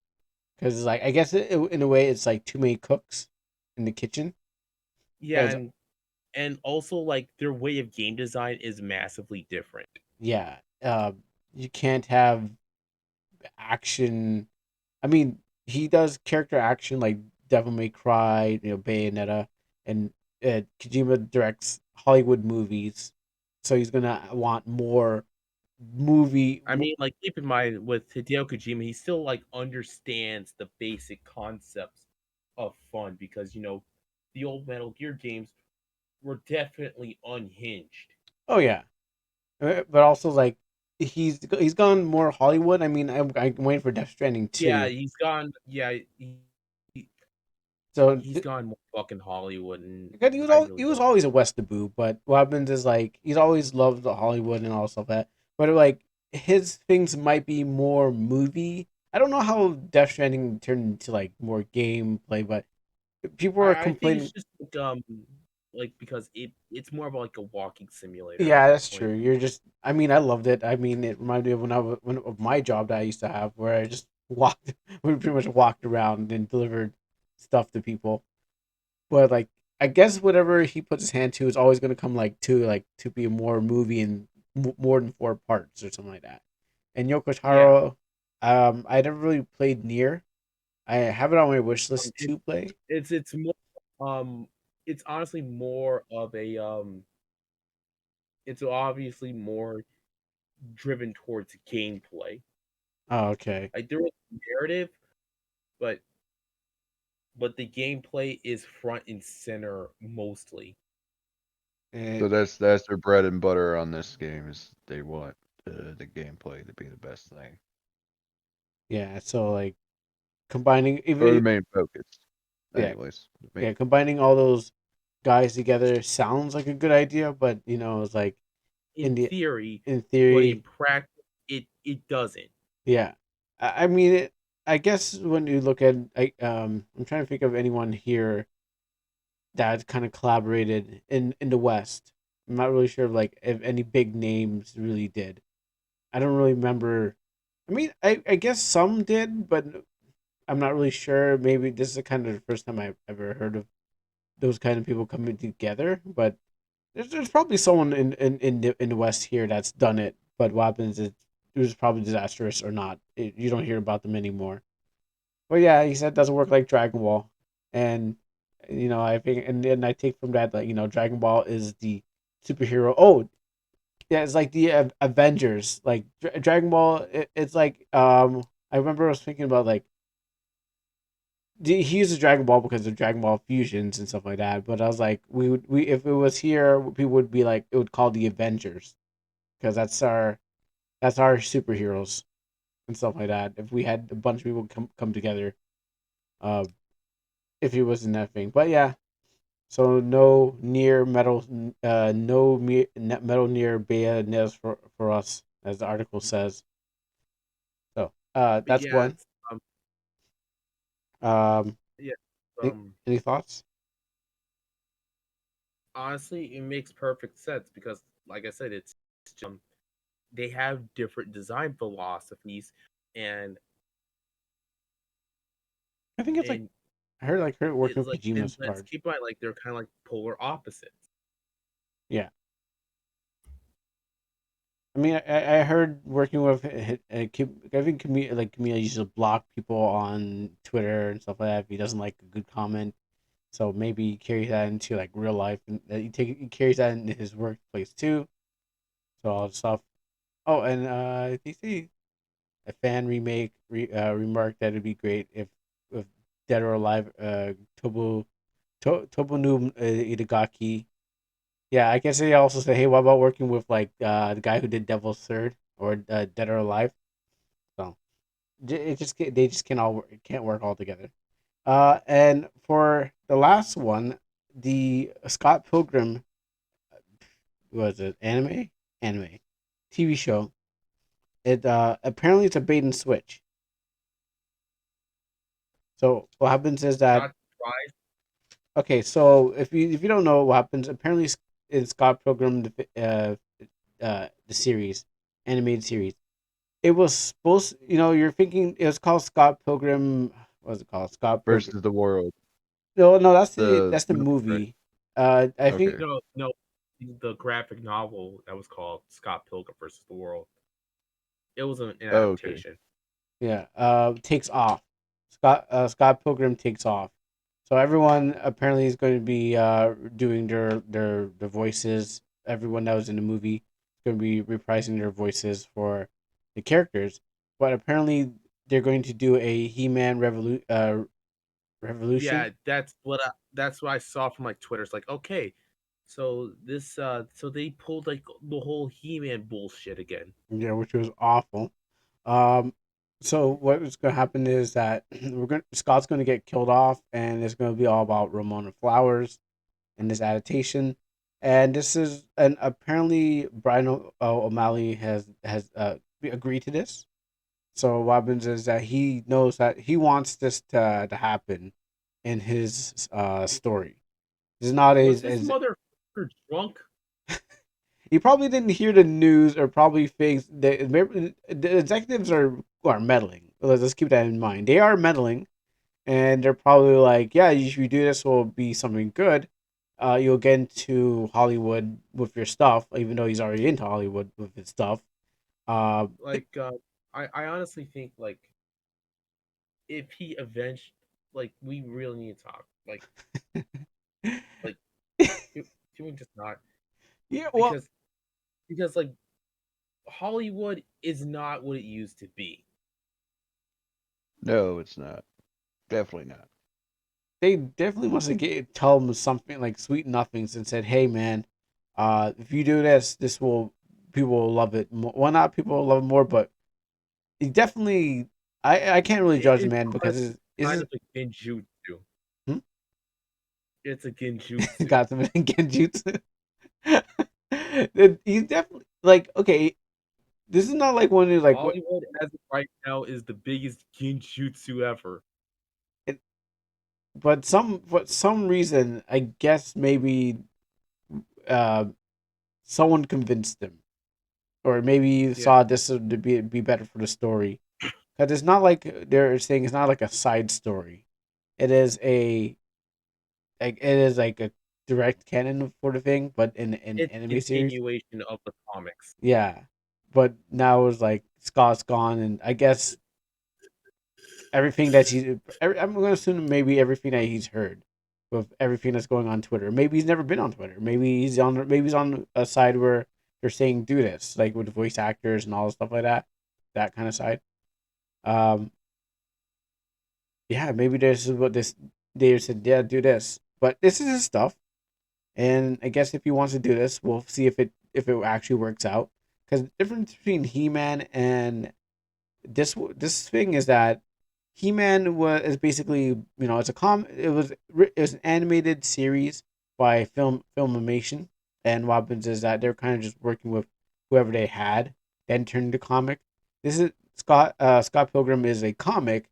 Because like I guess in a way it's like too many cooks in the kitchen. Yeah, Because and also like their way of game design is massively different. yeah, you can't have action. I mean, he does character action like Devil May Cry, Bayonetta, and Kojima directs Hollywood movies, so he's gonna want more movie. I mean, like keep in mind with Hideo Kojima, he still like understands the basic concepts of fun because the old Metal Gear games were definitely unhinged. Oh yeah, but also like he's gone more Hollywood. I mean, I'm waiting for Death Stranding Yeah, 2. he's gone. Yeah, he, So he's gone more fucking Hollywood, and because I really he was don't. always a Westaboo, but what happens is like he's always loved the Hollywood and all stuff that. But like his things might be more movie. I don't know how Death Stranding turned into like more gameplay, but people are I think complaining. it's just like because it's more of like a walking simulator at Yeah, this that's point. true. You're just. I mean, I loved it. I mean, it reminded me of of my job that I used to have, where I just walked, we pretty much walked around and delivered stuff to people. But like, I guess whatever he puts his hand to is always going to come like to be a more movie and more than 4 parts or something like that. And Yoko Yeah, Taro, I never really played near. I have it on my wish list it, to play. it's more it's honestly more of a it's obviously more driven towards gameplay. Oh, okay. Like there is narrative, but the gameplay is front and center mostly. Eh, So that's their bread and butter on this game is they want the gameplay to be the best thing yeah. So like combining or the even main focus. yeah Anyways, yeah combining all those guys together sounds like a good idea, but it's like In in the theory, in but in theory, practice, it doesn't. yeah. I mean, I guess when you look at, I'm trying to think of anyone here that kind of collaborated in the West. I'm not really sure if any big names really did. I don't really remember. I mean, I guess some did, but I'm not really sure. Maybe this is the kind of the first time I've ever heard of those kind of people coming together. But there's probably someone in the West here that's done it. But what happens is it was probably disastrous or not. You don't hear about them anymore. But yeah, he said it doesn't work like Dragon Ball, and I think, and then I take from that Dragon Ball is the superhero. Oh yeah, it's like the Avengers. Like Dragon Ball, it's like I remember I was thinking about like he uses Dragon Ball because of Dragon Ball fusions and stuff like that. But I was like, we if it was here, people would be like it would call the Avengers because that's our superheroes and stuff like that. If we had a bunch of people come together, uh, if he was in that thing. But yeah, so no near metal, metal near Bayonetta for us, as the article says. So But that's yeah, one. it's Um, yeah any thoughts? honestly, it makes perfect sense because, like I said, it's they have different design philosophies, and I think it's like and I heard like her working it's with like, Kojima and so let's hard. keep in mind, like they're kind of like polar opposites. Yeah. I mean, I heard working with I think Camille used to block people on Twitter and stuff like that if he doesn't like a good comment. So maybe he carries that into like real life, and he carries that into his workplace too. So all the stuff. Oh, and they say a fan remarked that it'd be great if Dead or Alive Tobunu Itagaki. Yeah, I guess they also say, hey, what about working with like the guy who did Devil's Third or Dead or Alive? So they just can't work all together. And for the last one, the Scott Pilgrim was it anime TV show. It apparently it's a bait and switch. So what happens is that Not surprised. okay, so if you don't know what happens, apparently in Scott Pilgrim the series animated series, it was supposed you're thinking it was called Scott Pilgrim. What was it called? Scott Pilgrim. Versus the world. No, The that's the movie, right? movie. I think Okay. No, no, the graphic novel that was called Scott Pilgrim versus the World. It was an Oh, okay. adaptation. yeah. Takes off. Scott Pilgrim takes off. So everyone apparently is going to be doing their voices. Everyone that was in the movie is going to be reprising their voices for the characters. But apparently they're going to do a He-Man revolution. Yeah, that's what I saw from like Twitter. It's like, okay, so so they pulled like the whole He-Man bullshit again. Yeah, which was awful. Um, so what is going to happen is that Scott's going to get killed off, and it's going to be all about Ramona Flowers in this adaptation. And this is and apparently Brian O'Malley has agreed to this. So what happens is that he knows that he wants this to happen in his story. It's not Was this as motherfucker drunk? he probably didn't hear the news or probably thinks the executives are meddling. Let's keep that in mind. They are meddling, and they're probably like, yeah, if you do this, will be something good. You'll get into Hollywood with your stuff, even though he's already into Hollywood with his stuff. Uh, Like, I honestly think like if he avenged, like we really need to talk. Like can, can we just not yeah, well, because like Hollywood is not what it used to be. No, it's not. Definitely not. they definitely must have tell him something like sweet nothings and said, "Hey, man, if you do this, this will people will love it. Well, not people will love it more, but he definitely. I can't really judge the It's man because honestly kind is of a genjutsu. hmm? It's a genjutsu. got some genjutsu. He's definitely like okay. This is not like one of like what, Hollywood as of right now is the biggest genjutsu ever. it, but for some reason I guess maybe uh someone convinced him, or maybe you Yeah, saw this would be better for the story. Because it's not like they're saying it's not like a side story. It is like a direct canon for the thing, but in an it's anime series. continuation of the comics. Yeah, but now it's like Scott's gone, and I guess everything that I'm gonna assume maybe everything that he's heard with everything that's going on Twitter. Maybe he's never been on Twitter. Maybe he's on a side where they're saying do this, like with voice actors and all the stuff like that. That kind of side. Um, yeah, maybe this is what this they said. Yeah, do this, but this is his stuff, and I guess if he wants to do this, we'll see if it actually works out. Because the difference between He Man and this thing is that He Man is basically it's a it was an animated series by Filmation, and what happens is that they're kind of just working with whoever they had, then turned into comic. This is Scott Pilgrim is a comic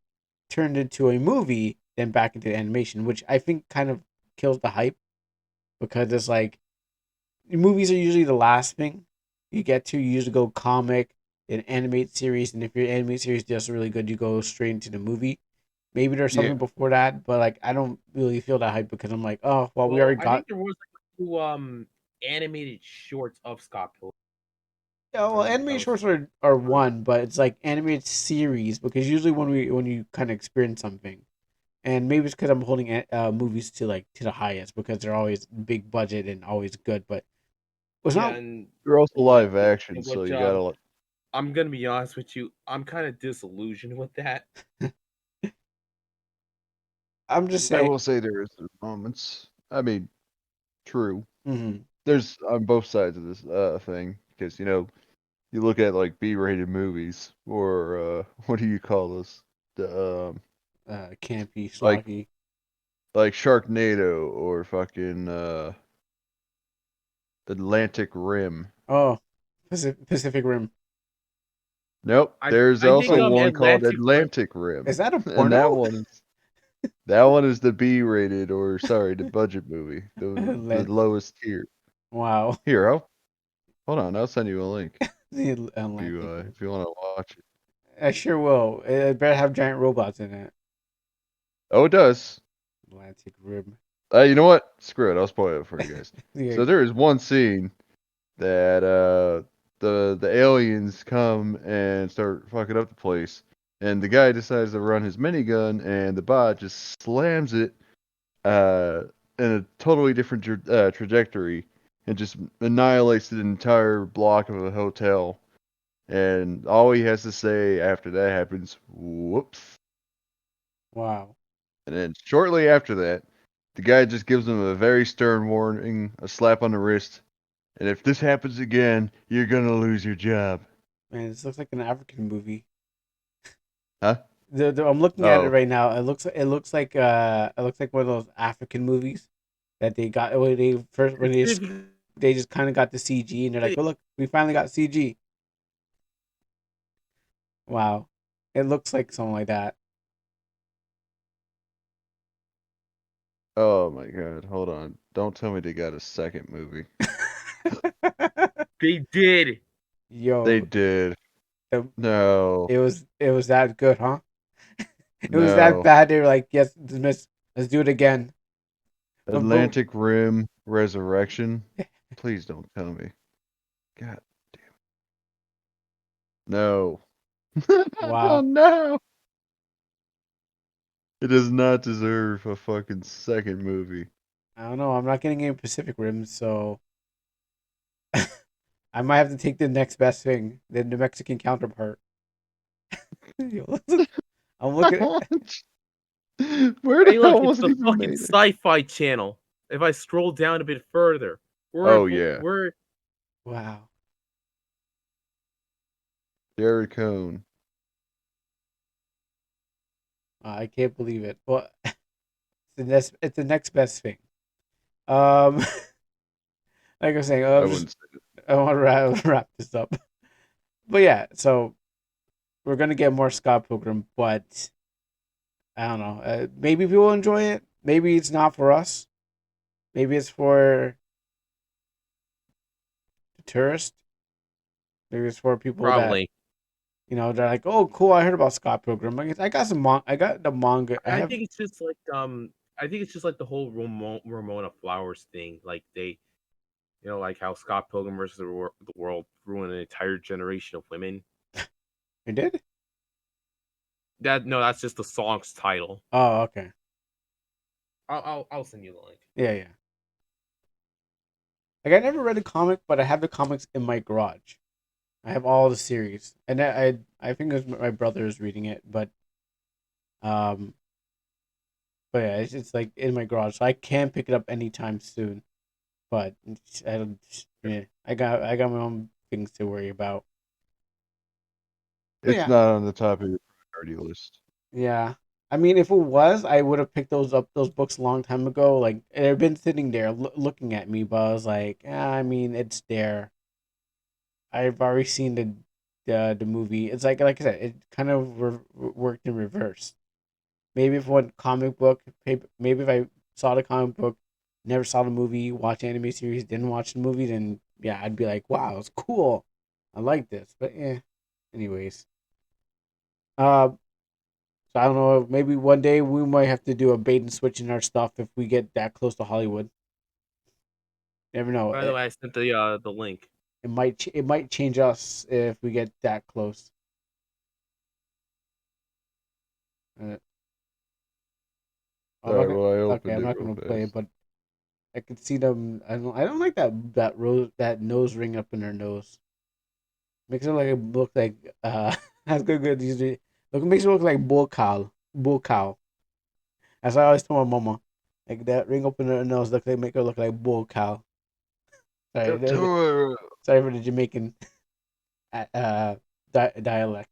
turned into a movie, then back into animation, which I think kind of kills the hype. because it's like movies are usually the last thing you get to. You usually go comic, then animated series, and if your animated series does really good, you go straight into the movie. Maybe there's Yeah. something before that, but like I don't really feel that hype because I'm like, oh well, we Well, already I got. think there was like 2 animated shorts of Scott Pilgrim. Yeah, well, That animated was shorts are one, but it's like animated series because usually when you kind of experience something, and maybe it's because I'm holding movies to like to the highest because they're always big budget and always good, but it's yeah, not. and You're also yeah, live action, so which you gotta. I'm gonna be honest with you, I'm kind of disillusioned with that. I'm just I saying. will say there is moments. I mean, true. Mhm. There's on both sides of this thing because you look at like B-rated movies or what do you call those? The Campy, like schlocky. Sharknado or fucking Atlantic Rim. Oh, Pacific Rim. Nope, I there's I think also one called Atlantic Rim. Atlantic Rim, Is that a and that porno? one is the B-rated or sorry, the budget movie, the Atlantic. lowest tier. Wow. Here, hold on, I'll send you a link The if you Atlantic Rim. if you want to watch it. I sure will. It better have giant robots in it. Oh, it does. Atlantic Rim. You know what? Screw it. I'll spoil it for you guys. Yeah. So there is one scene that the aliens come and start fucking up the place, and the guy decides to run his minigun, and the bot just slams it uh in a totally different trajectory, and just annihilates the entire block of a hotel. And all he has to say after that happens, whoops. Wow. And then shortly after that, the guy just gives him a very stern warning, a slap on the wrist, and if this happens again, you're gonna lose your job. Man, this looks like an African movie. Huh? I'm looking at it Oh, right now. It looks like one of those African movies that they got when they first when Specifically, they just kind of got the CG and they're like, oh look, we finally got CG. Wow, it looks like something like that. oh my God! Hold on! Don't tell me they got a second movie. they did. They Yo, did. the, No, it was that good, huh? It was that no. bad. They were like, yes, dismiss. Let's do it again. But Atlantic Rim Resurrection. Please don't tell me. God damn. No. Oh wow, no. It does not deserve a fucking second movie. I don't know. I'm not getting any Pacific Rim, so I might have to take the next best thing, the Mexican counterpart. Yo, I'm looking at. Where the Hey, look, hell it's was it the even fucking made? Sci-Fi Channel. If I scroll down a bit further, Oh yeah, we're Wow. Jared Cohn. I can't believe it. Well, it's the next best thing. Like I was saying, I wouldn't say I want to wrap this up. But yeah, so we're gonna get more Scott Pilgrim, but I don't know. Maybe people enjoy it. Maybe it's not for us. Maybe it's for the tourist. Maybe it's for people that probably. they're like, oh, cool. I heard about Scott Pilgrim. I got I got the manga. I I have. think it's just like I think it's just like the whole Ramona Flowers thing. Like they, like how Scott Pilgrim versus the world ruined an entire generation of women. You did? That's just the song's title. Oh, okay. I'll send you the link. Yeah, yeah. Like I never read a comic, but I have the comics in my garage. I have all the series, and I think it was my brother is reading it, um, but yeah, it's like in my garage, so I can pick it up anytime soon. But I don't. Yeah, I got my own things to worry about. But it's yeah, not on the top of your priority list. yeah. I mean, if it was, I would have picked those books a long time ago. Like they've been sitting there looking at me, but I was like, I mean, it's there. I've already seen the movie. It's like I said, it kind of worked in reverse. Maybe if one comic book, maybe if I saw the comic book never saw the movie, watch anime series, didn't watch the movie, then yeah, I'd be like, wow, it's cool. I like this. But yeah. Anyways. Uh so I don't know, maybe one day we might have to do a bait and switch in our stuff if we get that close to Hollywood. Never know. By the way, I sent the link. It might change us if we get that close. Uh, I'm not Alright, gonna, well, I okay, opened I'm it not real gonna play it, fast. but I could see them. I don't like that nose ring up in her nose. Makes it look like has good usually. Look, makes it look like bull cow. As I always tell my mama, like that ring up in her nose make her look like bull cow. Sorry, sorry for the Jamaican uh dialect.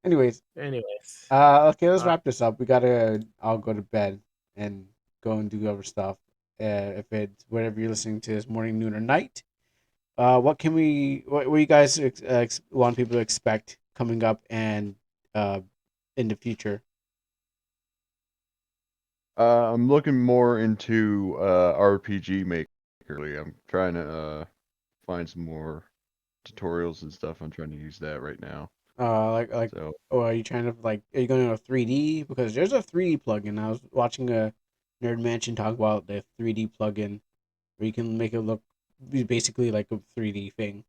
Anyways, Anyways, okay, let's uh, wrap this up. We gotta all go to bed and go and do other stuff. If it's whatever you're listening to this morning, noon, or night. What you guys want people to expect coming up and uh in the future? I'm looking more into RPG Maker. I'm trying to find some more tutorials and stuff. I'm trying to use that right now. Like, So or are you trying to are you going to 3D? Because there's a 3D plugin. I was watching a Nerd Mansion talk about the 3D plugin where you can make it look basically like a 3D thing.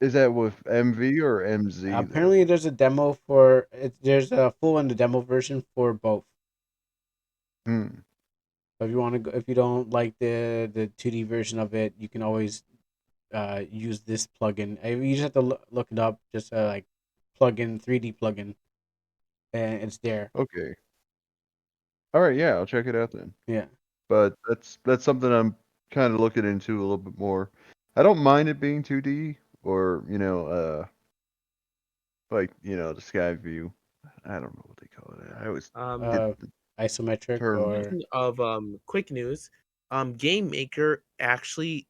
is that with MV or MZ Apparently, though? there's a demo for it. There's a full and the demo version for both. Hmm. So if you want to, if you don't like the 2D version of it, you can always use this plugin. You just have to look it up, just like plugin 3D plugin, and it's there. Okay. All right. Yeah, I'll check it out then. Yeah. But that's something I'm kind of looking into a little bit more. I don't mind it being 2D or like the sky view. I don't know what they call it. I always get Uh, the Isometric term mixed. or speaking of quick news, Game Maker actually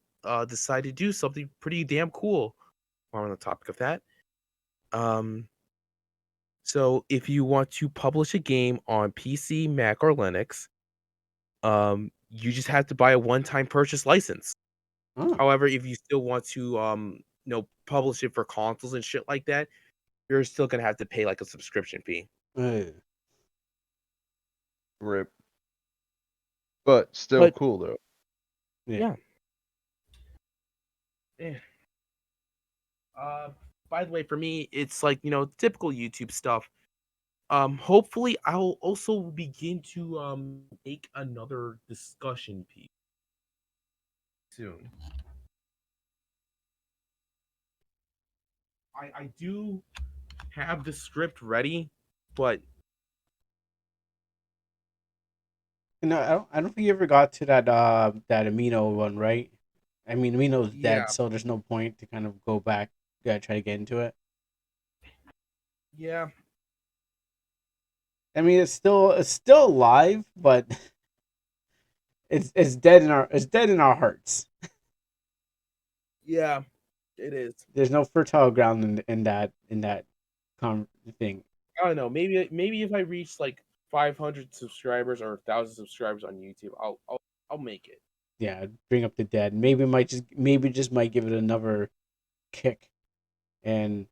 decided to do something pretty damn cool. While on the topic of that, um, so if you want to publish a game on PC, Mac, or Linux, you just have to buy a one-time purchase license. oh, However, if you still want to publish it for consoles and shit like that, you're still gonna have to pay like a subscription fee. uh, Rip. But still but cool though. yeah. Yeah. Yeah. Uh, by the way, for me, it's like typical YouTube stuff. Hopefully, I'll also begin to make another discussion piece soon. I do have the script ready, but No, I don't think you ever got to that Amino one, right? I mean, Amino's dead, yeah, so there's no point to kind of go back, try to get into it. yeah, I mean, it's still alive, but it's dead in our hearts. yeah, it is. There's no fertile ground in that thing. I don't know. Maybe if I reach like 500 subscribers or 1,000 subscribers on YouTube, I'll make it. Yeah, bring up the dead. Maybe just might give it another kick and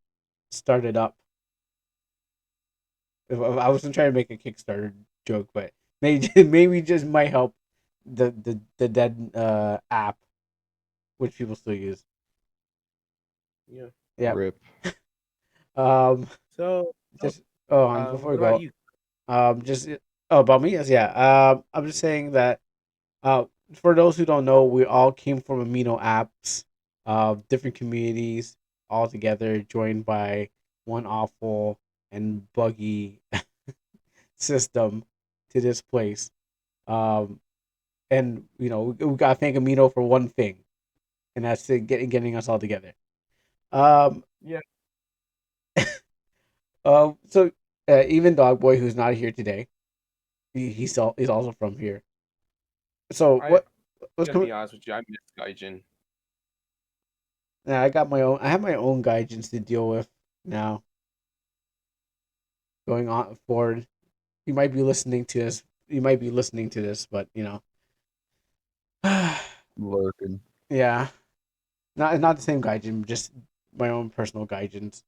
start it up. I wasn't trying to make a Kickstarter joke, but maybe just might help the dead app, which people still use. Yeah. Yeah. Rip. Um. So, Just before we what about go, you? just about me, yes, yeah. I'm just saying that for those who don't know, we all came from Amino apps, different communities, all together, joined by one awful and buggy system to this place. Um, and we gotta thank Amino for one thing, and that's getting us all together. Um, Yeah, so even Dog Boy, who's not here today, he's also from here. So I what's gotta coming? be honest with you. I miss Gaijin. Nah, I got my own. I have my own guidance to deal with now. Going on forward, you might be listening to this. You might be listening to this, but Lurking. Yeah, not the same gaijin, just my own personal gaijins.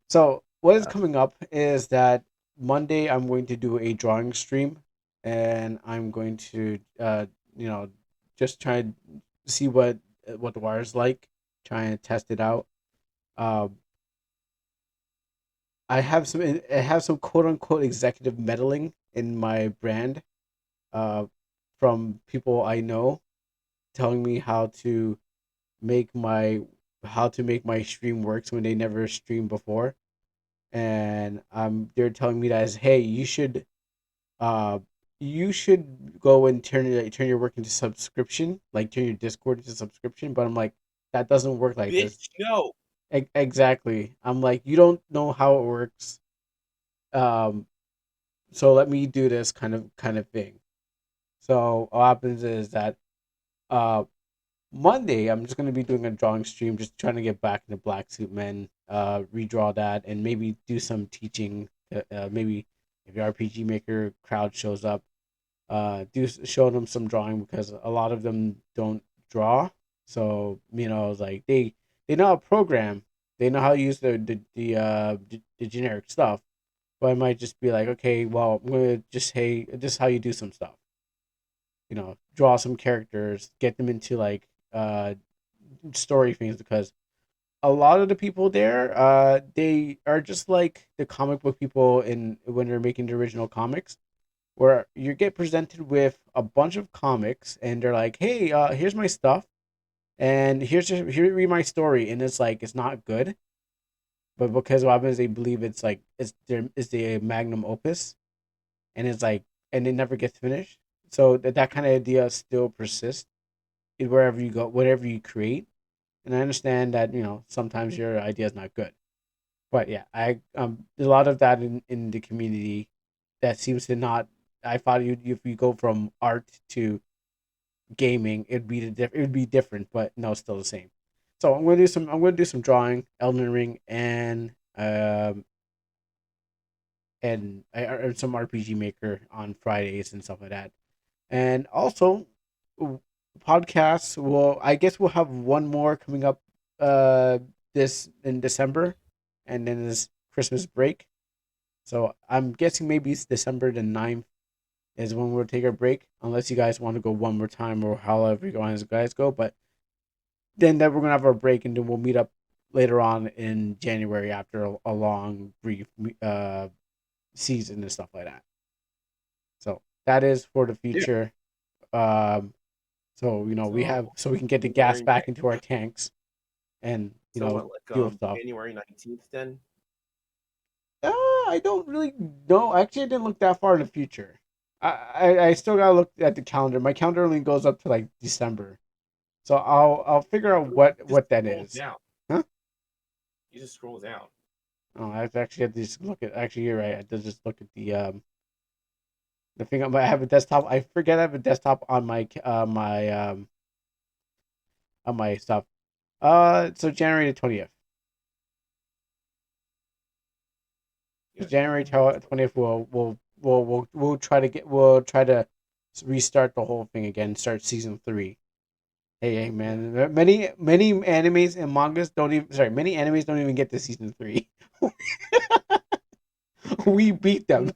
So what is Yeah. coming up is that Monday I'm going to do a drawing stream, and I'm going to you know just try to see what the wire's like, try and test it out. Um, I have some quote unquote executive meddling in my brand, uh, from people I know telling me make my how to make my stream works when they never streamed before, and they're telling me that as hey uh you should go and turn your work into subscription, like turn your Discord into subscription. But I'm like, that doesn't work like this. Bitch, no. Exactly. I'm like, you don't know how it works. Um, so let me do this kind of thing. So what happens is that uh Monday I'm just gonna be doing a drawing stream, just trying to get back into Black Suit Men, redraw that, and maybe do some teaching. Maybe if the RPG Maker crowd shows up, show them some drawing because a lot of them don't draw. So like they know how to program, they know how to use the generic stuff. But I might just be like, okay, well, I'm gonna just hey, this is how you do some stuff. Draw some characters, get them into like story things because a lot of the people there, they are just like the comic book people in when they're making the original comics, where you get presented with a bunch of comics and they're like, "Hey, here's my stuff, and here read my story," and it's like it's not good, but because what happens, they believe it's the magnum opus, and it's like and it never gets finished. So that kind of idea still persists in wherever you go, whatever you create. And I understand that sometimes your idea is not good, but yeah, I there's a lot of that in the community that seems to not. I thought if you go from art to gaming, it would be different, but no, it's still the same. So I'm gonna do some drawing, Elden Ring, and some RPG Maker on Fridays and stuff like that. And also podcasts. Well, I guess we'll have one more coming up this in December, and then this Christmas break. So I'm guessing maybe it's December the 9th is when we'll take our break, unless you guys want to go one more time or however you guys go. But then we're gonna have our break, and then we'll meet up later on in January after a long brief season and stuff like that. So that is for the Yeah. future. Um, so we have So so we can get the gas January back into our tanks and so what, like deal with stuff. January 19th then? I don't really know. Actually, I didn't look that far in the future. I still gotta look at the calendar. My calendar only goes up to like December, so I'll figure out Just what that scroll is. down. Huh? You just scroll down. Oh, I actually have to just look at. Actually, you're right. I have to just look at the thing. I have a desktop. I forget I have a desktop on my stuff. So January the 20th. Yeah, January January 20th. 20th, we'll try to restart the whole thing again. Start season 3. Hey, Yeah. man, many animes and mangas don't even. Sorry, many animes don't even get to season 3. We beat them.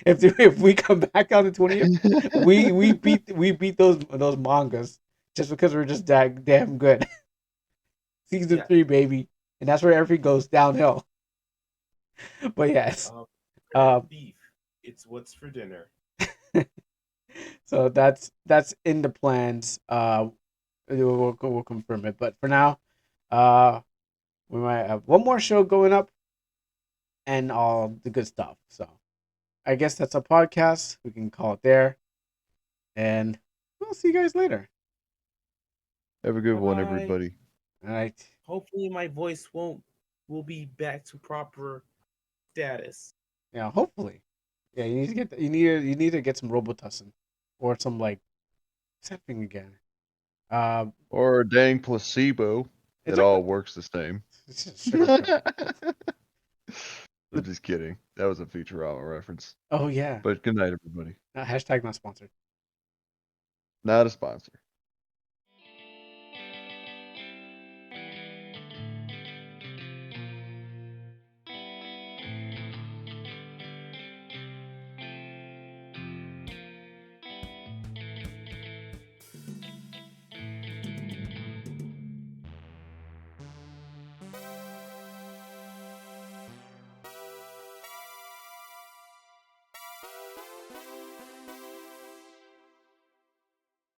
If we come back on the 20th, we beat those mangas just because we're just that damn good. Season Yeah. 3, baby, and that's where everything goes downhill. But yes, For um, that beef, it's what's for dinner. so that's in the plans. We'll confirm it. But for now, uh, we might have one more show going up and all the good stuff. So I guess that's a podcast. We can call it there, and we'll see you guys later. Have a good Bye one, bye. everybody. All right. Hopefully my voice will be back to proper status. Yeah. Hopefully. Yeah. You need to get you need to get some Robitussin or some like something again. Um. Or a dang placebo. It's It like all works the same. it's just sugar pill. I'm just kidding. That was a Futurama reference. Oh yeah. But good night, everybody. Hashtag not sponsored. Not a sponsor.